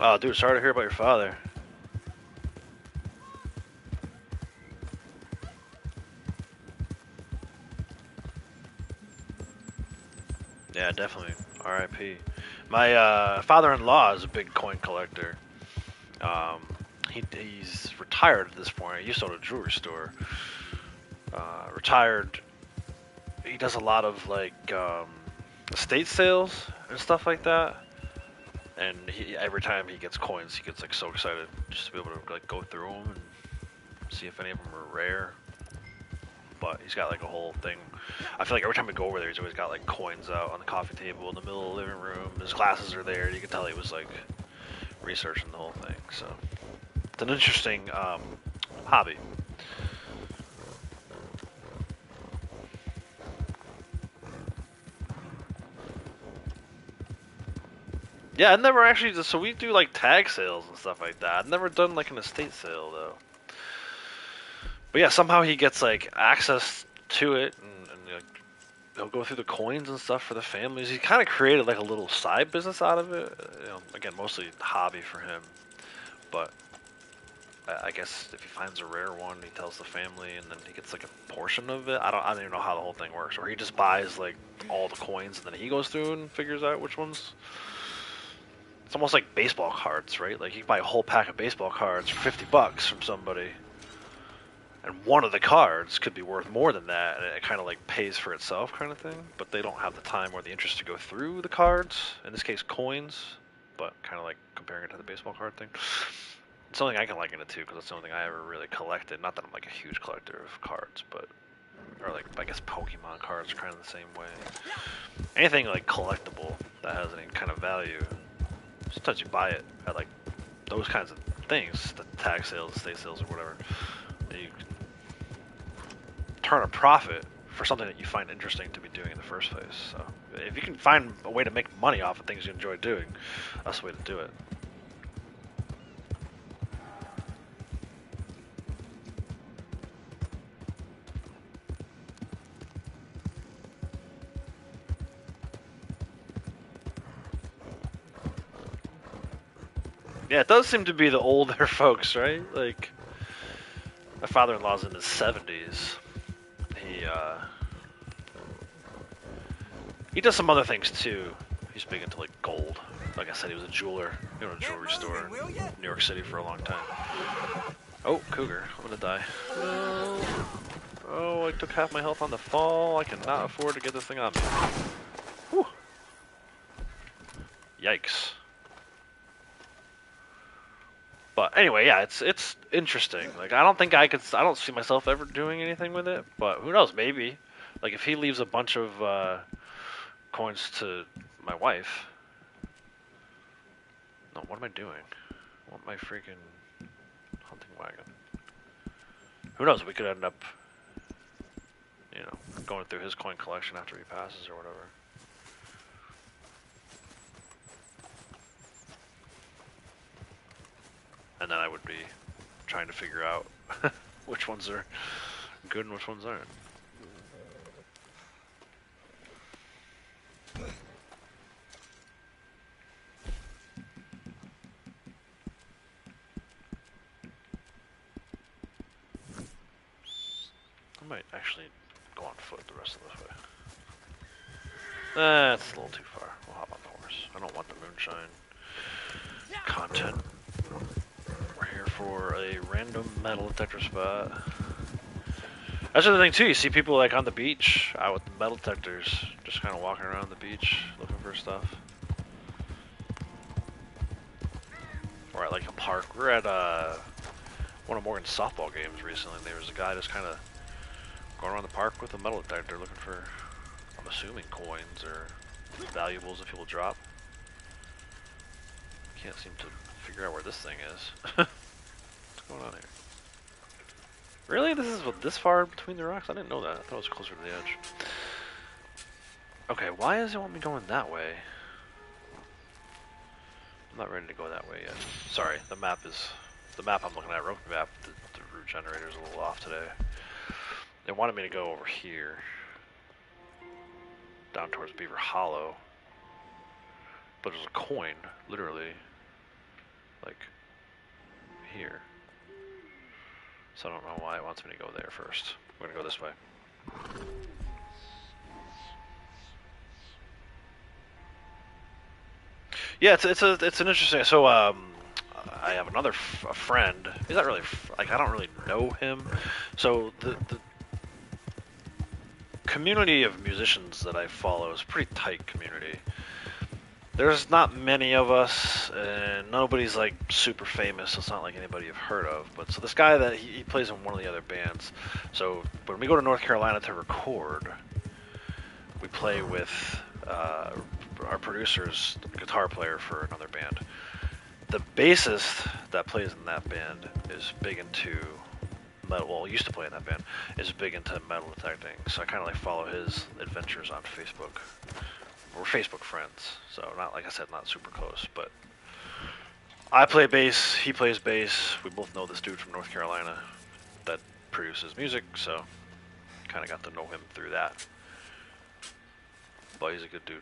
Oh, dude, sorry to hear about your father. Yeah, definitely. R.I.P. My father-in-law is a big coin collector. He's retired at this point. He used to own a jewelry store. Retired. He does a lot of like estate sales and stuff like that. And every time he gets coins, he gets like so excited just to be able to like go through them and see if any of them are rare. But he's got like a whole thing. I feel like every time we go over there, he's always got like coins out on the coffee table in the middle of the living room. His glasses are there. You can tell he was like researching the whole thing. So it's an interesting hobby. Yeah, I've never actually, so we do like tag sales and stuff like that. I've never done like an estate sale though. But yeah, somehow he gets like access to it and like, he'll go through the coins and stuff for the families. He kind of created like a little side business out of it. You know, again, mostly hobby for him. But I guess if he finds a rare one, he tells the family, and then he gets like a portion of it. I don't even know how the whole thing works. Or he just buys like all the coins, and then he goes through and figures out which ones. It's almost like baseball cards, right? Like you can buy a whole pack of baseball cards for $50 from somebody, and one of the cards could be worth more than that, and it kind of like pays for itself, kind of thing. But they don't have the time or the interest to go through the cards. In this case, coins, but kind of like comparing it to the baseball card thing. It's something I can liken it to because it's the only thing I ever really collected. Not that I'm like a huge collector of cards, but or like I guess Pokemon cards are kind of the same way. Anything like collectible that has any kind of value, sometimes you buy it at like those kinds of things, the tag sales, estate sales, or whatever. And you turn a profit for something that you find interesting to be doing in the first place. So if you can find a way to make money off of things you enjoy doing, that's the way to do it. Yeah, it does seem to be the older folks, right? Like, my father-in-law's in his 70s. He does some other things too. He's big into like gold. Like I said, he was a jeweler. He owned a jewelry store in New York City for a long time. Oh, cougar! I'm gonna die. Oh, I took half my health on the fall. I cannot afford to get this thing on me. Whew. Yikes. But anyway, yeah, it's interesting. Like I don't see myself ever doing anything with it, but who knows, maybe. Like if he leaves a bunch of coins to my wife. No, what am I doing? I want my freaking hunting wagon. Who knows, we could end up, going through his coin collection after he passes or whatever. And then I would be trying to figure out which ones are good and which ones aren't. I might actually go on foot the rest of this way. That's a little too far. We'll hop on the horse. I don't want the moonshine content. We're here for a random metal detector spot. That's the other thing too, you see people like on the beach out with the metal detectors, just kind of walking around the beach looking for stuff. Or at like a park. We're at one of Morgan's softball games recently, and there was a guy just kind of going around the park with a metal detector looking for, I'm assuming, coins or valuables that people drop. Can't seem to figure out where this thing is. What's going on here? Really? This is this far between the rocks? I didn't know that. I thought it was closer to the edge. Okay, why does it want me going that way? I'm not ready to go that way yet. Sorry, the map I'm looking at, rope map, the route generator is a little off today. They wanted me to go over here, down towards Beaver Hollow, but there's a coin, literally, like, here. So I don't know why it wants me to go there first. We're gonna go this way. Yeah, it's an interesting. So I have another friend. He's not really like I don't really know him. So the community of musicians that I follow is a pretty tight community. There's not many of us, and nobody's like super famous. So it's not like anybody you've heard of. But so this guy that he plays in one of the other bands. So when we go to North Carolina to record, we play with our producer's guitar player for another band. The bassist that plays in that band is big into metal. Well, used to play in that band. Is big into metal detecting. So I kind of like follow his adventures on Facebook. We're Facebook friends, so not like I said, not super close, but I play bass, he plays bass. We both know this dude from North Carolina that produces music, so kind of got to know him through that. But he's a good dude,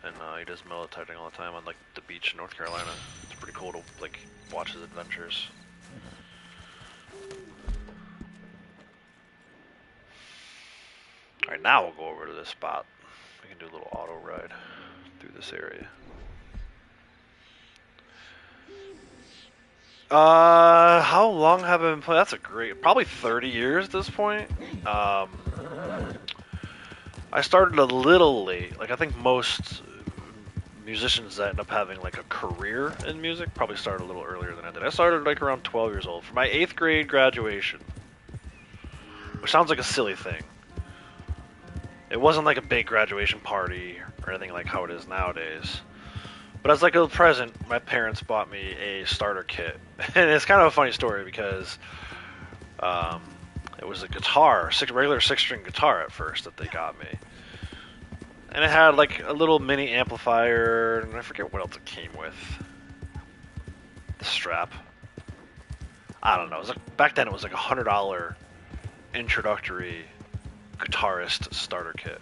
and he does metal detecting all the time on like the beach in North Carolina. It's pretty cool to like watch his adventures. Alright, now we'll go over to this spot. We can do a little auto ride through this area. How long have I been playing? That's a great, probably 30 years at this point. I started a little late. Like, I think most musicians that end up having like a career in music probably started a little earlier than I did. I started like around 12 years old for my 8th grade graduation, which sounds like a silly thing. It wasn't like a big graduation party or anything like how it is nowadays. But as like a present, my parents bought me a starter kit. And it's kind of a funny story because it was a guitar, regular 6-string guitar at first that they got me. And it had like a little mini amplifier, and I forget what else it came with. The strap. I don't know. It was like, back then it was like $100 introductory guitarist starter kit.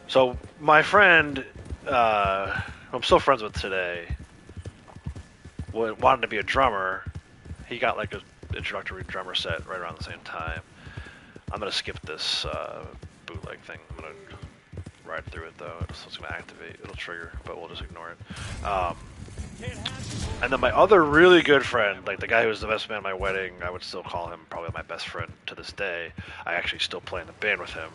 So my friend, who I'm still friends with today, wanted to be a drummer. He got like an introductory drummer set right around the same time. I'm gonna skip this bootleg thing. I'm gonna ride through it though. It's gonna activate. It'll trigger, but we'll just ignore it. And then my other really good friend, like the guy who was the best man at my wedding, I would still call him probably my best friend to this day. I actually still play in the band with him.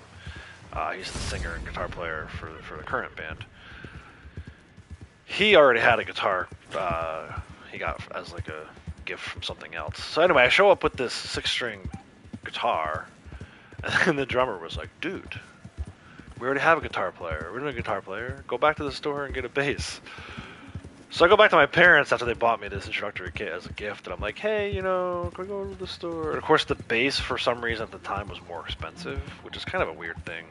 He's the singer and guitar player for the current band. He already had a guitar he got as like a gift from something else. So anyway, I show up with this 6-string guitar, and the drummer was like, "Dude, we already have a guitar player. We don't need a guitar player. Go back to the store and get a bass." So I go back to my parents after they bought me this introductory kit as a gift, and I'm like, "Hey, can we go to the store?" And of course, the bass for some reason at the time was more expensive, which is kind of a weird thing.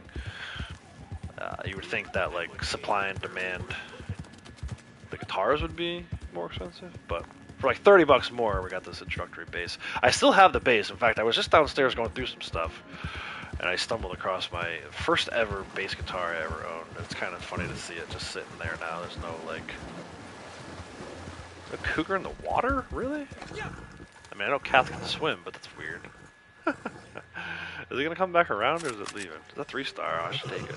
You would think that like supply and demand, the guitars would be more expensive, but for like $30 more, we got this introductory bass. I still have the bass. In fact, I was just downstairs going through some stuff, and I stumbled across my first ever bass guitar I ever owned. It's kind of funny to see it just sitting there now. There's no like... A cougar in the water? Really? I mean, I know cats can swim, but that's weird. Is it gonna come back around, or is it leaving? Is that 3-star? Oh, I should take it.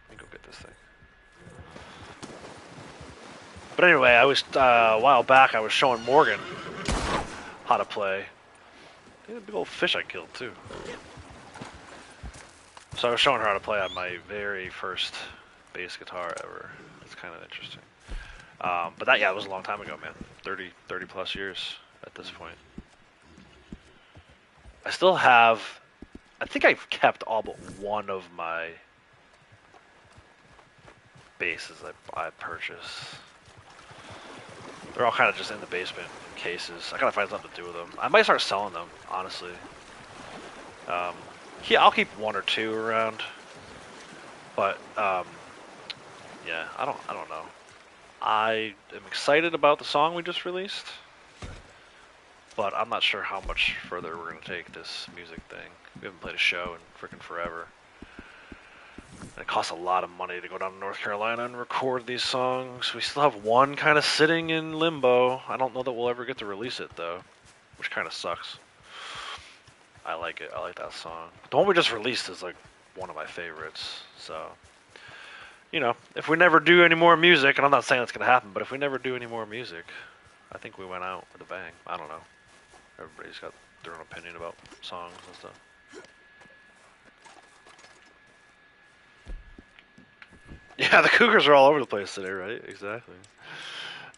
Let me go get this thing. But anyway, I was a while back. I was showing Morgan how to play. Look at the big old fish I killed too. So I was showing her how to play on my very first bass guitar ever. It's kind of interesting. But that, yeah, it was a long time ago, man. 30 plus years at this point. I still have, I think I've kept all but one of my basses I purchased. They're all kind of just in the basement cases. I gotta find something to do with them. I might start selling them, honestly. Yeah, I'll keep 1 or 2 around. But, yeah, I don't know. I am excited about the song we just released, but I'm not sure how much further we're going to take this music thing. We haven't played a show in frickin' forever. And it costs a lot of money to go down to North Carolina and record these songs. We still have one kind of sitting in limbo. I don't know that we'll ever get to release it, though, which kind of sucks. I like it. I like that song. The one we just released is like one of my favorites, so... You know, if we never do any more music, and I'm not saying that's going to happen, but if we never do any more music, I think we went out with a bang. I don't know. Everybody's got their own opinion about songs and stuff. Yeah, the cougars are all over the place today, right? Exactly.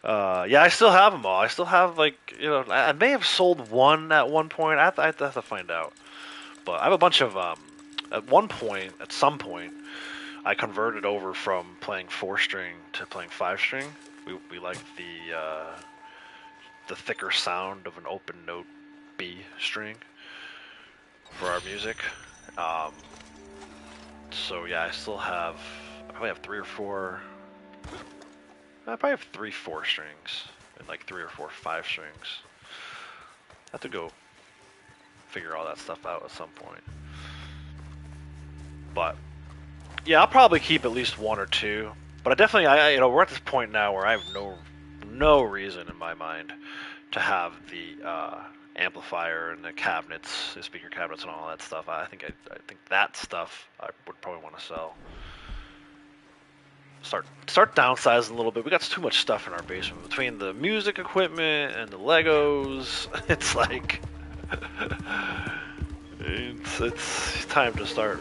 Yeah, I still have them all. I still have, like, I may have sold one at one point. I have to find out. But I have a bunch of, at some point, I converted over from playing 4-string to playing 5-string. We like the thicker sound of an open note B string for our music. So yeah, I probably have 3 or 4. I probably have 3 4-strings and like 3 or 4 5-strings. I have to go figure all that stuff out at some point. But yeah, I'll probably keep at least 1 or 2, but I definitely, we're at this point now where I have no reason in my mind to have the amplifier and the cabinets, the speaker cabinets and all that stuff. I think that stuff I would probably want to sell. Start downsizing a little bit. We got too much stuff in our basement between the music equipment and the Legos. It's like it's time to start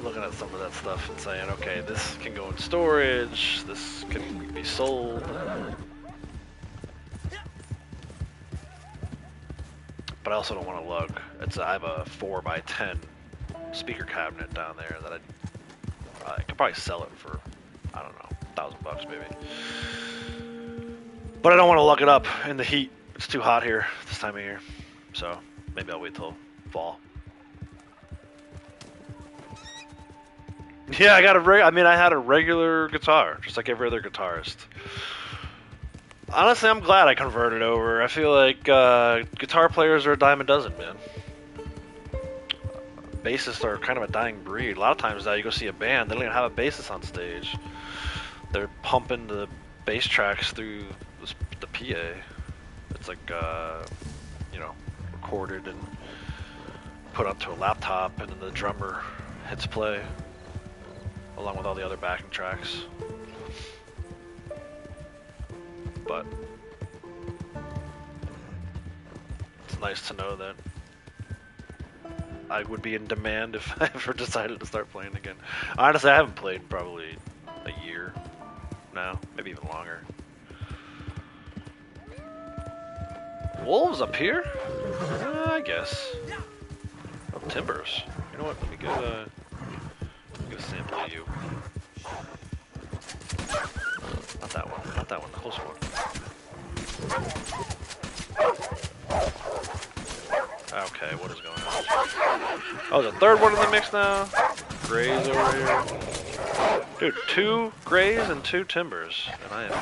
looking at some of that stuff and saying, okay, this can go in storage, this can be sold. But I also don't want to lug. I have a 4x10 speaker cabinet down there that I could probably sell it for, I don't know, $1,000 maybe. But I don't want to lug it up in the heat. It's too hot here this time of year. So maybe I'll wait till fall. Yeah, I had a regular guitar, just like every other guitarist. Honestly, I'm glad I converted over. I feel like guitar players are a dime a dozen, man. Bassists are kind of a dying breed. A lot of times now you go see a band, they don't even have a bassist on stage. They're pumping the bass tracks through the PA. It's like, recorded and put onto a laptop, and then the drummer hits play along with all the other backing tracks. But it's nice to know that I would be in demand if I ever decided to start playing again. Honestly, I haven't played in probably a year now, maybe even longer. Wolves up here? I guess. Oh, timbers. You know what? Let me get a sample of you. Not that one. Not that one. The close one. Okay, what is going on? Oh, there's a third one in the mix now. Grays over here. Dude, 2 grays and 2 timbers, and I am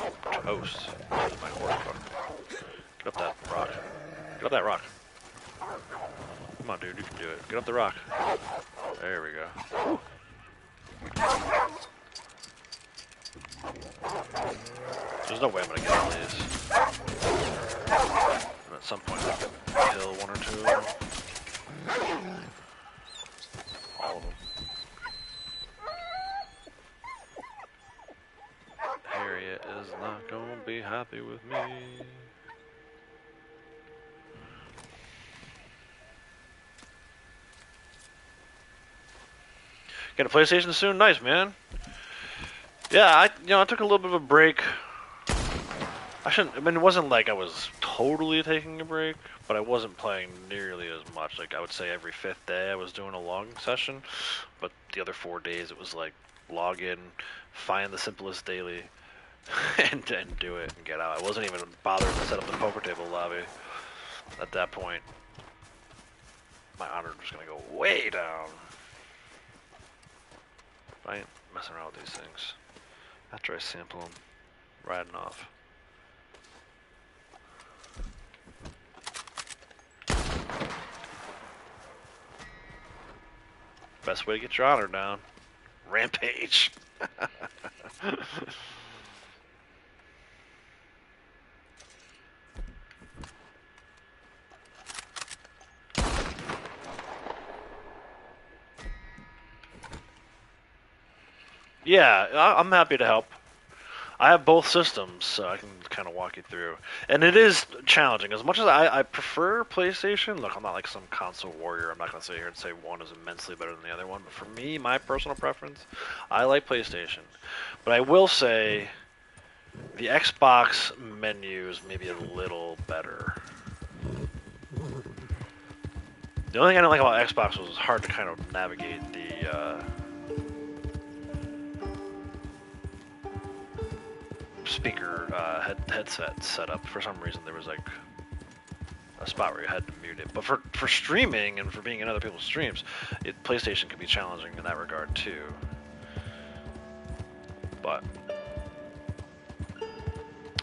toast. This is my horse book. Get up that rock. Get up that rock. Come on, dude, you can do it. Get up the rock. There we go. There's no way I'm gonna get all these. And at some point I can kill 1 or 2 of them. All of them. Harriet is not gonna be happy with me. Get a PlayStation soon? Nice, man. Yeah, I took a little bit of a break. It wasn't like I was totally taking a break, but I wasn't playing nearly as much. Like, I would say every 5th day I was doing a long session, but the other 4 days it was like log in, find the simplest daily, and do it and get out. I wasn't even bothered to set up the poker table lobby at that point. My honor was gonna go way down. I ain't messing around with these things. After I sample them, riding off. Best way to get your honor down. Rampage. Yeah, I'm happy to help. I have both systems, so I can kind of walk you through. And it is challenging. As much as I prefer PlayStation, look, I'm not like some console warrior. I'm not going to sit here and say one is immensely better than the other one. But for me, my personal preference, I like PlayStation. But I will say the Xbox menu is maybe a little better. The only thing I didn't like about Xbox was it was hard to kind of navigate the speaker headset setup. For some reason there was like a spot where you had to mute it, but for streaming and for being in other people's streams, PlayStation can be challenging in that regard too. But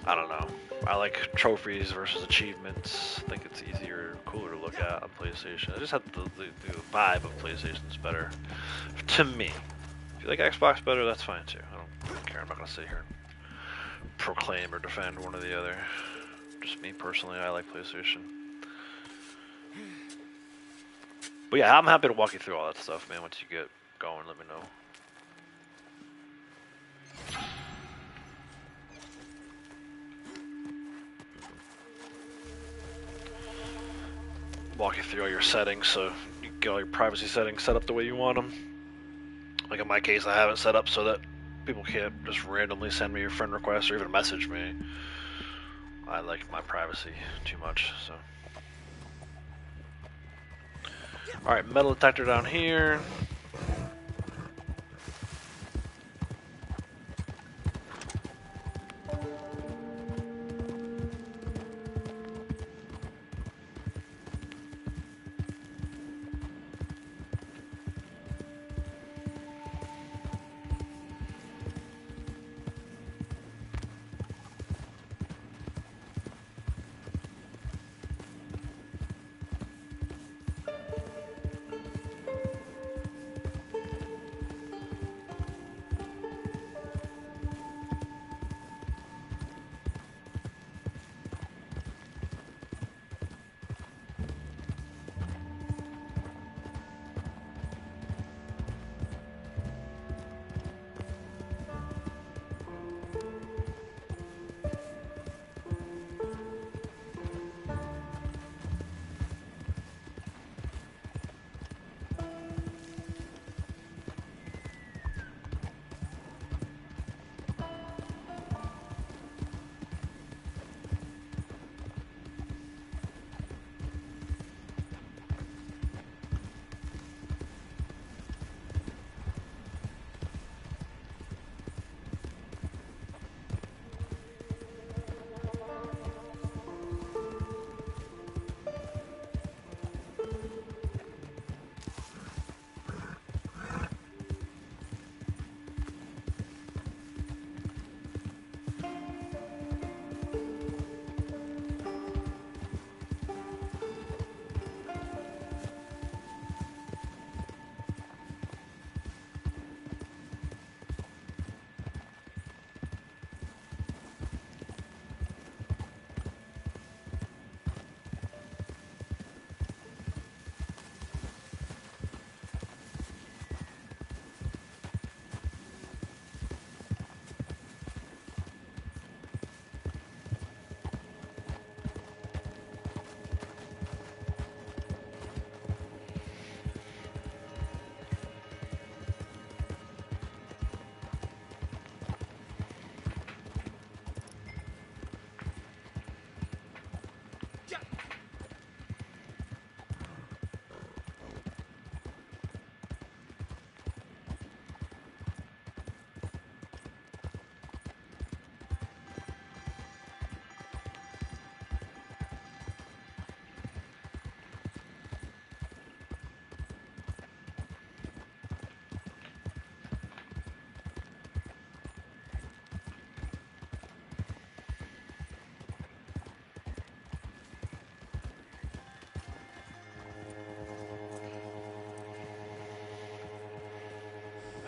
I don't know, I like trophies versus achievements. I think it's easier, cooler to look at on PlayStation. I just have the vibe of PlayStation's better to me. If you like Xbox better, that's fine too. I don't care. I'm not gonna sit here and proclaim or defend one or the other. Just me personally, I like PlayStation. But yeah, I'm happy to walk you through all that stuff, man. Once you get going, let me know. Walk you through all your settings so you get all your privacy settings set up the way you want them. Like in my case, I have it set up so that people can't just randomly send me a friend request or even message me. I like my privacy too much, so. Alright, metal detector down here.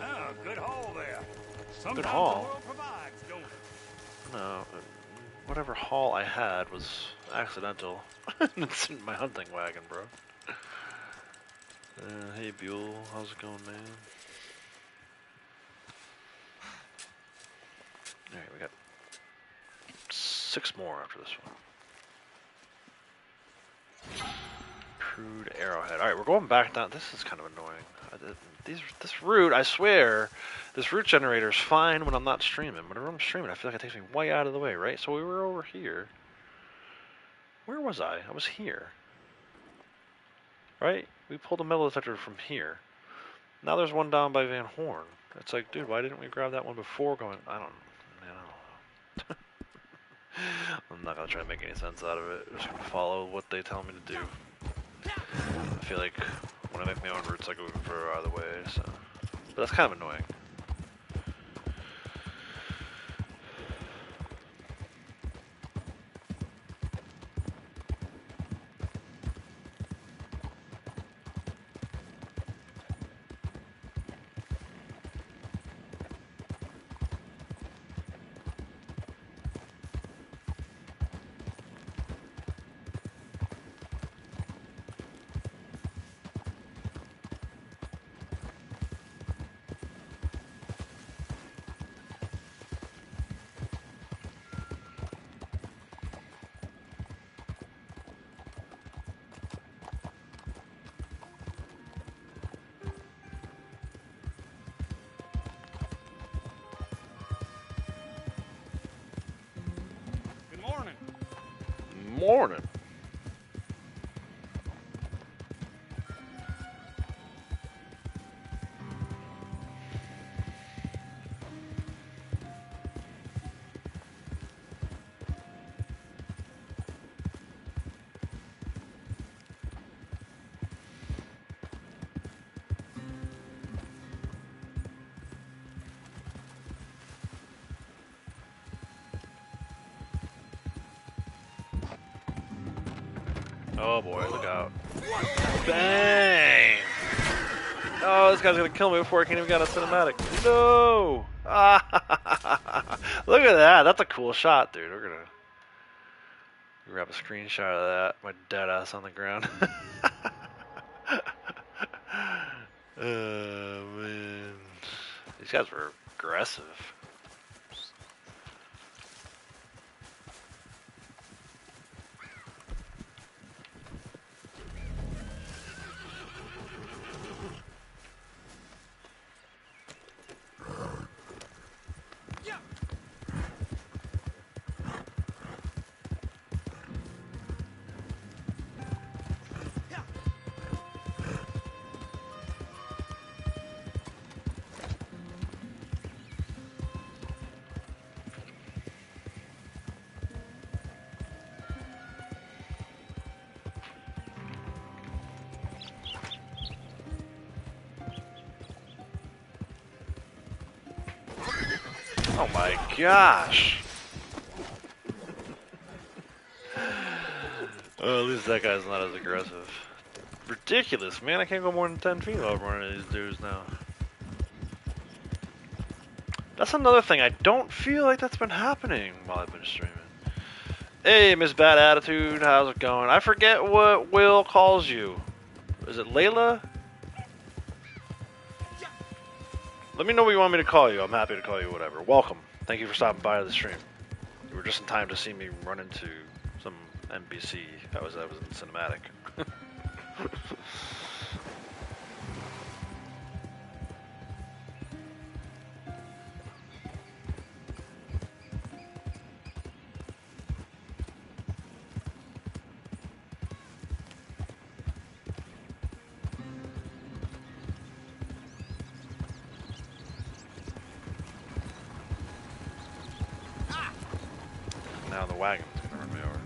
Oh, good haul there. Sometimes Good the haul. world provides, don't it? No, whatever haul I had was accidental. It's in my hunting wagon, bro. Hey Buell, how's it going, man? Alright, we got 6 more after this one. Crude arrowhead. Alright, we're going back down. This is kind of annoying. This route, I swear, this route generator is fine when I'm not streaming. Whenever I'm streaming, I feel like it takes me way out of the way, right? So we were over here. Where was I? I was here. Right? We pulled a metal detector from here. Now there's one down by Van Horn. It's like, dude, why didn't we grab that one before going? I don't know. I'm not gonna try to make any sense out of it. I'm just gonna follow what they tell me to do. I feel like when I make my own routes, I go even further out of the way, so. But that's kind of annoying. morning. Oh boy, look out. Bang! Oh, this guy's gonna kill me before I can even get a cinematic. No! Look at that. That's a cool shot, dude. We're gonna grab a screenshot of that. My dead ass on the ground. Oh, man. These guys were aggressive. Oh my gosh. Oh, at least that guy's not as aggressive. Ridiculous, man. I can't go more than 10 feet over one of these dudes now. That's another thing. I don't feel like that's been happening while I've been streaming. Hey, Miss Bad Attitude. How's it going? I forget what Will calls you. Is it Layla? Let me know what you want me to call you. I'm happy to call you whatever. Welcome. Thank you for stopping by the stream. You were just in time to see me run into some NPC. I was in cinematic. Now the wagon's gonna run me over.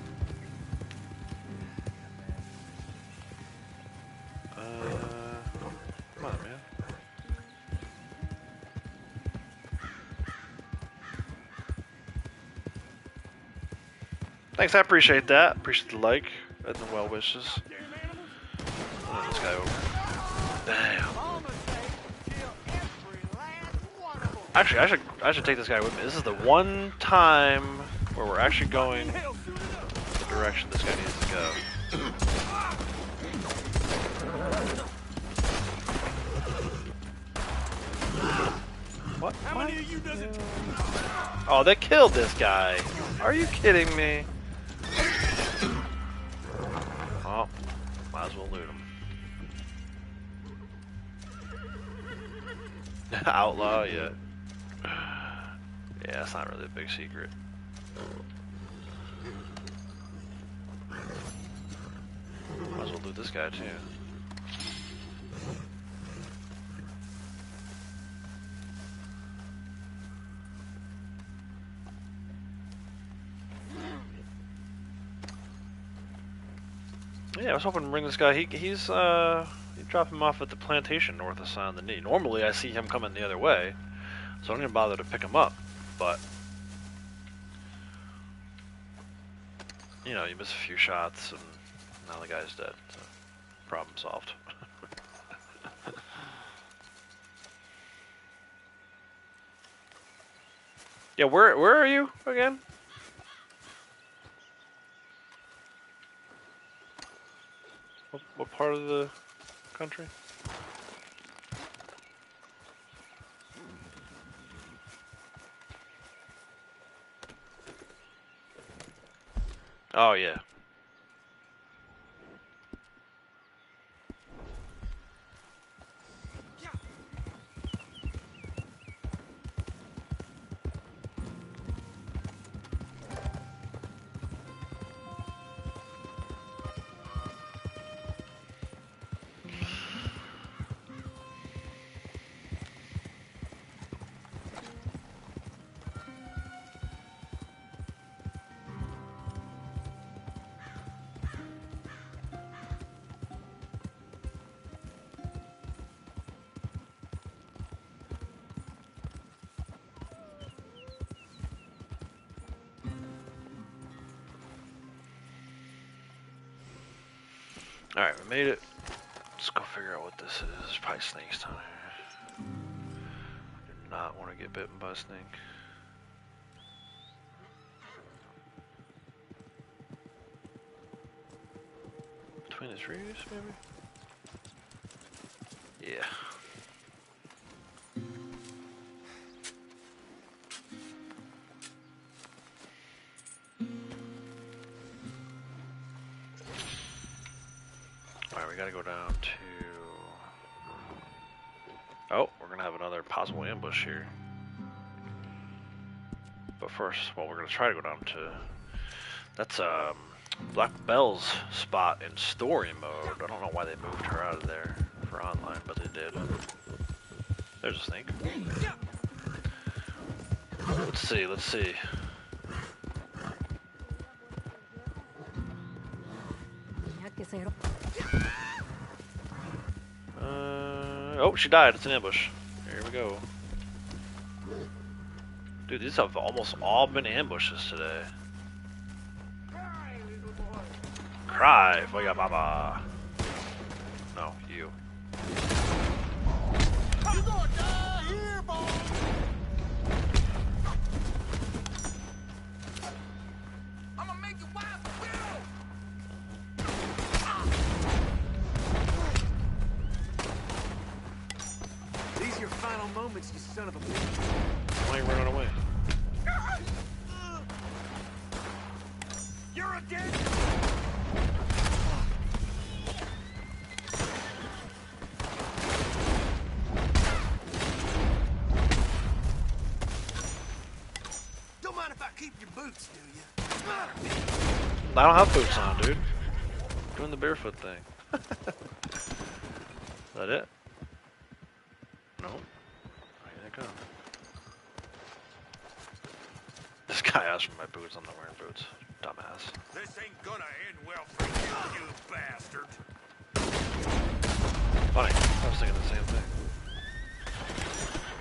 Come on, man. Thanks, I appreciate that. Appreciate the like and the well wishes. Run this guy over. Damn. Actually, I should take this guy with me. This is the one time where we're actually going the direction this guy needs to go. What? How many of you does it? Oh, they killed this guy. Are you kidding me? Oh, might as well loot him. Outlaw, yeah. Yeah, that's not really a big secret. Might as well loot this guy too. Yeah, I was hoping to bring this guy. He's you drop him off at the plantation north of Saint Denis. Normally I see him coming the other way, so I'm gonna bother to pick him up. But you know, you miss a few shots and now the guy's dead. So problem solved. Yeah, where are you again? What part of the country? Oh yeah. Alright, we made it. Let's go figure out what this is. There's probably snakes down here. I do not want to get bitten by a snake. Between the trees, maybe? Yeah. Alright, we gotta go down to... Oh, we're gonna have another possible ambush here. But first, well, we're gonna try to go down to... That's, Black Belle's spot in story mode. I don't know why they moved her out of there for online, but they did. There's a snake. Let's see, let's see. Oh, she died. It's an ambush. Here we go. Dude, these have almost all been ambushes today. Cry for your mama. No, you. You gonna die here, boy! I'm gonna make your wife a widow. These are your final moments, you son of a bitch. Why are you running away? You're a dead. Don't mind if I keep your boots, do you? I don't have boots on, dude. Doing the barefoot thing. Is that it? No. Here they come. This guy asked for my boots. I'm not wearing boots. Dumbass. This ain't gonna end well for you, you bastard. Funny. I was thinking the same thing.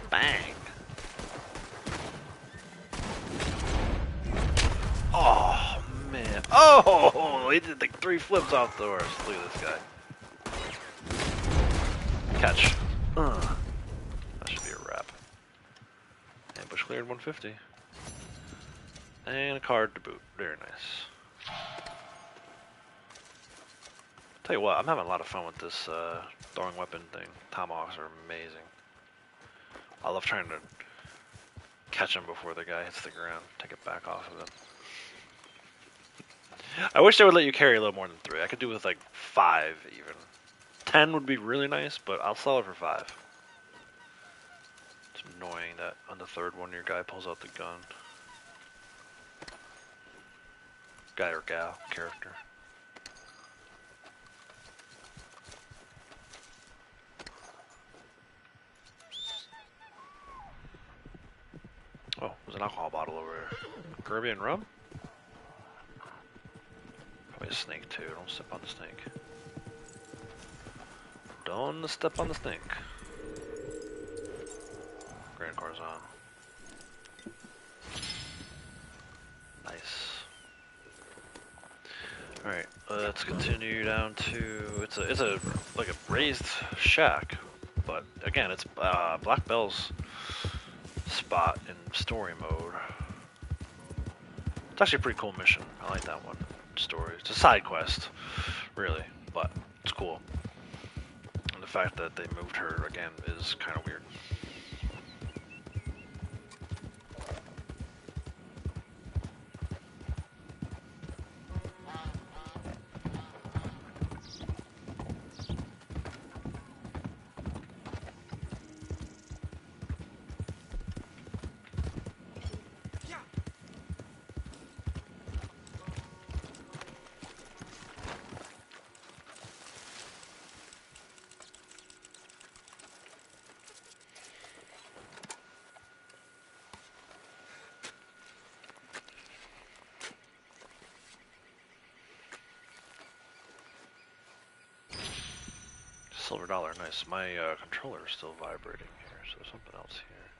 Bang. Oh, man. Oh, he did like 3 flips off the horse. Look at this guy. Catch. That should be a wrap. Ambush cleared 150. And a card to boot. Very nice. Tell you what, I'm having a lot of fun with this throwing weapon thing. Tomahawks are amazing. I love trying to catch them before the guy hits the ground. Take it back off of them. I wish they would let you carry a little more than 3. I could do with like 5 even. 10 would be really nice, but I'll sell it for 5. It's annoying that on the 3rd one your guy pulls out the gun. Guy or gal character. Oh, there's an alcohol bottle over there. Caribbean rum? Probably a snake too. Don't step on the snake. Don't step on the snake. Grand car's on. Nice. Alright, let's continue down to it's a like a raised shack, but again it's Black Belle's spot in story mode. It's actually a pretty cool mission. I like that one. Story. It's a side quest, really, but it's cool. And the fact that they moved her again is kind of weird. Silver dollar, nice. My controller is still vibrating here, so there's something else here.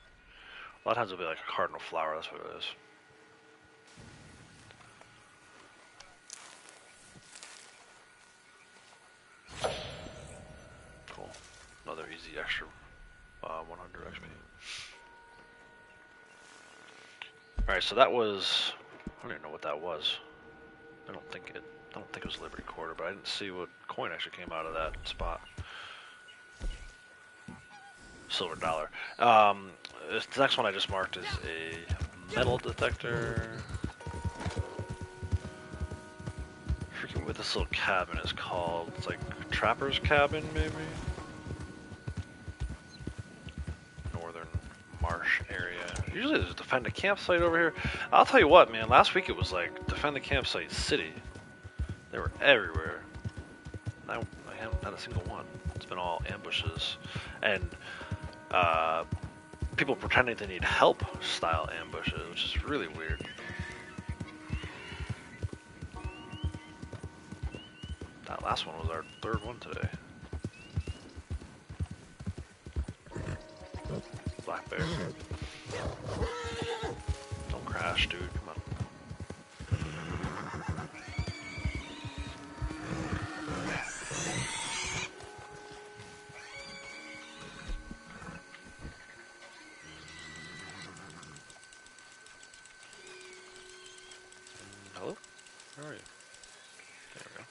A lot of times it'll be like a cardinal flower, that's what it is. redirects me. Alright, so that was... I don't even know what that was. I don't think it was Liberty Quarter, but I didn't see what coin actually came out of that spot. Silver dollar. This next one I just marked is a metal detector. I forget what this little cabin is called. It's like Trapper's Cabin, maybe? Northern Marsh area. Usually there's a defend the campsite over here. I'll tell you what, man. Last week it was like defend the campsite city. They were everywhere. I haven't had a single one. It's been all ambushes. And people pretending to need help style ambushes, which is really weird. That last one was our third one today. Black bear. Don't crash, dude. Come on. Hello? Where are you? There we go.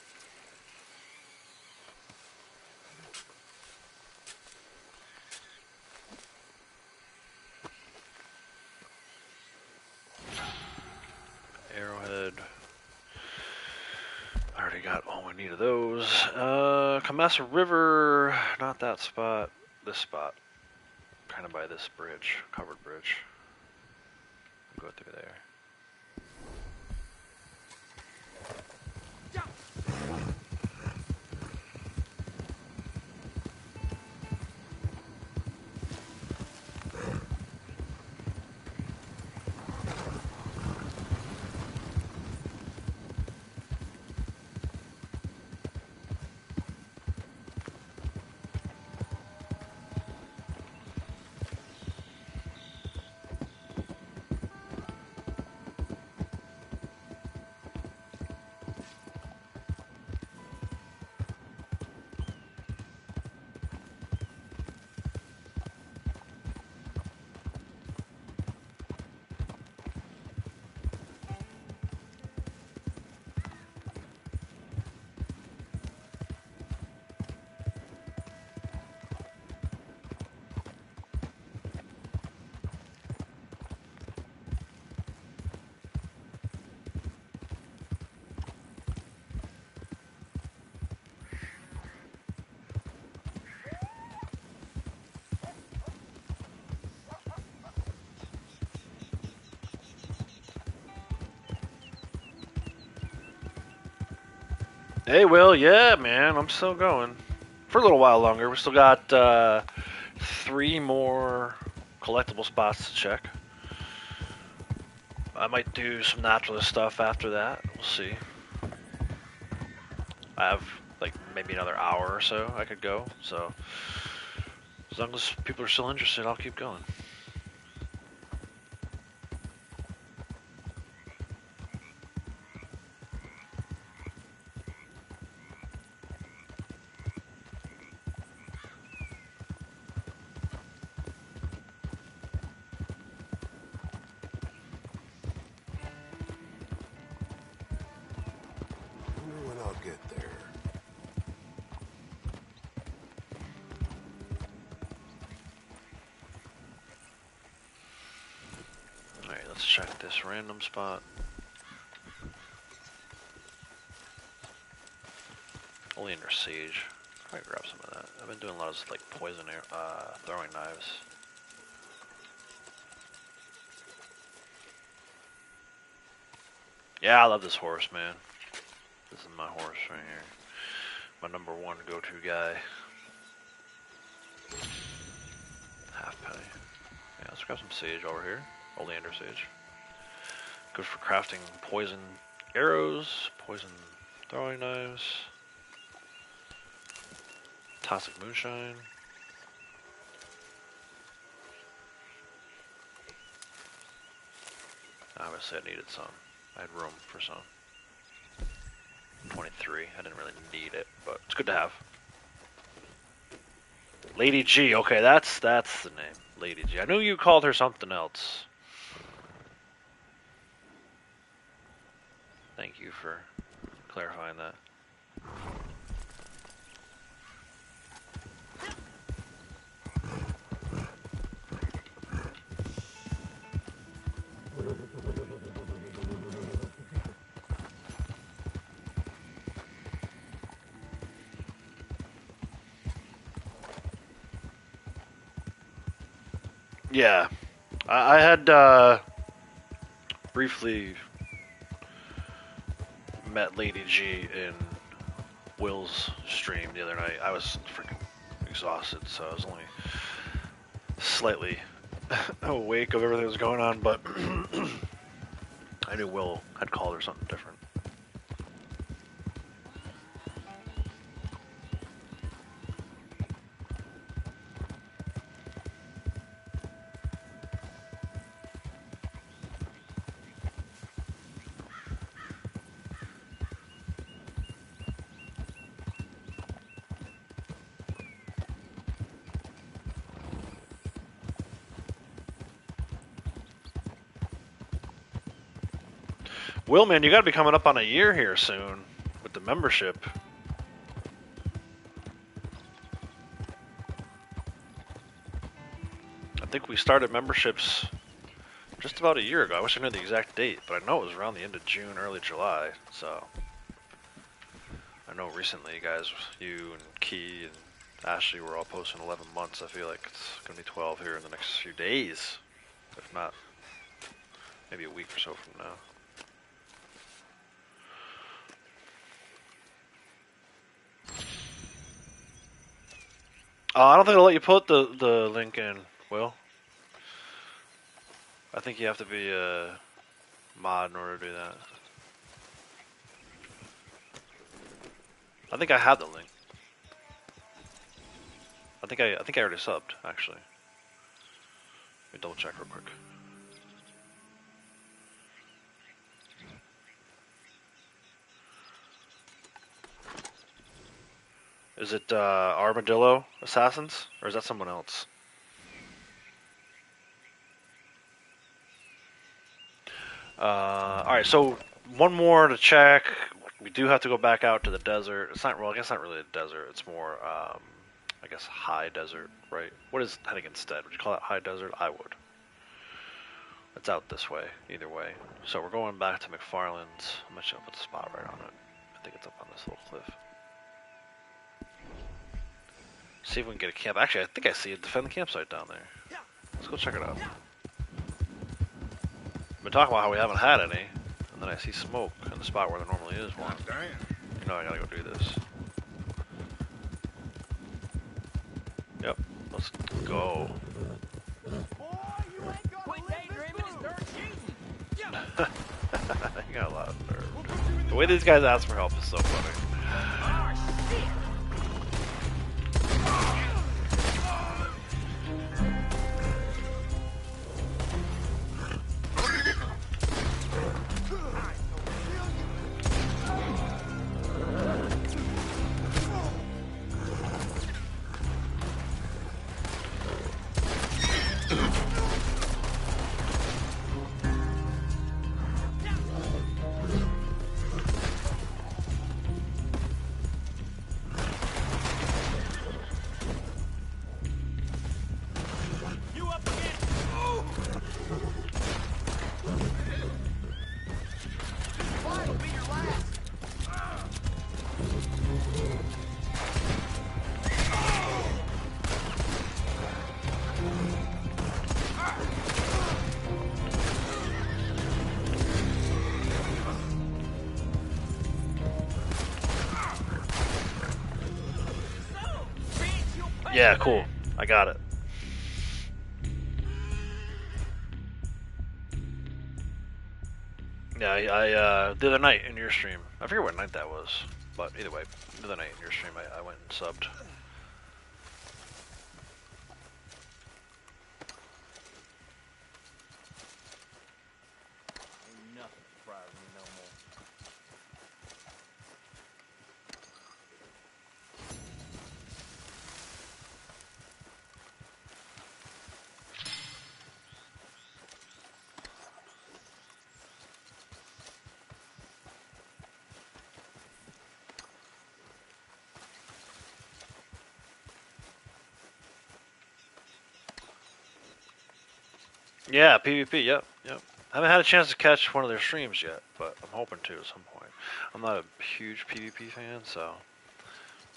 Arrowhead. I already got all I need of those. Kamasa River, not that spot. This spot. Kind of by this bridge, covered bridge. Go through there. Hey, Will, yeah, man, I'm still going. For a little while longer. We still got 3 more collectible spots to check. I might do some naturalist stuff after that. We'll see. I have, like, maybe another hour or so I could go. So, as long as people are still interested, I'll keep going. Let's check this random spot. Oleander Sage. I might grab some of that. I've been doing a lot of like poison throwing knives. Yeah, I love this horse, man. This is my horse right here. My number 1 go-to guy. Half penny. Yeah, let's grab some sage over here. Oleander Sage. Good for crafting poison arrows, poison throwing knives, toxic moonshine. Obviously I needed some. I had room for some. 23. I didn't really need it, but it's good to have. Lady G. Okay, that's the name, Lady G. I knew you called her something else. Thank you for clarifying that. Yeah, I had briefly met Lady G in Will's stream the other night. I was freaking exhausted, so I was only slightly awake of everything that was going on, but I knew Will had called her something different. Will, man, you got to be coming up on a year here soon with the membership. I think we started memberships just about a year ago. I wish I knew the exact date, but I know it was around the end of June, early July. So I know recently, guys, you and Key and Ashley were all posting 11 months. I feel like it's going to be 12 here in the next few days, if not maybe a week or so from now. I don't think I'll let you put the link in, Will. I think you have to be a mod in order to do that. I think I have the link. I think I already subbed, actually. Let me double check real quick. Is it Armadillo Assassins, or is that someone else? Alright, so one more to check. We do have to go back out to the desert. It's not, well, I guess not really a desert. It's more, I guess, high desert, right? What is heading instead? Would you call it high desert? I would. It's out this way, either way. So we're going back to McFarland's. I'm just gonna put the spot right on it. I think it's up on this little cliff. See if we can get a camp. Actually, I think I see a defend the campsite down there. Let's go check it out. We've been talking about how we haven't had any, and then I see smoke in the spot where there normally is one. You know I gotta go do this. Yep, let's go. Quit daydreaming and start shooting. You got a lot of nerve. The way these guys ask for help is so funny. Oh, shit. Yeah, cool. I got it. Yeah, I the other night in your stream, I forget what night that was, but either way, the other night in your stream, I went and subbed. Ain't nothing surprising me no more. Yeah, PvP. Yep. I haven't had a chance to catch one of their streams yet, but I'm hoping to at some point. I'm not a huge PvP fan, so.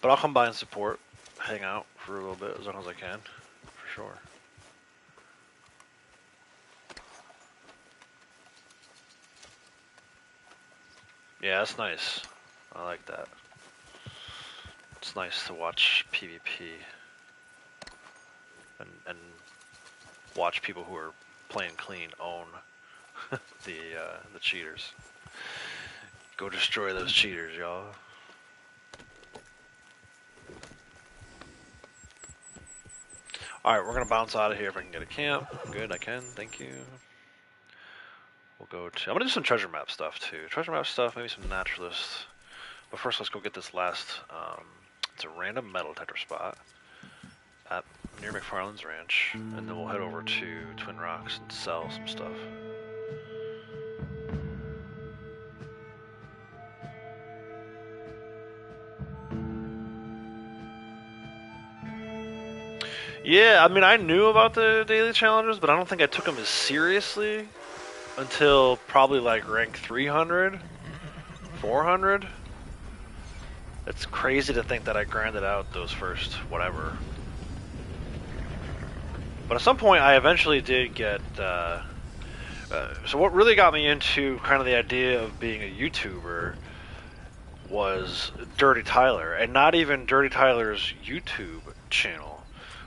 But I'll come by and support, hang out for a little bit as long as I can, for sure. Yeah, that's nice. I like that. It's nice to watch PvP and watch people who are playing clean own the cheaters. Go destroy those cheaters, y'all. Alright, we're gonna bounce out of here if I can get a camp. Good, I can, thank you. We'll go to... I'm gonna do some treasure map stuff too. Treasure map stuff, maybe some naturalists. But first let's go get this last... it's a random metal detector spot at near McFarland's ranch. And then we'll head over to Twin Rocks and sell some stuff. Yeah, I mean, I knew about the daily challenges, but I don't think I took them as seriously until probably like rank 300, 400. It's crazy to think that I grinded out those first whatever. But at some point, I eventually did get... so what really got me into kind of the idea of being a YouTuber was Dirty Tyler, and not even Dirty Tyler's YouTube channel.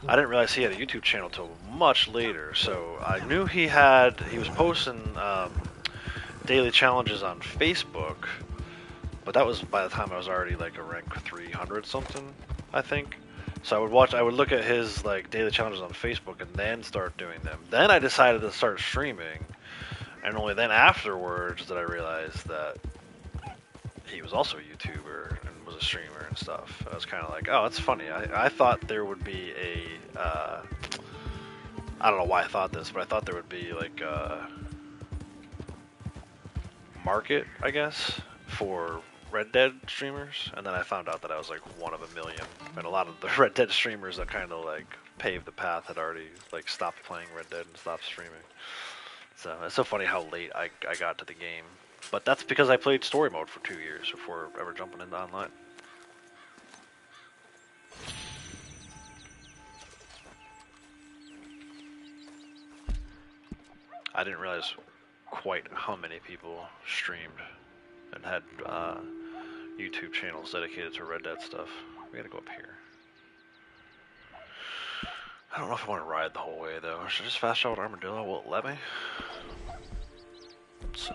I didn't realize he had a YouTube channel till much later, so I knew he was posting daily challenges on Facebook, but that was by the time I was already like a rank 300 something, I think. So I would look at his like daily challenges on Facebook and then start doing them. Then I decided to start streaming, and only then afterwards did I realize that he was also a YouTuber and was a streamer and stuff. I was kind of like, oh, that's funny. I thought there would be a, I don't know why I thought this, but I thought there would be like a market, I guess, for Red Dead streamers. And then I found out that I was like one of a million. And a lot of the Red Dead streamers that kind of like paved the path had already like stopped playing Red Dead and stopped streaming. So it's so funny how late I got to the game. But that's because I played story mode for 2 years before ever jumping into online. I didn't realize quite how many people streamed and had YouTube channels dedicated to Red Dead stuff. We gotta go up here. I don't know if I want to ride the whole way though. Should I just fast travel to Armadillo? Will it let me? Let's see.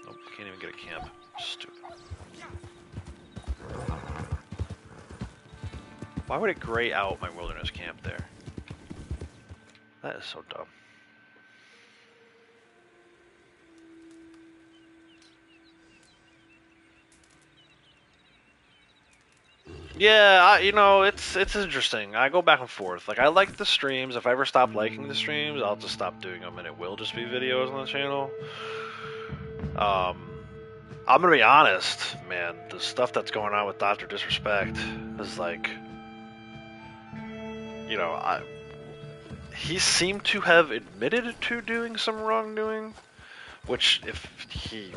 Nope, can't even get a camp. Stupid. Why would it gray out my wilderness camp there? That is so dumb. Yeah, you know, it's interesting. I go back and forth. Like, I like the streams. If I ever stop liking the streams, I'll just stop doing them, and it will just be videos on the channel. I'm gonna be honest, man. The stuff that's going on with Dr. Disrespect is like, you know, he seemed to have admitted to doing some wrongdoing, which if he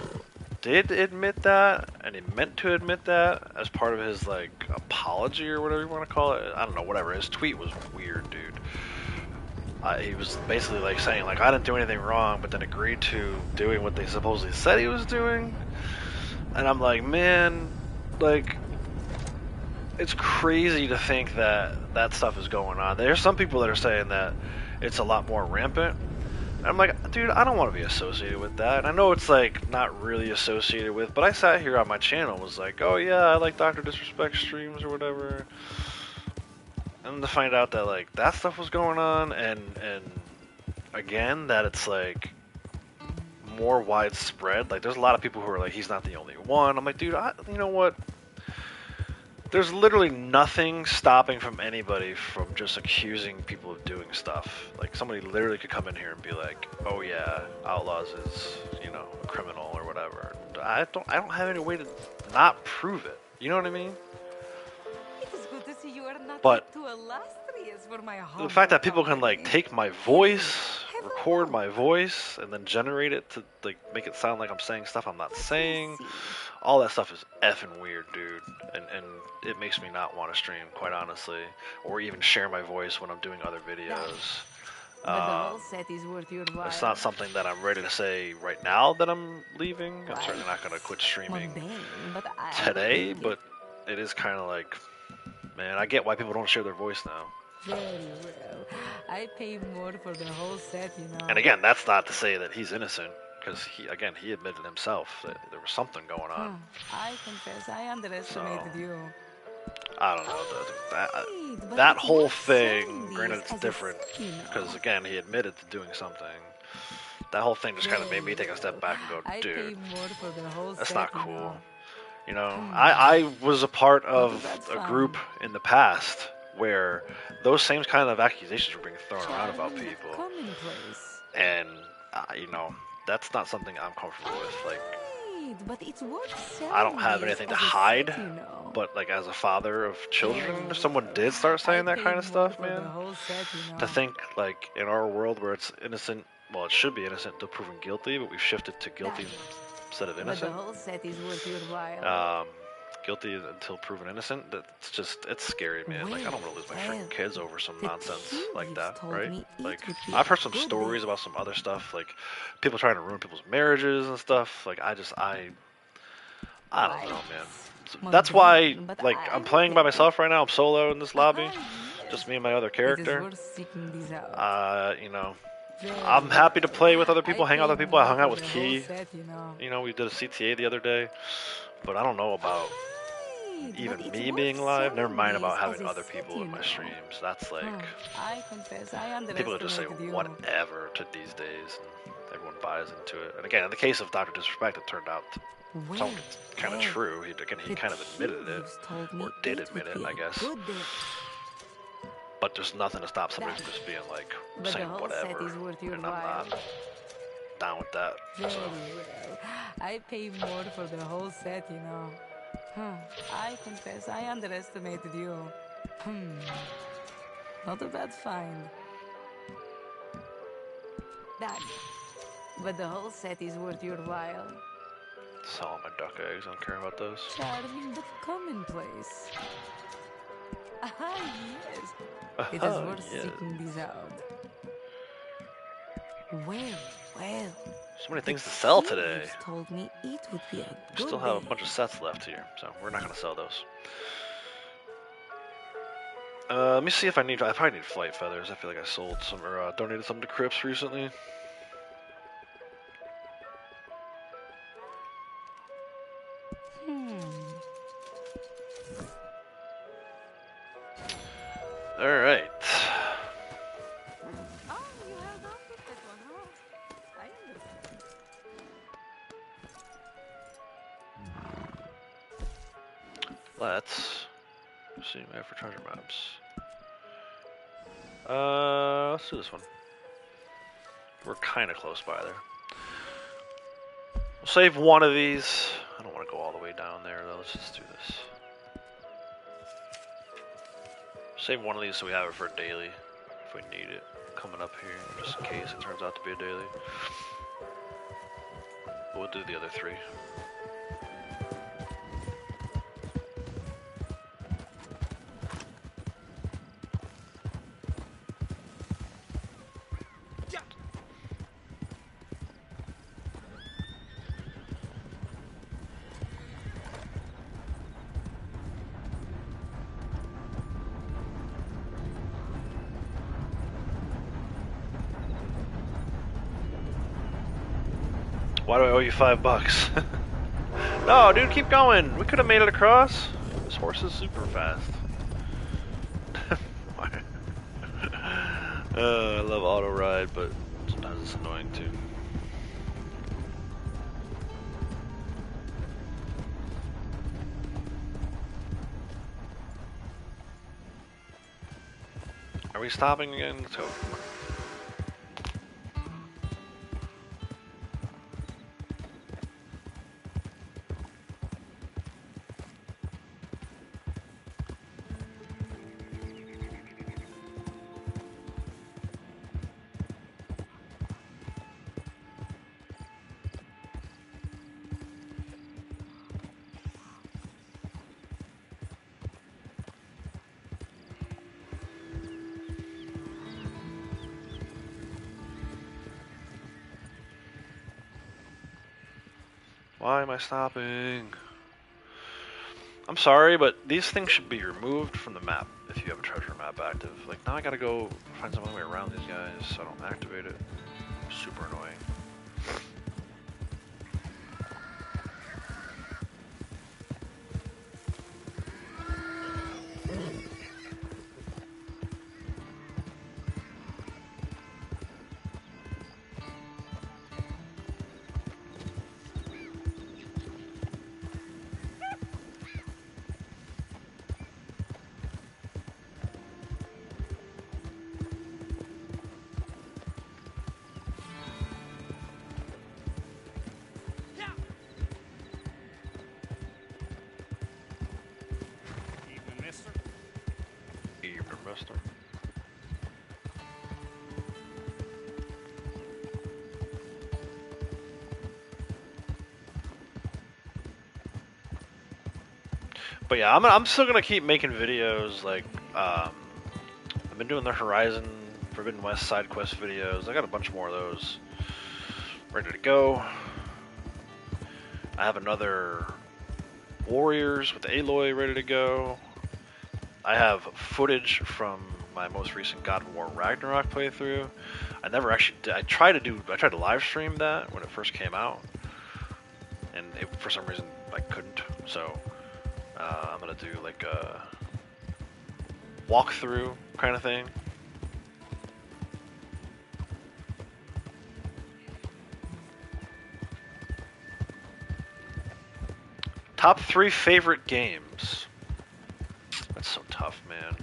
did admit that, and he meant to admit that as part of his, like, apology or whatever you want to call it, I don't know, whatever, his tweet was weird, dude. He was basically, like, saying, like, I didn't do anything wrong, but then agreed to doing what they supposedly said he was doing, and I'm like, man, like, it's crazy to think that that stuff is going on. There's some people that are saying that it's a lot more rampant. I'm like, dude, I don't want to be associated with that. I know it's like not really associated with, but I sat here on my channel and was like, oh yeah, I like Dr. Disrespect streams or whatever. And to find out that like that stuff was going on, and again that it's like more widespread. Like there's a lot of people who are like, he's not the only one. I'm like, dude, you know what? There's literally nothing stopping from anybody from just accusing people of doing stuff. Like somebody literally could come in here and be like, "Oh yeah, Outlaws is, you know, a criminal or whatever." I don't have any way to not prove it. You know what I mean? It is good to see you are not But too illustrious for my the fact that people can like take my voice record my voice and then generate it to like make it sound like I'm saying stuff I'm not saying. All that stuff is effing weird, dude, and it makes me not want to stream, quite honestly, or even share my voice when I'm doing other videos. But the whole set is worth your while. It's not something that I'm ready to say right now that I'm leaving. I'm certainly not going to quit streaming today, but it is kind of like, man, I get why people don't share their voice now. Very well. I pay more for the whole set, you know. And again, that's not to say that he's innocent, because he admitted himself that there was something going on. I confess, I underestimated you. I don't know, that whole thing, granted it's different, because again, he admitted to doing something. That whole thing just kind of made me take a step back and go, dude, that's not cool. You know, I was a part of a group in the past where those same kind of accusations were being thrown around about people. And, you know, that's not something I'm comfortable with. Like, but it's worth I don't have anything to hide, but like as a father of children, if someone did start saying that kind of stuff, man, to think like in our world where it's innocent, well, it should be innocent until proven guilty, but we've shifted to guilty instead of innocent. But the whole set is worth your while. Guilty until proven innocent. That's just, it's scary, man. Like, I don't want to lose my freaking kids over some nonsense like that, right? Like, I've heard some stories about some other stuff, like people trying to ruin people's marriages and stuff. Like, I don't know, man. So that's why, like, I'm playing by myself right now. I'm solo in this lobby, just me and my other character. You know, I'm happy to play with other people, hang out with other people. I hung out with Key. You know, we did a CTA the other day, but I don't know about even me being live. Never mind about having other people in my streams. That's like, people just say whatever to these days, and everyone buys into it. And again, in the case of Dr. Disrespect, it turned out something kind of true. He kind of admitted it, or did admit it, I guess. But there's nothing to stop somebody from just being like, saying whatever, and I'm not down with that. So. I pay more for the whole set, you know. I confess, I underestimated you. Not a bad find. Done. But the whole set is worth your while. Sell my duck eggs, I don't care about those. Charming but commonplace. Yes. It is worth seeking these out. Well. So many things to sell today. Told me it would be a We still have a bunch of sets left here, so we're not going to sell those. Let me see if I probably need flight feathers. I feel like I sold some, or donated some to Crips recently. Alright. Let's see what we have for treasure maps. Let's do this one. We're kind of close by there. We'll save one of these. I don't want to go all the way down there though. Let's just do this. Save one of these so we have it for a daily if we need it coming up here, just in case it turns out to be a daily. But we'll do the other three. Why do I owe you $5? No, dude, keep going. We could have made it across. This horse is super fast. I love auto ride, but sometimes it's annoying too. Are we stopping again? Let's go. Why am I stopping? I'm sorry, but these things should be removed from the map if you have a treasure map active. Like, now I gotta go find some other way around these guys so I don't activate it. Super annoying. Evening, mister. Evening, mister. But yeah, I'm still gonna keep making videos. Like, I've been doing the Horizon Forbidden West side quest videos. I got a bunch more of those ready to go. I have another Warriors with Aloy ready to go. I have footage from my most recent God of War Ragnarok playthrough. I never actually did. I tried to live stream that when it first came out, and for some reason I couldn't. So I'm gonna do like a walkthrough kind of thing. Top 3 favorite games. That's so tough, man.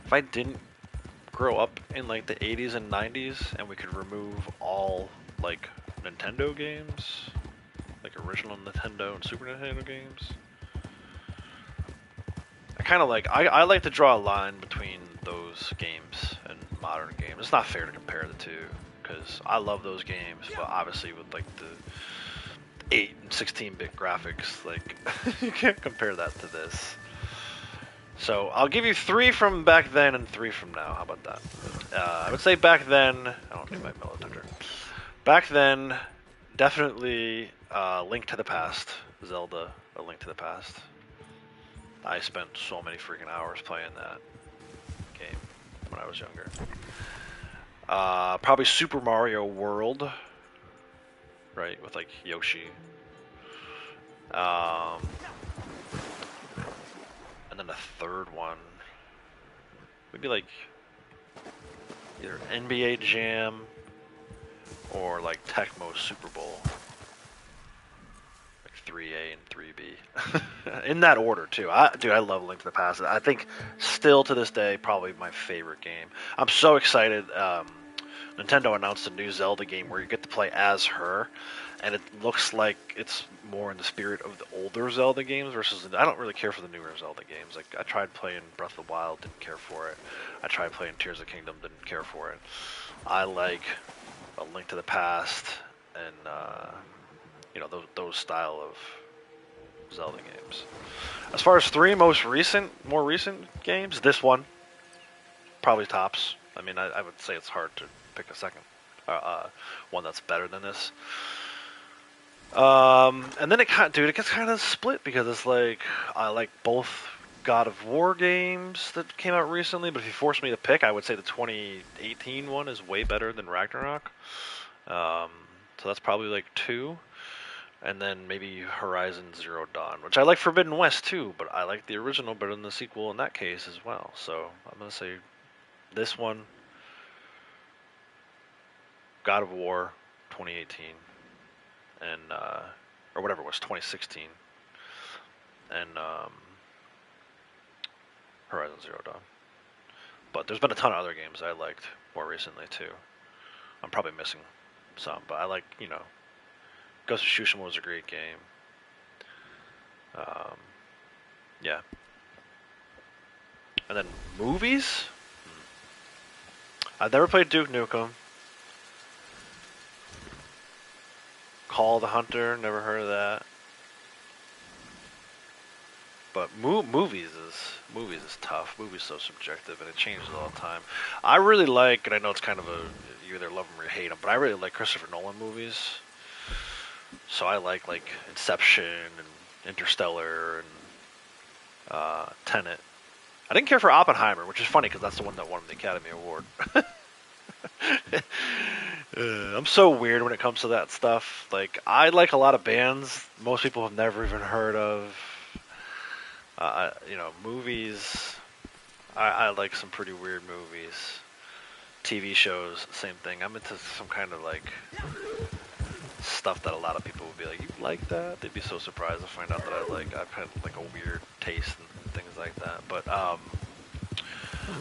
If I didn't grow up in like the 80s and 90s and we could remove all like Nintendo games, like original Nintendo and Super Nintendo games, I kind of like, I like to draw a line between those games and modern games. It's not fair to compare the two because I love those games, but obviously with like the 8 and 16-bit graphics, like you can't compare that to this. So I'll give you 3 from back then and 3 from now. How about that? I would say back then, I don't need my Melotender. Back then, definitely Link to the Past, Zelda: A Link to the Past. I spent so many freaking hours playing that game when I was younger. Probably Super Mario World, right, with like Yoshi. And then a third one would be like either NBA Jam or like Tecmo Super Bowl. Like 3A and 3B. In that order too. Dude, I love Link to the Past. I think still to this day probably my favorite game. I'm so excited. Nintendo announced a new Zelda game where you get to play as her, and it looks like it's more in the spirit of the older Zelda games versus I don't really care for the newer Zelda games. Like I tried playing Breath of the Wild, didn't care for it. I tried playing Tears of the Kingdom, didn't care for it. I like A Link to the Past and you know those style of Zelda games. As far as 3 more recent games, this one probably tops. I mean, I would say it's hard to pick a second one that's better than this. And then it gets kind of split because it's like I like both God of War games that came out recently, but if you force me to pick, I would say the 2018 one is way better than Ragnarok. So that's probably like 2. And then maybe Horizon Zero Dawn, which I like Forbidden West too, but I like the original better than the sequel in that case as well. So I'm gonna say this one, God of War 2018, and or whatever it was, 2016, and Horizon Zero Dawn. But there's been a ton of other games I liked more recently too. I'm probably missing some, but I like, you know, Ghost of Tsushima was a great game. Yeah. And then movies? I've never played Duke Nukem. Call of the Hunter, never heard of that. But movies is tough. Movies so subjective, and it changes all the time. I really like, and I know it's kind of you either love them or you hate them, but I really like Christopher Nolan movies. So I like Inception and Interstellar and Tenet. I didn't care for Oppenheimer, which is funny because that's the one that won the Academy Award. I'm so weird when it comes to that stuff. Like, I like a lot of bands most people have never even heard of. Movies. I like some pretty weird movies. TV shows, same thing. I'm into some kind of like stuff that a lot of people would be like, "You like that?" They'd be so surprised to find out that I've had like a weird taste and things like that. But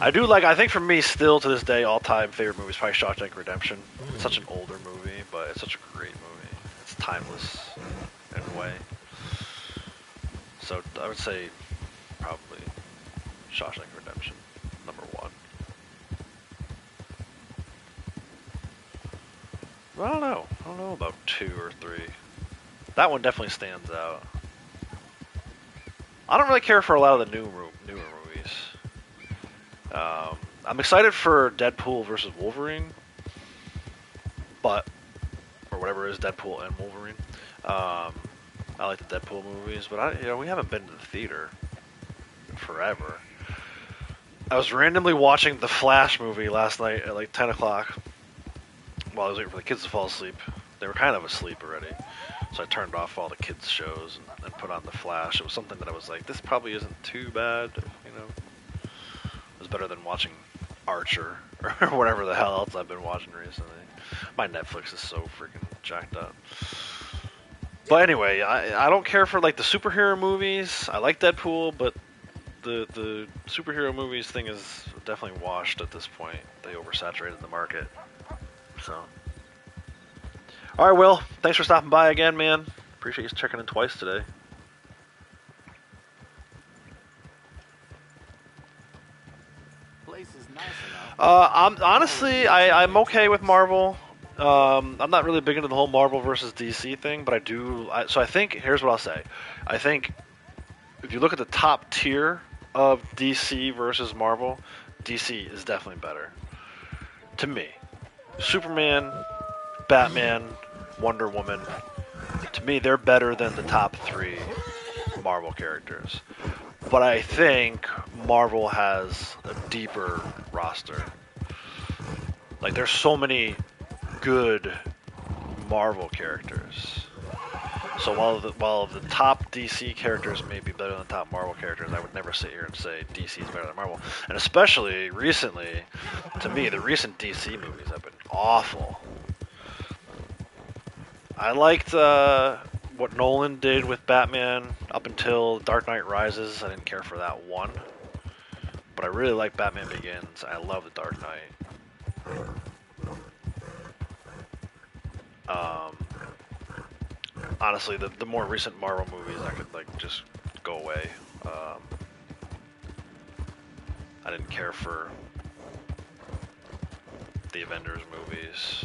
I do like. I think for me, still to this day, all-time favorite movie is probably Shawshank Redemption. It's such an older movie, but it's such a great movie. It's timeless in a way. So I would say probably Shawshank Redemption, number 1. I don't know. I don't know about 2 or 3. That one definitely stands out. I don't really care for a lot of the newer movies. I'm excited for Deadpool versus Wolverine, or whatever it is, Deadpool and Wolverine. I like the Deadpool movies, but we haven't been to the theater in forever. I was randomly watching the Flash movie last night at like 10 o'clock while I was waiting for the kids to fall asleep. They were kind of asleep already, so I turned off all the kids' shows and put on the Flash. It was something that I was like, this probably isn't too bad, It was better than watching Archer or whatever the hell else I've been watching recently. My Netflix is so freaking jacked up. But anyway, I don't care for like the superhero movies. I like Deadpool, but the superhero movies thing is definitely washed at this point. They oversaturated the market. So, all right, Will. Thanks for stopping by again, man. Appreciate you checking in twice today. Place is nice enough. I'm okay with Marvel. I'm not really big into the whole Marvel versus DC thing, but I do. So I think here's what I'll say. I think if you look at the top tier of DC versus Marvel, DC is definitely better to me. Superman, Batman, Wonder Woman. To me, they're better than the top 3 Marvel characters. But I think Marvel has a deeper roster. Like, there's so many good Marvel characters. So while the top DC characters may be better than the top Marvel characters, I would never sit here and say DC is better than Marvel. And especially recently, to me, the recent DC movies have been awful. I liked what Nolan did with Batman up until Dark Knight Rises. I didn't care for that one. But I really like Batman Begins. I love The Dark Knight. Honestly, the more recent Marvel movies, I could like just go away. I didn't care for the Avengers movies.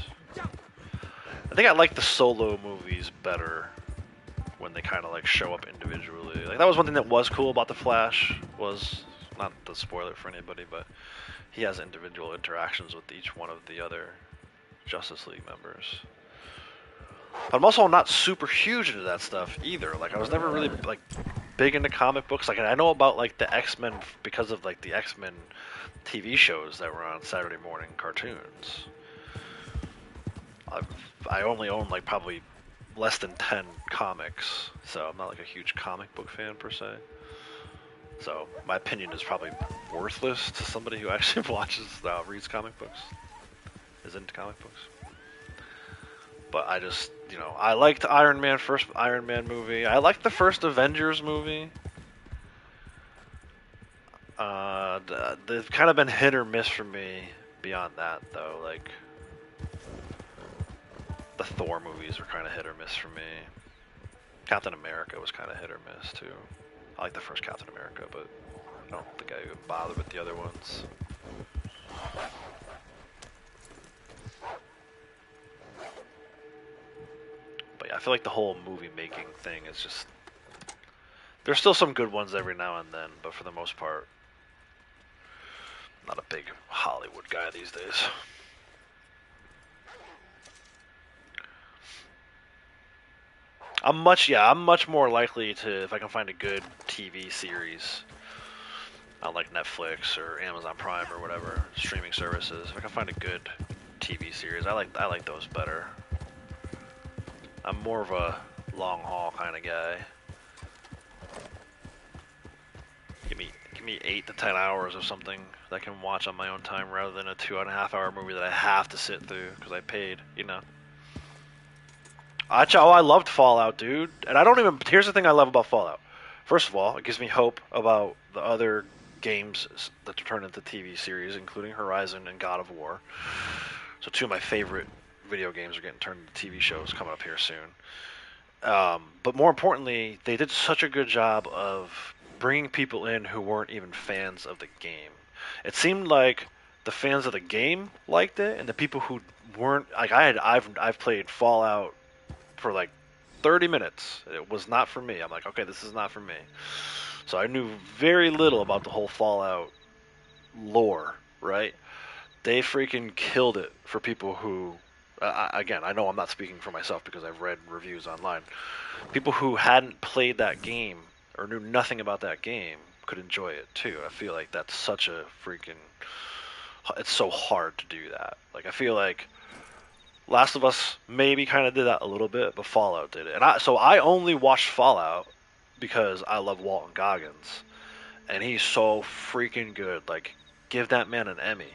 I think I like the solo movies better when they kind of like show up individually. Like that was one thing that was cool about the Flash, was not to spoil it for anybody, but he has individual interactions with each one of the other Justice League members. But I'm also not super huge into that stuff either. Like I was never really like big into comic books. Like I know about like the X-Men because of like the X-Men TV shows that were on Saturday morning cartoons. I only own like probably less than 10 comics, so I'm not like a huge comic book fan per se. So my opinion is probably worthless to somebody who actually reads comic books, is into comic books. But I just, I liked first Iron Man movie. I liked the first Avengers movie. They've kind of been hit or miss for me beyond that, though. Like, the Thor movies were kind of hit or miss for me. Captain America was kind of hit or miss, too. I like the first Captain America, but I don't think I would bother with the other ones. But yeah, I feel like the whole movie making thing is just... There's still some good ones every now and then, but for the most part, I'm not a big Hollywood guy these days. I'm much more likely to, if I can find a good TV series on like Netflix or Amazon Prime or whatever streaming services. If I can find a good TV series, I like those better. I'm more of a long haul kind of guy. Give me 8 to 10 hours of something that I can watch on my own time rather than a 2.5 hour movie that I have to sit through because I paid, you know. I loved Fallout, dude. And I don't even. Here's the thing I love about Fallout. First of all, it gives me hope about the other games that turn into TV series, including Horizon and God of War. So 2 of my favorite video games are getting turned into TV shows coming up here soon. But more importantly, they did such a good job of bringing people in who weren't even fans of the game. It seemed like the fans of the game liked it, and the people who weren't like I've played Fallout for like 30 minutes. It was not for me. I'm like, okay, this is not for me. So I knew very little about the whole Fallout lore, right? They freaking killed it for people who, again, I know I'm not speaking for myself because I've read reviews online. People who hadn't played that game or knew nothing about that game could enjoy it too. I feel like that's such a freaking, it's so hard to do that. Like, I feel like Last of Us maybe kind of did that a little bit, but Fallout did it. And so I only watched Fallout because I love Walton Goggins, and he's so freaking good. Like, give that man an Emmy.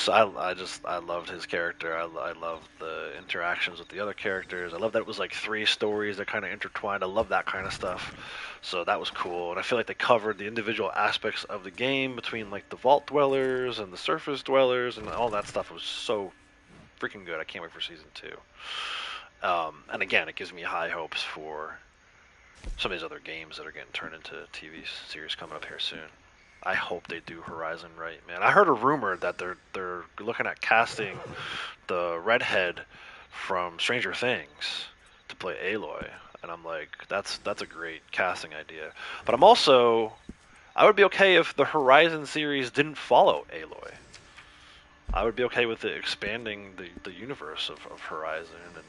I loved his character. I loved the interactions with the other characters. I love that it was like 3 stories that kind of intertwined. I love that kind of stuff. So that was cool, and I feel like they covered the individual aspects of the game between like the vault dwellers and the surface dwellers, and all that stuff was so freaking good. I can't wait for season 2. And again, it gives me high hopes for some of these other games that are getting turned into TV series coming up here soon. I hope they do Horizon right, man. I heard a rumor that they're looking at casting the redhead from Stranger Things to play Aloy, and I'm like, that's a great casting idea. But I would be okay if the Horizon series didn't follow Aloy. I would be okay with it expanding the universe of Horizon and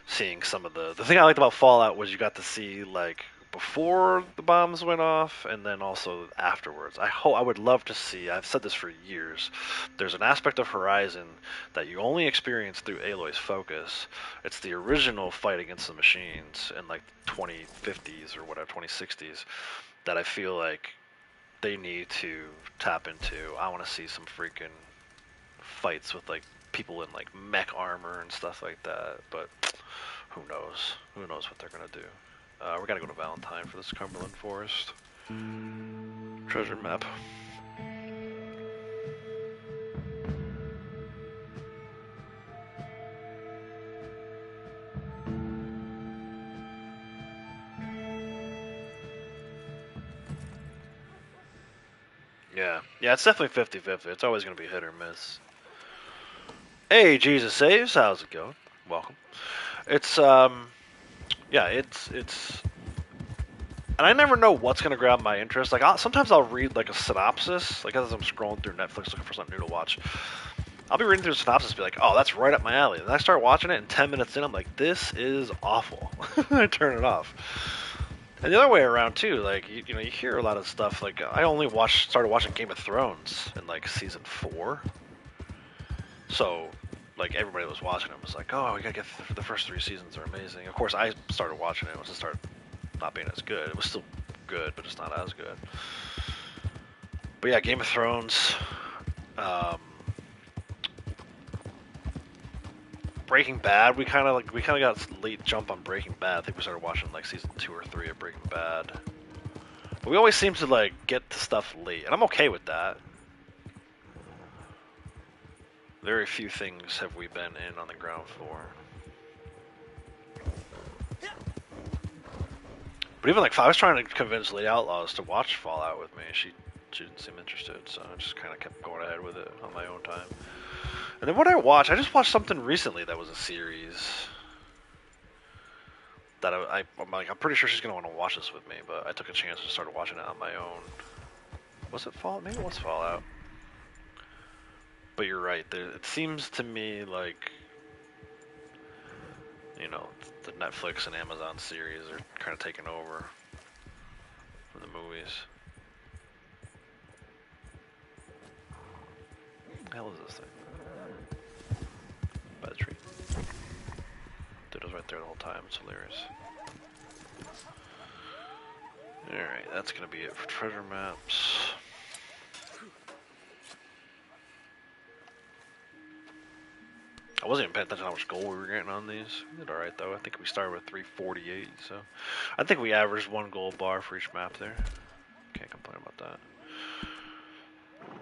seeing some of the thing I liked about Fallout was you got to see like before the bombs went off and then also afterwards. I would love to see, I've said this for years, there's an aspect of Horizon that you only experience through Aloy's focus. It's the original fight against the machines in like 2050s or whatever, 2060s, that I feel like they need to tap into. I want to see some freaking fights with like people in like mech armor and stuff like that, but who knows? Who knows what they're gonna do? We gotta go to Valentine for this Cumberland Forest treasure map. Yeah, it's definitely 50-50. It's always gonna be hit or miss. Hey, Jesus Saves, how's it going? Welcome. It's yeah, it's and I never know what's gonna grab my interest. Like, sometimes I'll read like a synopsis, like as I'm scrolling through Netflix looking for something new to watch. I'll be reading through a synopsis and be like, oh, that's right up my alley. And I start watching it, and 10 minutes in, I'm like, this is awful. I turn it off. And the other way around too, like you know, you hear a lot of stuff. Like I only started watching Game of Thrones in like season 4, so like everybody that was watching it was like, oh, we gotta get the first 3 seasons are amazing. Of course, I started watching it once it started not being as good. It was still good, but it's not as good. But yeah, Game of Thrones, Breaking Bad. We kind of got late jump on Breaking Bad. I think we started watching like season 2 or 3 of Breaking Bad. But we always seem to like get to stuff late, and I'm okay with that. Very few things have we been in on the ground floor. But even like, I was trying to convince Lady Outlaws to watch Fallout with me. She didn't seem interested, so I just kind of kept going ahead with it on my own time. And then what I just watched something recently that was a series that I'm like, I'm pretty sure she's gonna want to watch this with me, but I took a chance and started watching it on my own. Was it Fallout? Maybe it was Fallout. But you're right. It seems to me like, You know, the Netflix and Amazon series are kind of taking over from the movies. What the hell is this thing? By the tree. Dude was right there the whole time. It's hilarious. Alright, that's gonna be it for treasure maps. I wasn't even paying attention to how much gold we were getting on these. We did alright though. I think we started with 348, so I think we averaged 1 gold bar for each map there. Can't complain about that.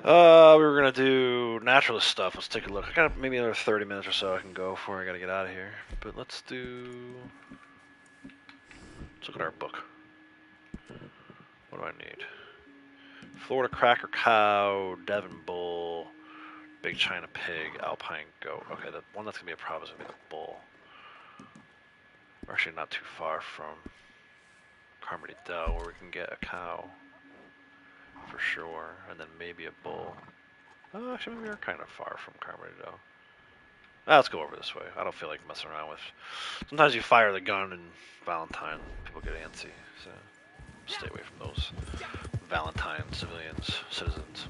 We were gonna do naturalist stuff. Let's take a look. I got maybe another 30 minutes or so I can go before I gotta get out of here. But let's look at our book. What do I need? Florida Cracker Cow, Devon Bull, Big China Pig, Alpine Goat. Okay, the one that's going to be a problem is going to be the bull. We're actually not too far from Carmody Dell where we can get a cow for sure, and then maybe a bull. Oh, actually, maybe we're kind of far from Carmody Dell. Let's go over this way. I don't feel like messing around with... Sometimes you fire the gun in Valentine, people get antsy, so stay away from those Valentine citizens.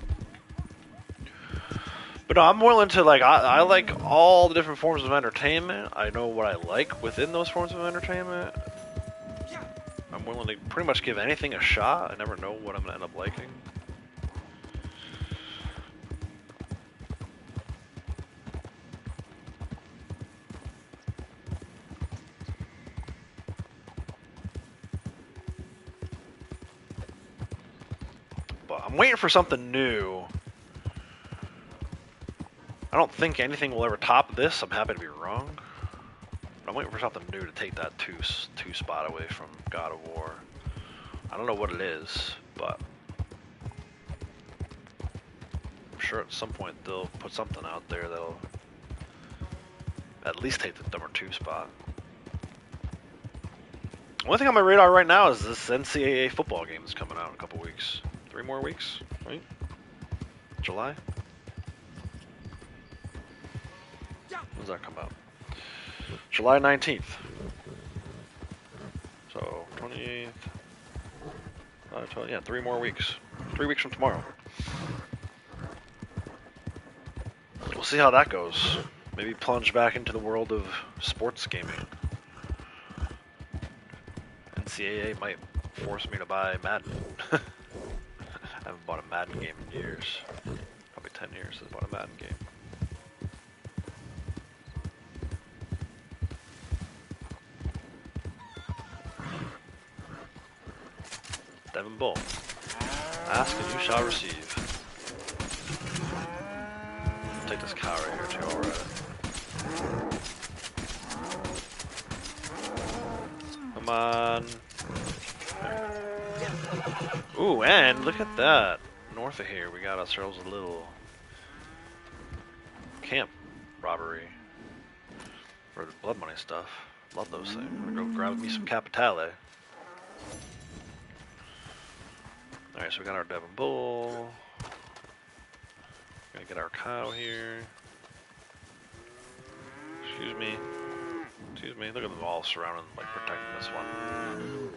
But no, I'm willing to, like, I like all the different forms of entertainment. I know what I like within those forms of entertainment. I'm willing to pretty much give anything a shot. I never know what I'm going to end up liking. But I'm waiting for something new. I don't think anything will ever top this. I'm happy to be wrong. But I'm waiting for something new to take that two spot away from God of War. I don't know what it is, but I'm sure at some point they'll put something out there that'll at least take the number 2 spot. The only thing on my radar right now is this NCAA football game that's coming out in a couple weeks. 3 more weeks, right? July? When does that come out? July 19th. So, 28th. yeah, 3 more weeks. 3 weeks from tomorrow. We'll see how that goes. Maybe plunge back into the world of sports gaming. NCAA might force me to buy Madden. I haven't bought a Madden game in years. Probably 10 years since I bought a Madden game. Devon Bull. Ask and you shall receive. Take this cow right here too, alright. Come on. Ooh, and look at that. North of here, we got ourselves a little camp robbery for the blood money stuff. Love those things. I'm gonna go grab me some Capitale. Alright, so we got our Devon Bull. We're gonna get our cow here. Excuse me. Excuse me. Look at them all surrounding, like, protecting this one.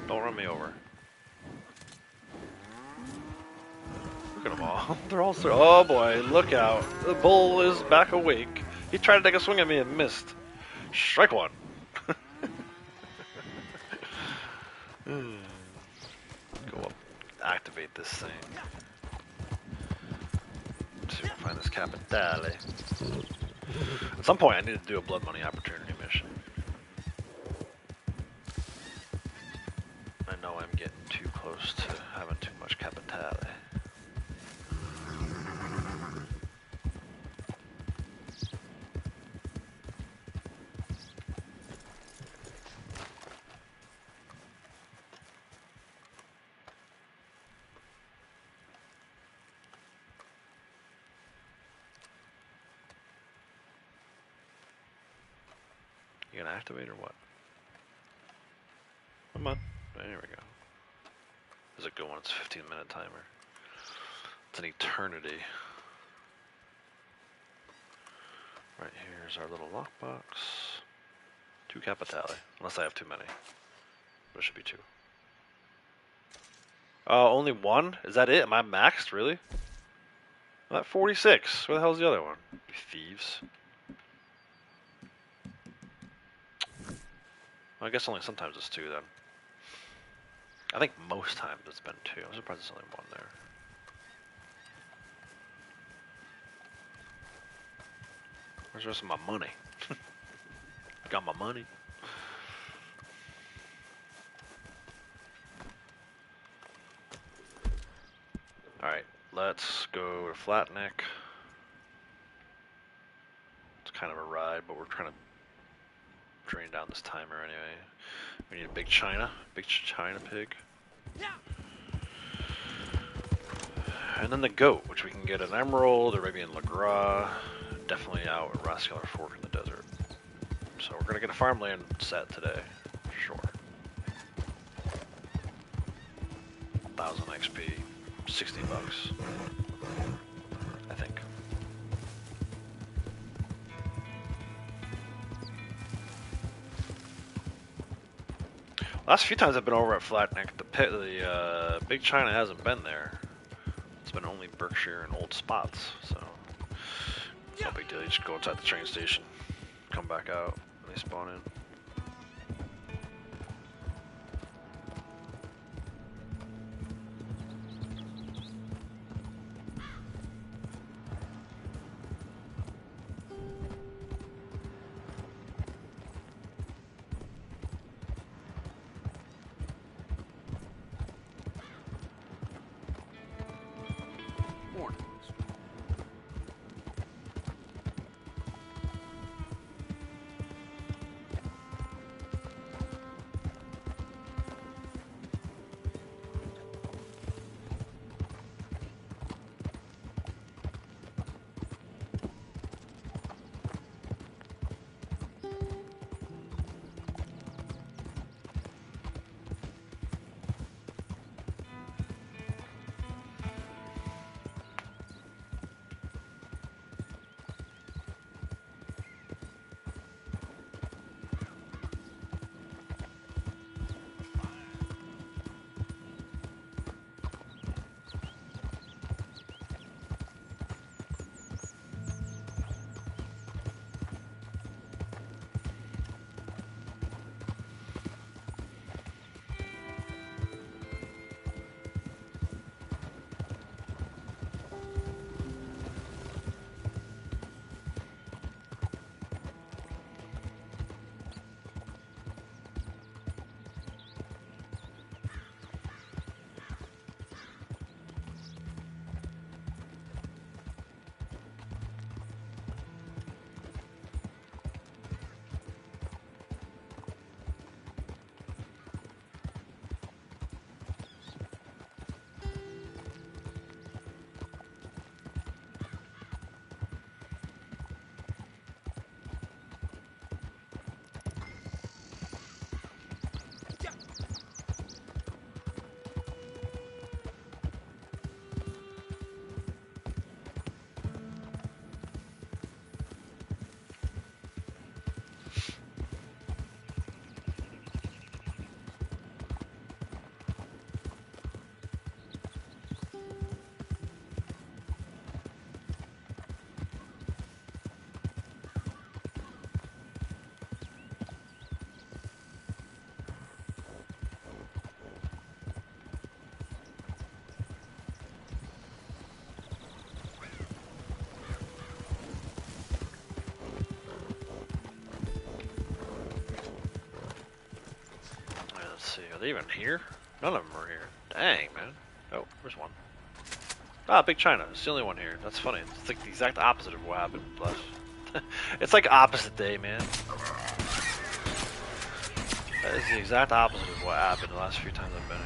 Don't run me over. Look at them all. They're all oh boy, look out. The bull is back awake. He tried to take a swing at me and missed. Strike one. Go up. Activate this thing. See if we can find this Capitale. At some point I need to do a blood money opportunity mission. I know I'm getting too close to having too much Capitale. You gonna activate or what? Come on. There we go. Is it good one? It's a 15-minute timer. It's an eternity. Right here's our little lockbox. 2 Capitali, unless I have too many. But it should be 2. Only 1? Is that it? Am I maxed, really? I'm at 46. Where the hell's the other one? Thieves. Well, I guess only sometimes it's 2 then. I think most times it's been 2. I'm surprised there's only 1 there. Where's the rest of my money? Got my money. Alright, let's go to Flatneck. It's kind of a ride, but we're trying to drain down this timer anyway. We need a big China pig. And then the goat, which we can get an Emerald, or maybe in LeGras. Definitely out at Rascalar Fork in the desert. So we're gonna get a farmland set today, for sure. 1,000 XP, 60 bucks, I think. Last few times I've been over at Flatneck, the Big China hasn't been there. It's been only Berkshire and old spots, so no big deal. You just go inside the train station, come back out, and they spawn in. Are they even here? None of them are here. Dang, man. Oh, there's one. Ah, Big China. It's the only one here. That's funny. It's like the exact opposite of what happened last. It's like opposite day, man. That is the exact opposite of what happened the last few times I've been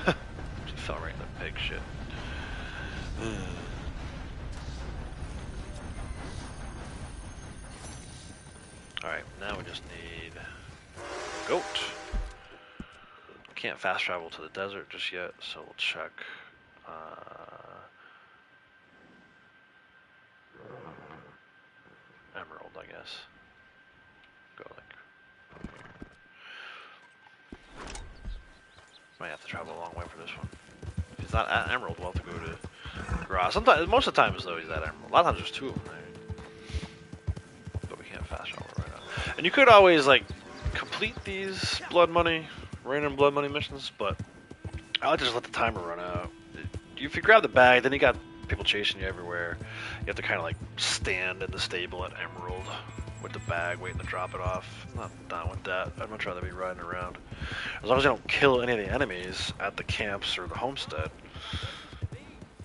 here. She fell right in the pig shit. Alright, now we just need goat. Can't fast travel to the desert just yet, so we'll check Emerald, I guess. Go like. Might have to travel a long way for this one. If he's not at Emerald, we'll have to go to Garage. Sometimes, most of the times though, he's at Emerald. A lot of times there's two of them there. But we can't fast travel right now. And you could always like complete these blood money, random blood money missions, but I like to just let the timer run out. If you grab the bag, then you got people chasing you everywhere. You have to kind of like stand in the stable at Emerald with the bag, waiting to drop it off. I'm not down with that. I'd much rather be riding around. As long as you don't kill any of the enemies at the camps or the homestead,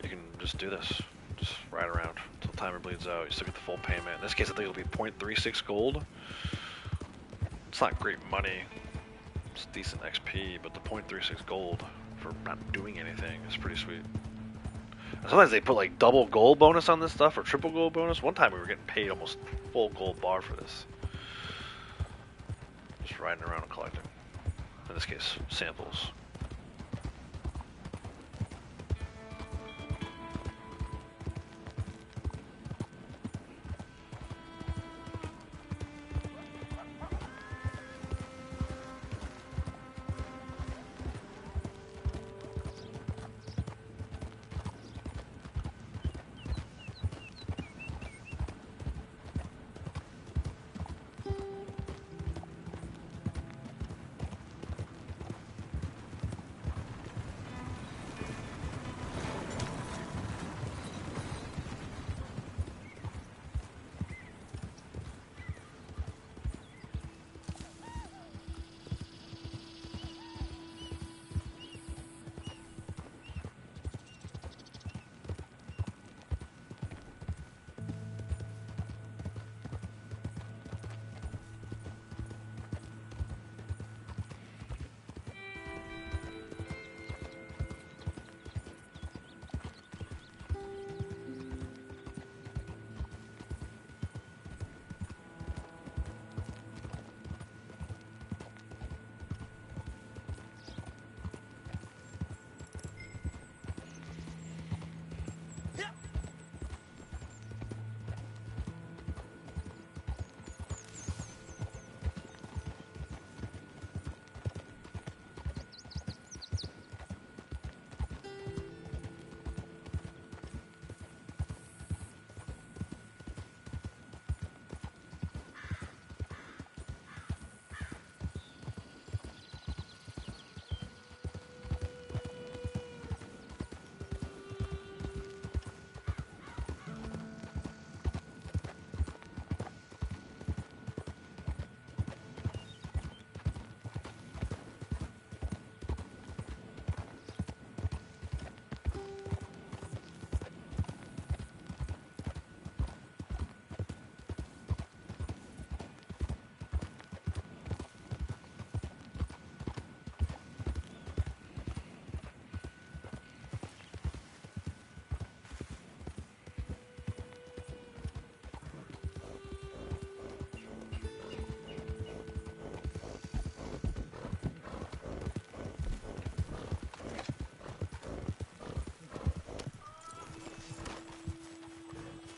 you can just do this. Just ride around until the timer bleeds out. You still get the full payment. In this case, I think it'll be 0.36 gold. It's not great money. It's decent XP, but the 0.36 gold for not doing anything is pretty sweet. And sometimes they put like double gold bonus on this stuff or triple gold bonus. One time we were getting paid almost full gold bar for this. Just riding around and collecting. In this case, samples.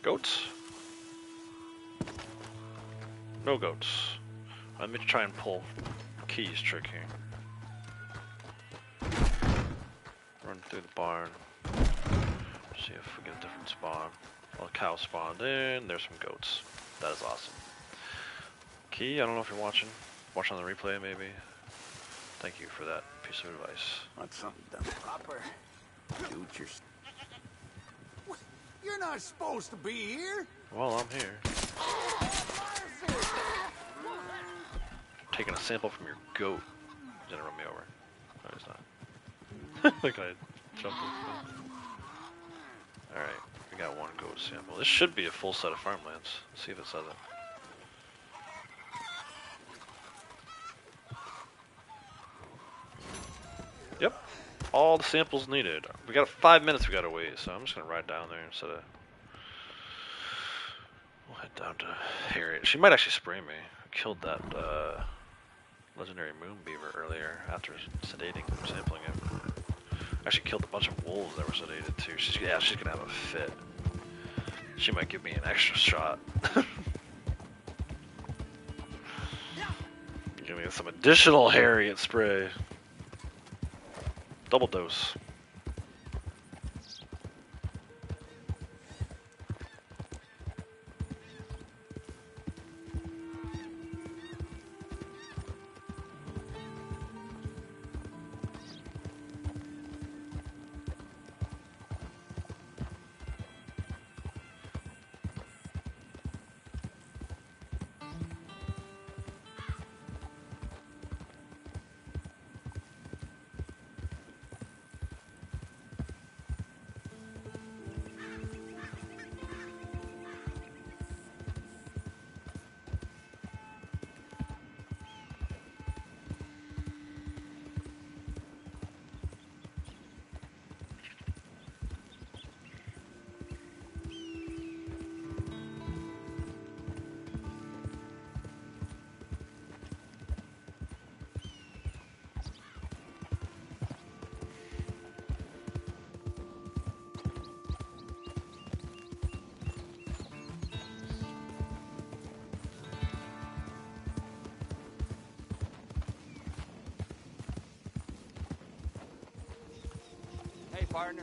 Goats? No goats. Let me try and pull Keys trick here. Run through the barn. See if we get a different spawn. Well, a cow spawned in. There's some goats. That is awesome. Key, I don't know if you're watching. Watch on the replay, maybe. Thank you for that piece of advice. Want something done proper? Do what you're... You're not supposed to be here. Well, I'm here. Taking a sample from your goat. He's gonna run me over. No, he's not. Like I jumped in. Alright, we got one goat sample. This should be a full set of farmlands. Let's see if it says it. Yep. All the samples needed. We got 5 minutes we gotta wait, so I'm just gonna ride down there instead of... We'll head down to Harriet. She might actually spray me. I killed that legendary moon beaver earlier after sedating, sampling it. Actually killed a bunch of wolves that were sedated too. She's gonna have a fit. She might give me an extra shot. Give me some additional Harriet spray. Double dose. Hey, partner.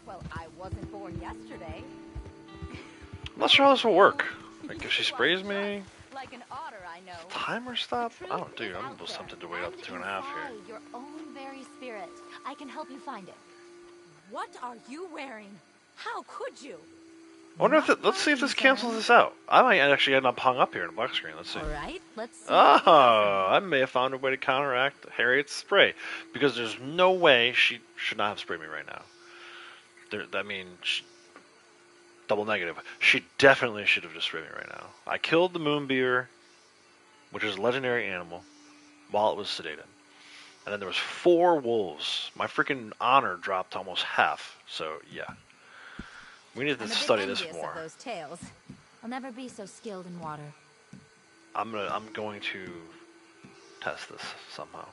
Well, I wasn't born yesterday. I'm not sure how this will work. Like if she sprays me, Like an otter, I know. timer stop? The Oh, truth dude, is I'm out almost there, tempted to wait up and to 2.5 here. inside your own very spirit. I can help you find it. What are you wearing? How could you? I wonder if let's see if this cancels this out. I might actually end up hung up here in the black screen. Let's see. All right, let's see. Oh, I may have found a way to counteract Harriet's spray because there's no way she should not have sprayed me right now. I mean, double negative. She definitely should have just sprayed me right now. I killed the Moonbeaver, which is a legendary animal, while it was sedated. And then there was 4 wolves. My freaking honor dropped to almost half. So, yeah. We need to I'm a bit study this envious more. of those tails. I'll never be so skilled in water. I'm going to test this somehow.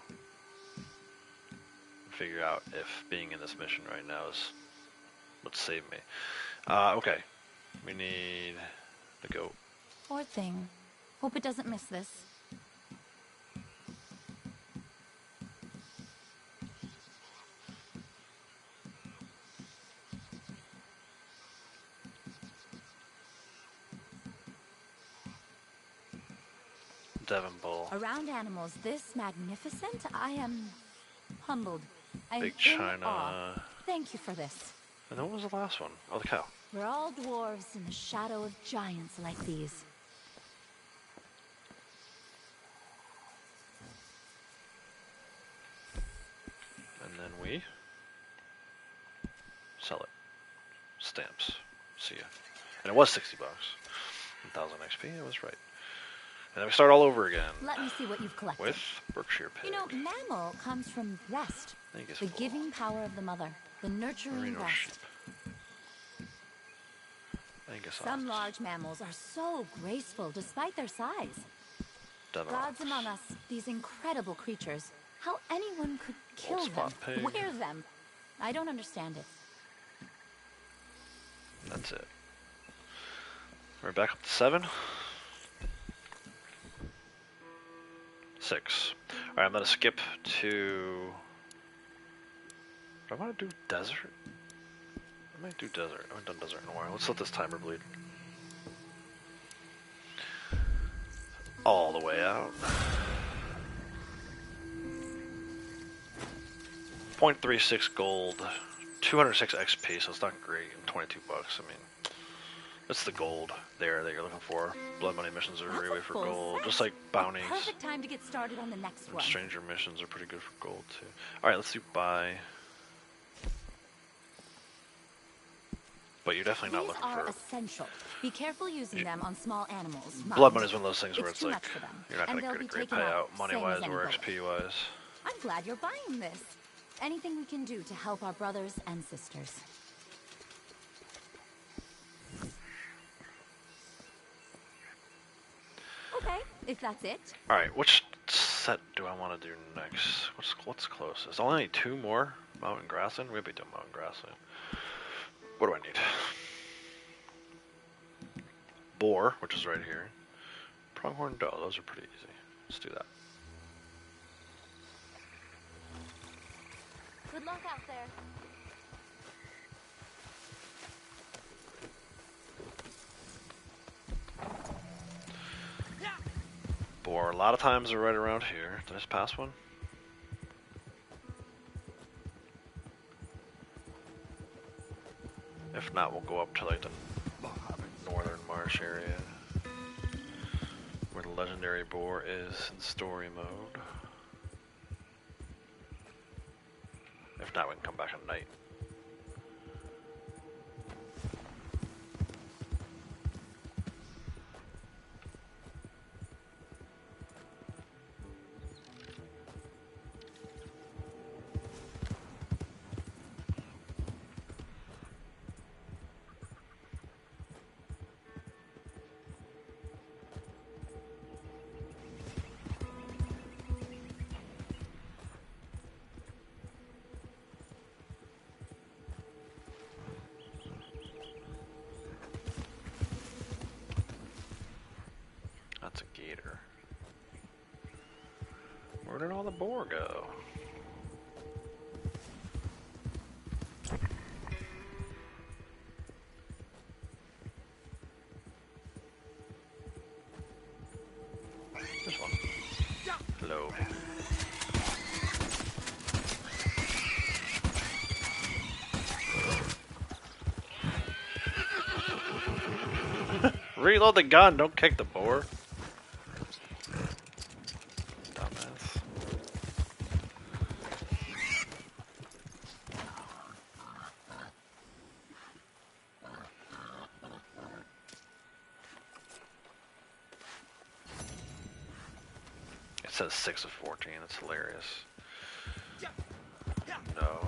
Figure out if being in this mission right now is what's saved me. Okay. We need the goat. Poor thing. Hope it doesn't miss this. Devon Bull. Around animals this magnificent, I am humbled. I'm Big in China. awe. Thank you for this. And then what was the last one? Oh, the cow. We're all dwarves in the shadow of giants like these. And then we sell it. Stamps. See ya. And it was 60 bucks. 1,000 XP. I was right. And then we start all over again. Let me see what you've collected. With Berkshire Pig. You know, mammal comes from rest. I think it's The full. giving power of the mother. The nurturing Merino breast. sheep. I think it's Some large mammals are so graceful despite their size. Gods among us, these incredible creatures. How anyone could kill them, spot pig. wear them. I don't understand it. That's it. We're back up to 7. 6. Alright, I'm gonna skip to... Do I want to do desert? I might do desert. I haven't done desert in a while. Let's let this timer bleed. All the way out. 0.36 gold, 206 XP, so it's not great, and 22 bucks. I mean, It's the gold there that you're looking for. Blood money missions are really for full gold, set. just like bounties. Perfect time to get started on the next And one. stranger missions are pretty good for gold too. Alright, let's do buy. But you're definitely not These looking are for... essential. Be careful using them on small animals. Blood money is one of those things where It's it's too like, much for them, you're not and going to they'll get a be great taken out payout money-wise same as or any XP-wise. I'm glad you're buying this. Anything we can do to help our brothers and sisters. Okay, if that's it. Alright, which set do I want to do next? What's closest? I only need 2 more. Mountain Grassland? We'll be doing Mountain Grassland. What do I need? Boar, which is right here. Pronghorn Doe, those are pretty easy. Let's do that. Good luck out there. Boar, a lot of times they're right around here. Did I just pass one? If not, we'll go up to like the northern marsh area where the legendary boar is in story mode. If not, we can come back at night. That's a gator. Where did all the boar go? This one. Hello. Reload the gun, don't kick the boar. Dumbass. It says 6 of 14, it's hilarious. No,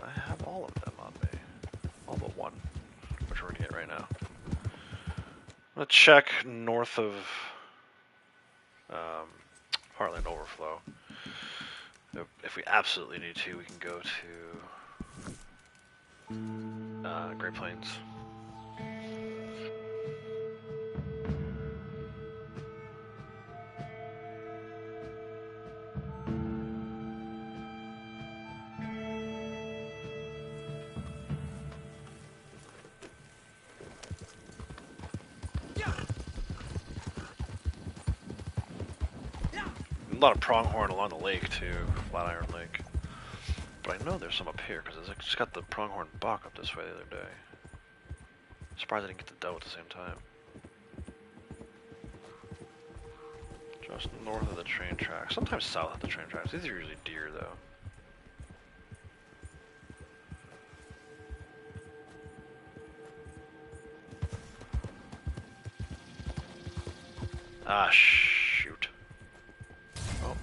I have all of them on me. All but one, which we're gonna get right now. Let's check north of Heartland Overflow. If we absolutely need to, we can go to Great Plains. A lot of pronghorn along the lake too, Flatiron Lake. But I know there's some up here because I just got the pronghorn buck up this way the other day. Surprised I didn't get the doe at the same time. Just north of the train tracks, sometimes south of the train tracks. These are usually deer though. Ah, shoot. Oh.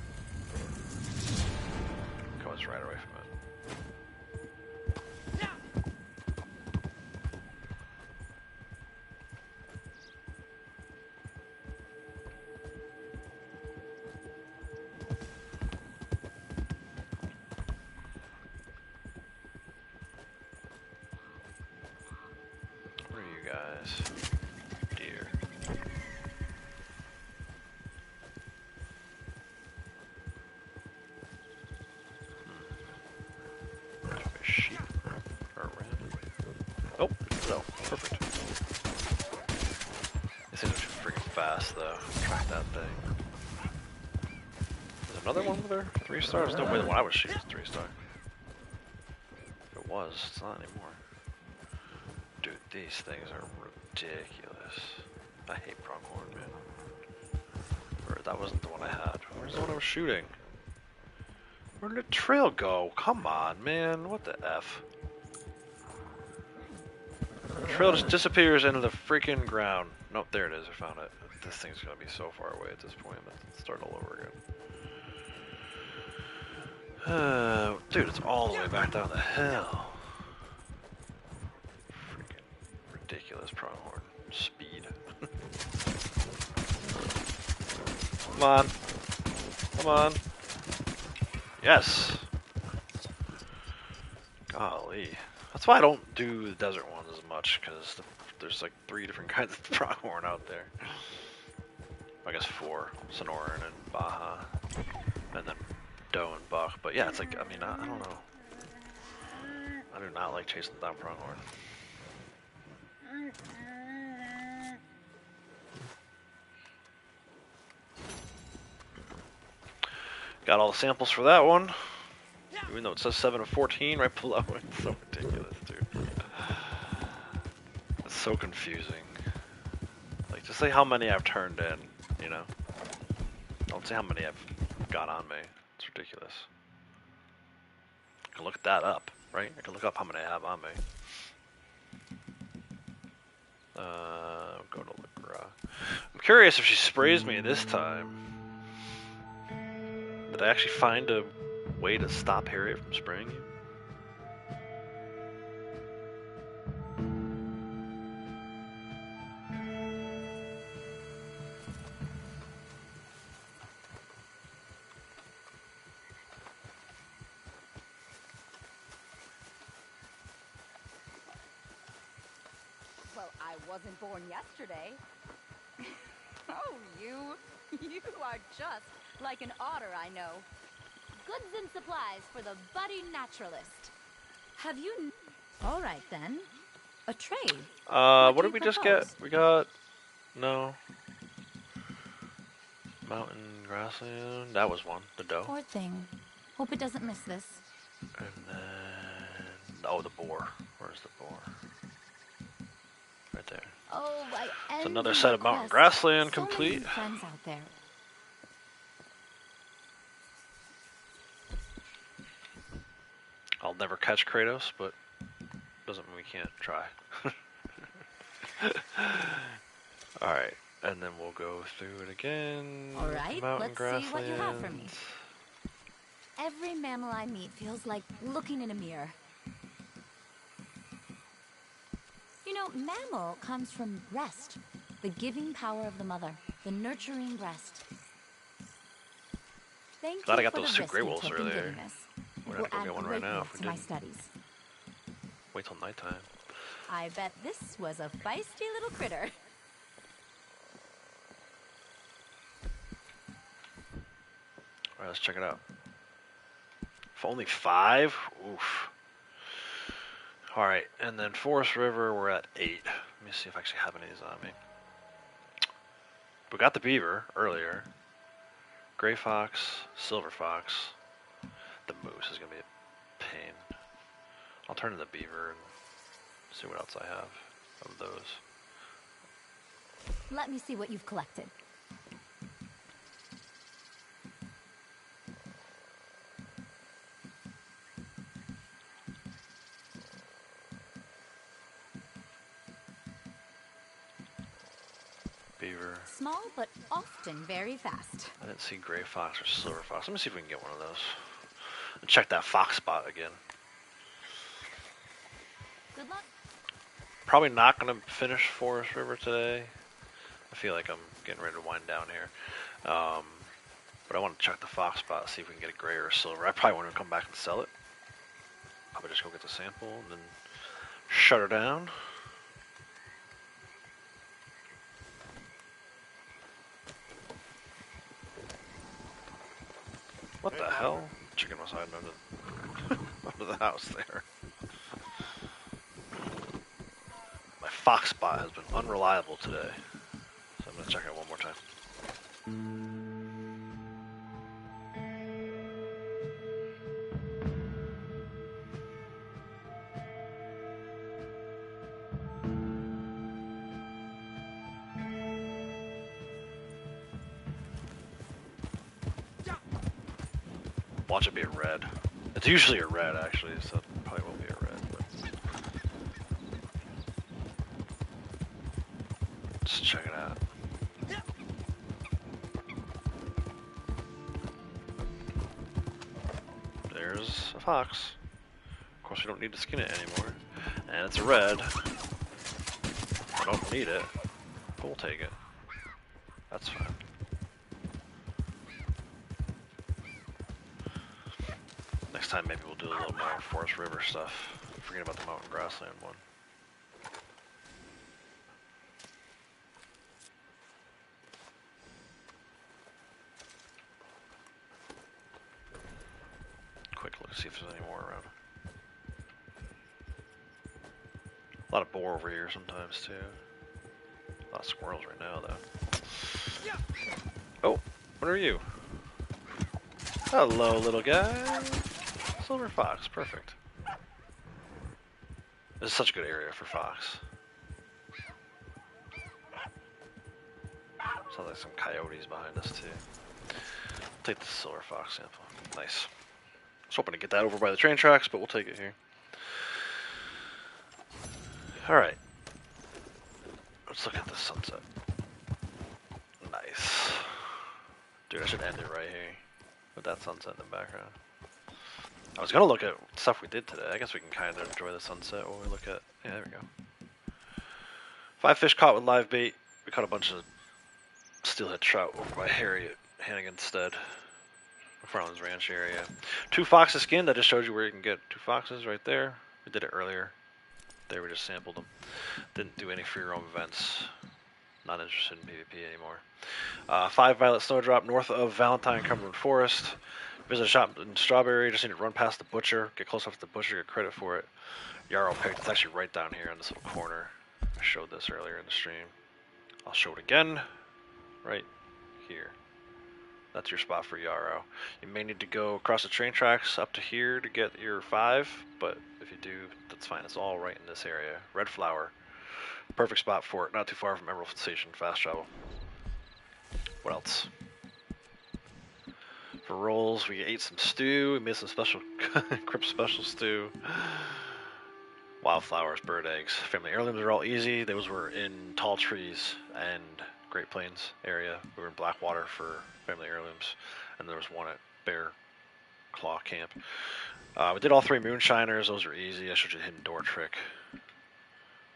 Goes right away from it. Where are you guys? Deer. Sheep or ram. Oh, no, perfect. These things are too freaking fast though. Track that thing. There's another one over there? 3 stars? No way the one I was shooting was 3 star. If it was, it's not anymore. Dude, these things are ridiculous. I hate pronghorn, man. Or that wasn't the one I had. Where's the one I was shooting? Where did the trail go? Come on, man. What the F? The trail just disappears into the freaking ground. Nope, there it is. I found it. This thing's gonna be so far away at this point. Let's start all over again. Dude, it's all the way back down the hill. Freaking ridiculous pronghorn. Speed. Come on. Come on. Yes. Golly. That's why I don't do the desert ones as much, because there's like 3 different kinds of pronghorn out there. I guess 4. Sonoran and Baja. And then doe and buck. But yeah, it's like, I mean, I don't know. I do not like chasing down pronghorn. Got all the samples for that one. Even though it says 7 of 14 right below it. It's so ridiculous, dude. It's so confusing. Like, just say how many I've turned in, you know? Don't say how many I've got on me. It's ridiculous. I can look that up, right? I can look up how many I have on me. Go to Ligra. I'm curious if she sprays me this time. Did I actually find a way to stop Harriet from spraying you? Well, I wasn't born yesterday. Oh, you are just like an otter I know. Goods and supplies for the budding naturalist. Have you... All right, then. A trade. What did we just get? We got... No. Mountain grassland. That was one. The doe. Poor thing. Hope it doesn't miss this. And then... Oh, the boar. Where's the boar? Right there. Oh, It's another set of mountain grassland complete. So many friends out there. I'll never catch Kratos, but doesn't mean we can't try. Alright, and then we'll go through it again. Alright, Mountain let's see what you have for me. grasslands. Every mammal I meet feels like looking in a mirror. You know, mammal comes from breast, the giving power of the mother, the nurturing breast. Thank Glad you I got for those the 2 risk gray you wolves took in earlier. giving this. We're It gonna will go add get one right now greatly if we to my didn't. studies. Wait till nighttime. I bet this was a feisty little critter. Alright, let's check it out. For only 5? Oof. Alright, and then Forest River, we're at 8. Let me see if I actually have any of these on me. We got the beaver earlier. Gray fox, silver fox. The moose is going to be a pain. I'll turn to the beaver and see what else I have of those. Let me see what you've collected. Beaver. Small, but often very fast. I didn't see gray fox or silver fox. Let me see if we can get one of those. And check that fox spot again. Good luck. Probably not going to finish Forest River today. I feel like I'm getting ready to wind down here. But I want to check the fox spot, see if we can get a gray or a silver. I probably want to come back and sell it. Probably just go get the sample and then shut her down. What the hell? Chicken was hiding under the house there. My fox spot has been unreliable today. So I'm going to check it one more time. Watch it be a red. It's usually a red, actually, so it probably won't be a red. But let's check it out. There's a fox. Of course, we don't need to skin it anymore. And it's a red. I don't need it, but we'll take it. That's fine. Next time, maybe we'll do a little more Forest River stuff. Forget about the Mountain Grassland one. Quick look, see if there's any more around. A lot of boar over here sometimes too. A lot of squirrels right now though. Oh, what are you? Hello, little guy. Silver fox, perfect. This is such a good area for fox. Sounds like some coyotes behind us too. Take the silver fox sample. Nice. I was hoping to get that over by the train tracks, but we'll take it here. Alright. Let's look at the sunset. Nice. Dude, I should end it right here. With that sunset in the background. I was gonna look at stuff we did today. I guess we can kind of enjoy the sunset while we look at... Yeah, there we go. 5 fish caught with live bait. We caught a bunch of steelhead trout over by Harriet Hanniganstead. McFarland's Ranch area. 2 foxes skinned. I just showed you where you can get 2 foxes right there. We did it earlier. There, we just sampled them. Didn't do any free roam events. Not interested in PvP anymore. 5 violet snowdrop north of Valentine Cumberland Forest. Visit a shop in Strawberry. Just need to run past the butcher. Get close enough to the butcher. Get credit for it. Yarrow picked. It's actually right down here in this little corner. I showed this earlier in the stream. I'll show it again. Right here. That's your spot for yarrow. You may need to go across the train tracks up to here to get your 5, but if you do, that's fine. It's all right in this area. Red flower. Perfect spot for it. Not too far from Emerald Station. Fast travel. What else? For rolls, we ate some stew. We made some special crypt special stew. Wildflowers, bird eggs. Family heirlooms are all easy. Those were in Tall Trees and Great Plains area. We were in Blackwater for family heirlooms, and there was one at Bear Claw Camp. We did all 3 moonshiners. Those are easy. I showed you the hidden door trick.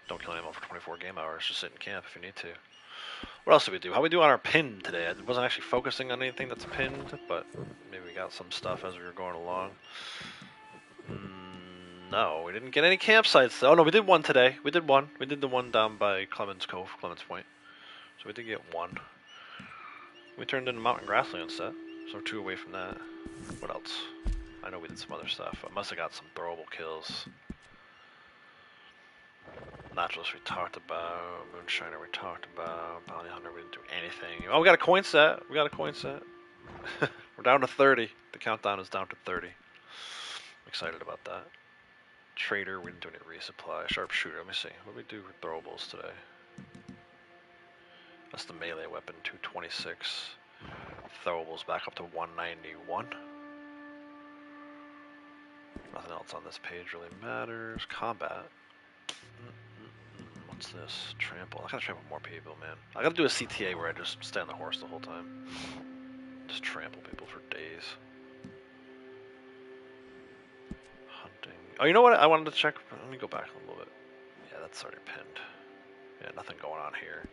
Don't kill an animal for 24 game hours. Just sit in camp if you need to. What else did we do? How we do on our pin today? I wasn't actually focusing on anything that's pinned, but maybe we got some stuff as we were going along. No, we didn't get any campsites. Oh no, we did one today. We did one. We did the one down by Clemens Cove, Clemens Point. So we did get one. We turned in Mountain Grassland set, so 2 away from that. What else? I know we did some other stuff. I must have got some throwable kills. Naturalist we talked about, Moonshiner we talked about, Bounty Hunter we didn't do anything. Oh, we got a coin set. We got a coin set. We're down to 30. The countdown is down to 30. I'm excited about that. Trader, we didn't do any resupply. Sharpshooter, let me see. What did we do with throwables today? That's the melee weapon, 226. Throwables back up to 191. Nothing else on this page really matters. Combat. What's this? Trample. I gotta trample more people, man. I gotta do a CTA where I just stay on the horse the whole time. Just trample people for days. Hunting. Oh, you know what? I wanted to check. Let me go back a little bit. Yeah, that's already pinned. Yeah, nothing going on here.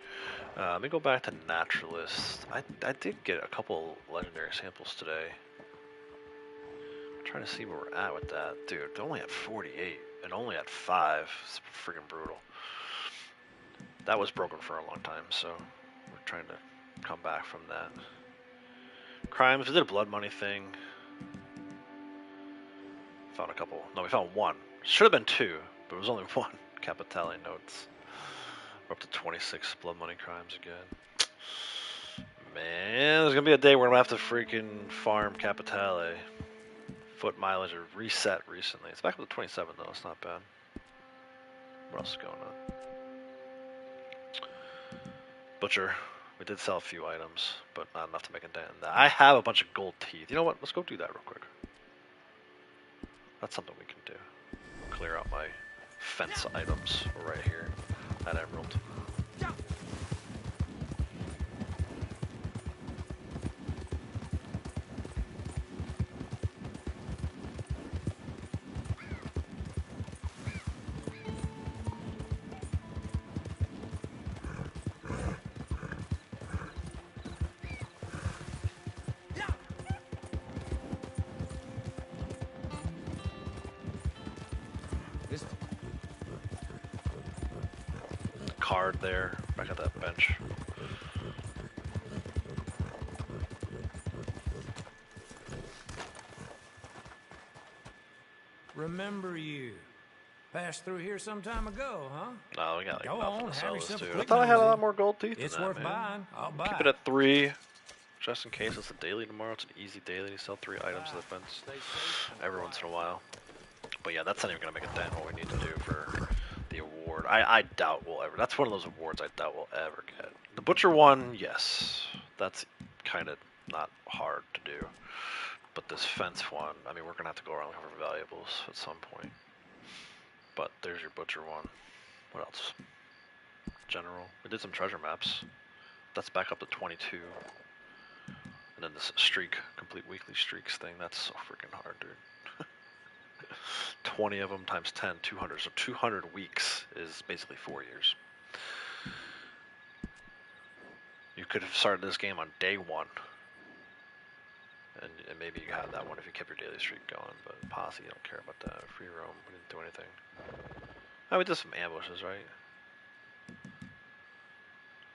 Let me go back to Naturalist. I did get a couple legendary samples today. I'm trying to see where we're at with that. Dude, they're only at 48 and only at 5. It's freaking brutal. That was broken for a long time, so we're trying to come back from that. Crimes, we did a blood money thing. Found a couple. No, we found 1. Should have been 2, but it was only 1. Capitale notes. We're up to 26 blood money crimes again. Man, there's gonna be a day where I'm gonna have to freaking farm Capitale. Foot mileage are reset recently. It's back up to 27 though, it's not bad. What else is going on? Butcher. We did sell a few items, but not enough to make a dent in that. I have a bunch of gold teeth. You know what? Let's go do that real quick. That's something we can do. Clear out my fence items right here at Emerald. This Card there, back at that bench. remember you. Passed through here some time ago, huh? No, we got like Go nothing on, to have sell this yourself a to. I quick thought I had a nosy. lot more gold teeth It's than that, worth man. buying. I'll buy Keep it at 3, just in case it's a daily tomorrow. It's an easy daily to sell 3 items to the fence every once in a while. But yeah, that's not even gonna make a dent what we need to do for the award. I doubt we'll ever. That's one of those awards I doubt we'll ever get. The butcher one, yes, that's kind of not hard to do. But this fence one, I mean, we're gonna have to go around looking for valuables at some point. But there's your butcher one. What else? General. We did some treasure maps. That's back up to 22. And then this streak, complete weekly streaks thing, that's so freaking hard, dude. 20 of them times 10, 200. So 200 weeks is basically 4 years. You could have started this game on day 1. And maybe you had that one if you kept your daily streak going, but Posse, you don't care about that. Free roam, we didn't do anything. Oh, we did some ambushes, right?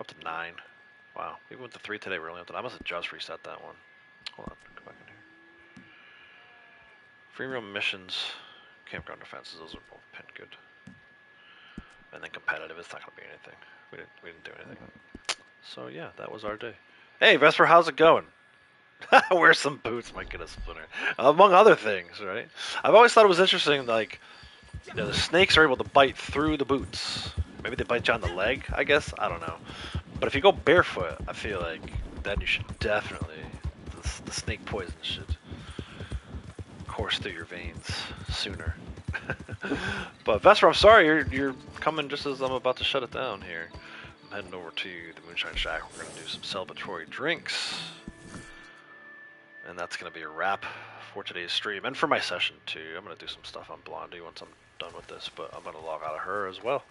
Up to 9. Wow, we went to 3 today, we're only up to 9. I must have just reset that one. Hold on, go back in here. Free roam missions, campground defenses, those are both pinned good. And then competitive, it's not going to be anything. We didn't do anything. So yeah, that was our day. Hey, Vesper, how's it going? Wear some boots, my goodness, Splinter. Among other things, right? I've always thought it was interesting, like, you know, the snakes are able to bite through the boots. Maybe they bite you on the leg, I guess? I don't know. But if you go barefoot, I feel like then you should definitely, the snake poison should course through your veins sooner. But Vesper, I'm sorry, you're coming just as I'm about to shut it down here. I'm heading over to the Moonshine Shack. We're going to do some celebratory drinks. And that's going to be a wrap for today's stream and for my session too. I'm going to do some stuff on Blondie once I'm done with this, but I'm going to log out of her as well.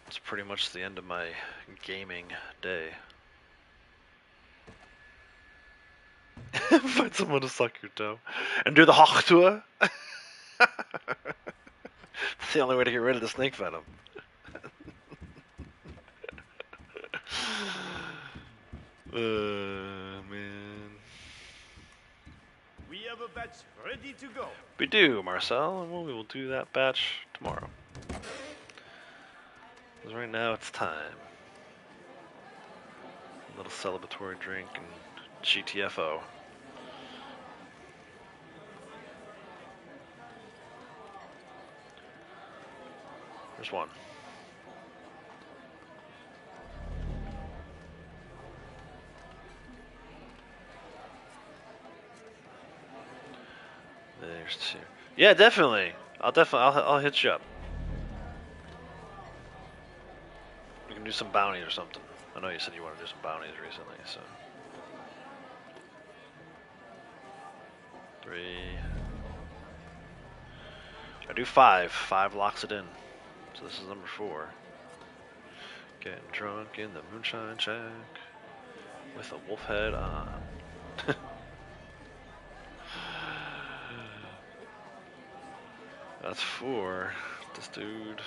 It's pretty much the end of my gaming day. Find someone to suck your toe. And do the Hochtour. It's the only way to get rid of the snake venom. Man. We have a batch ready to go. We do, Marcel, and we will do that batch tomorrow. Because right now it's time. A little celebratory drink and GTFO. There's one. There's 2. Yeah, definitely. I'll hit you up. We can do some bounties or something. I know you said you want to do some bounties recently, so. 3. I do 5. 5 locks it in. So this is number 4. Getting drunk in the Moonshine Shack with a wolf head on. That's 4. This dude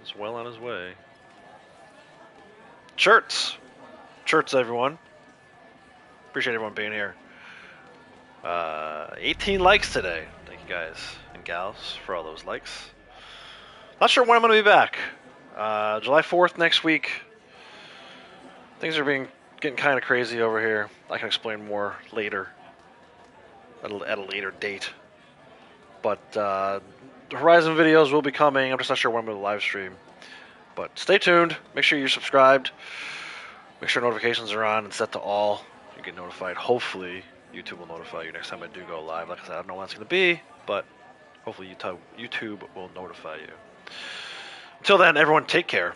is well on his way. Shirts! Shirts, everyone. Appreciate everyone being here. 18 likes today. Thank you guys and gals for all those likes. Not sure when I'm going to be back. July 4th next week. Things are getting kind of crazy over here. I can explain more later. At a later date. But the Horizon videos will be coming. I'm just not sure when we'll live stream. But stay tuned. Make sure you're subscribed. Make sure notifications are on and set to all. You get notified. Hopefully, YouTube will notify you next time I do go live. Like I said, I don't know when it's going to be. but hopefully YouTube will notify you. Until then, everyone take care.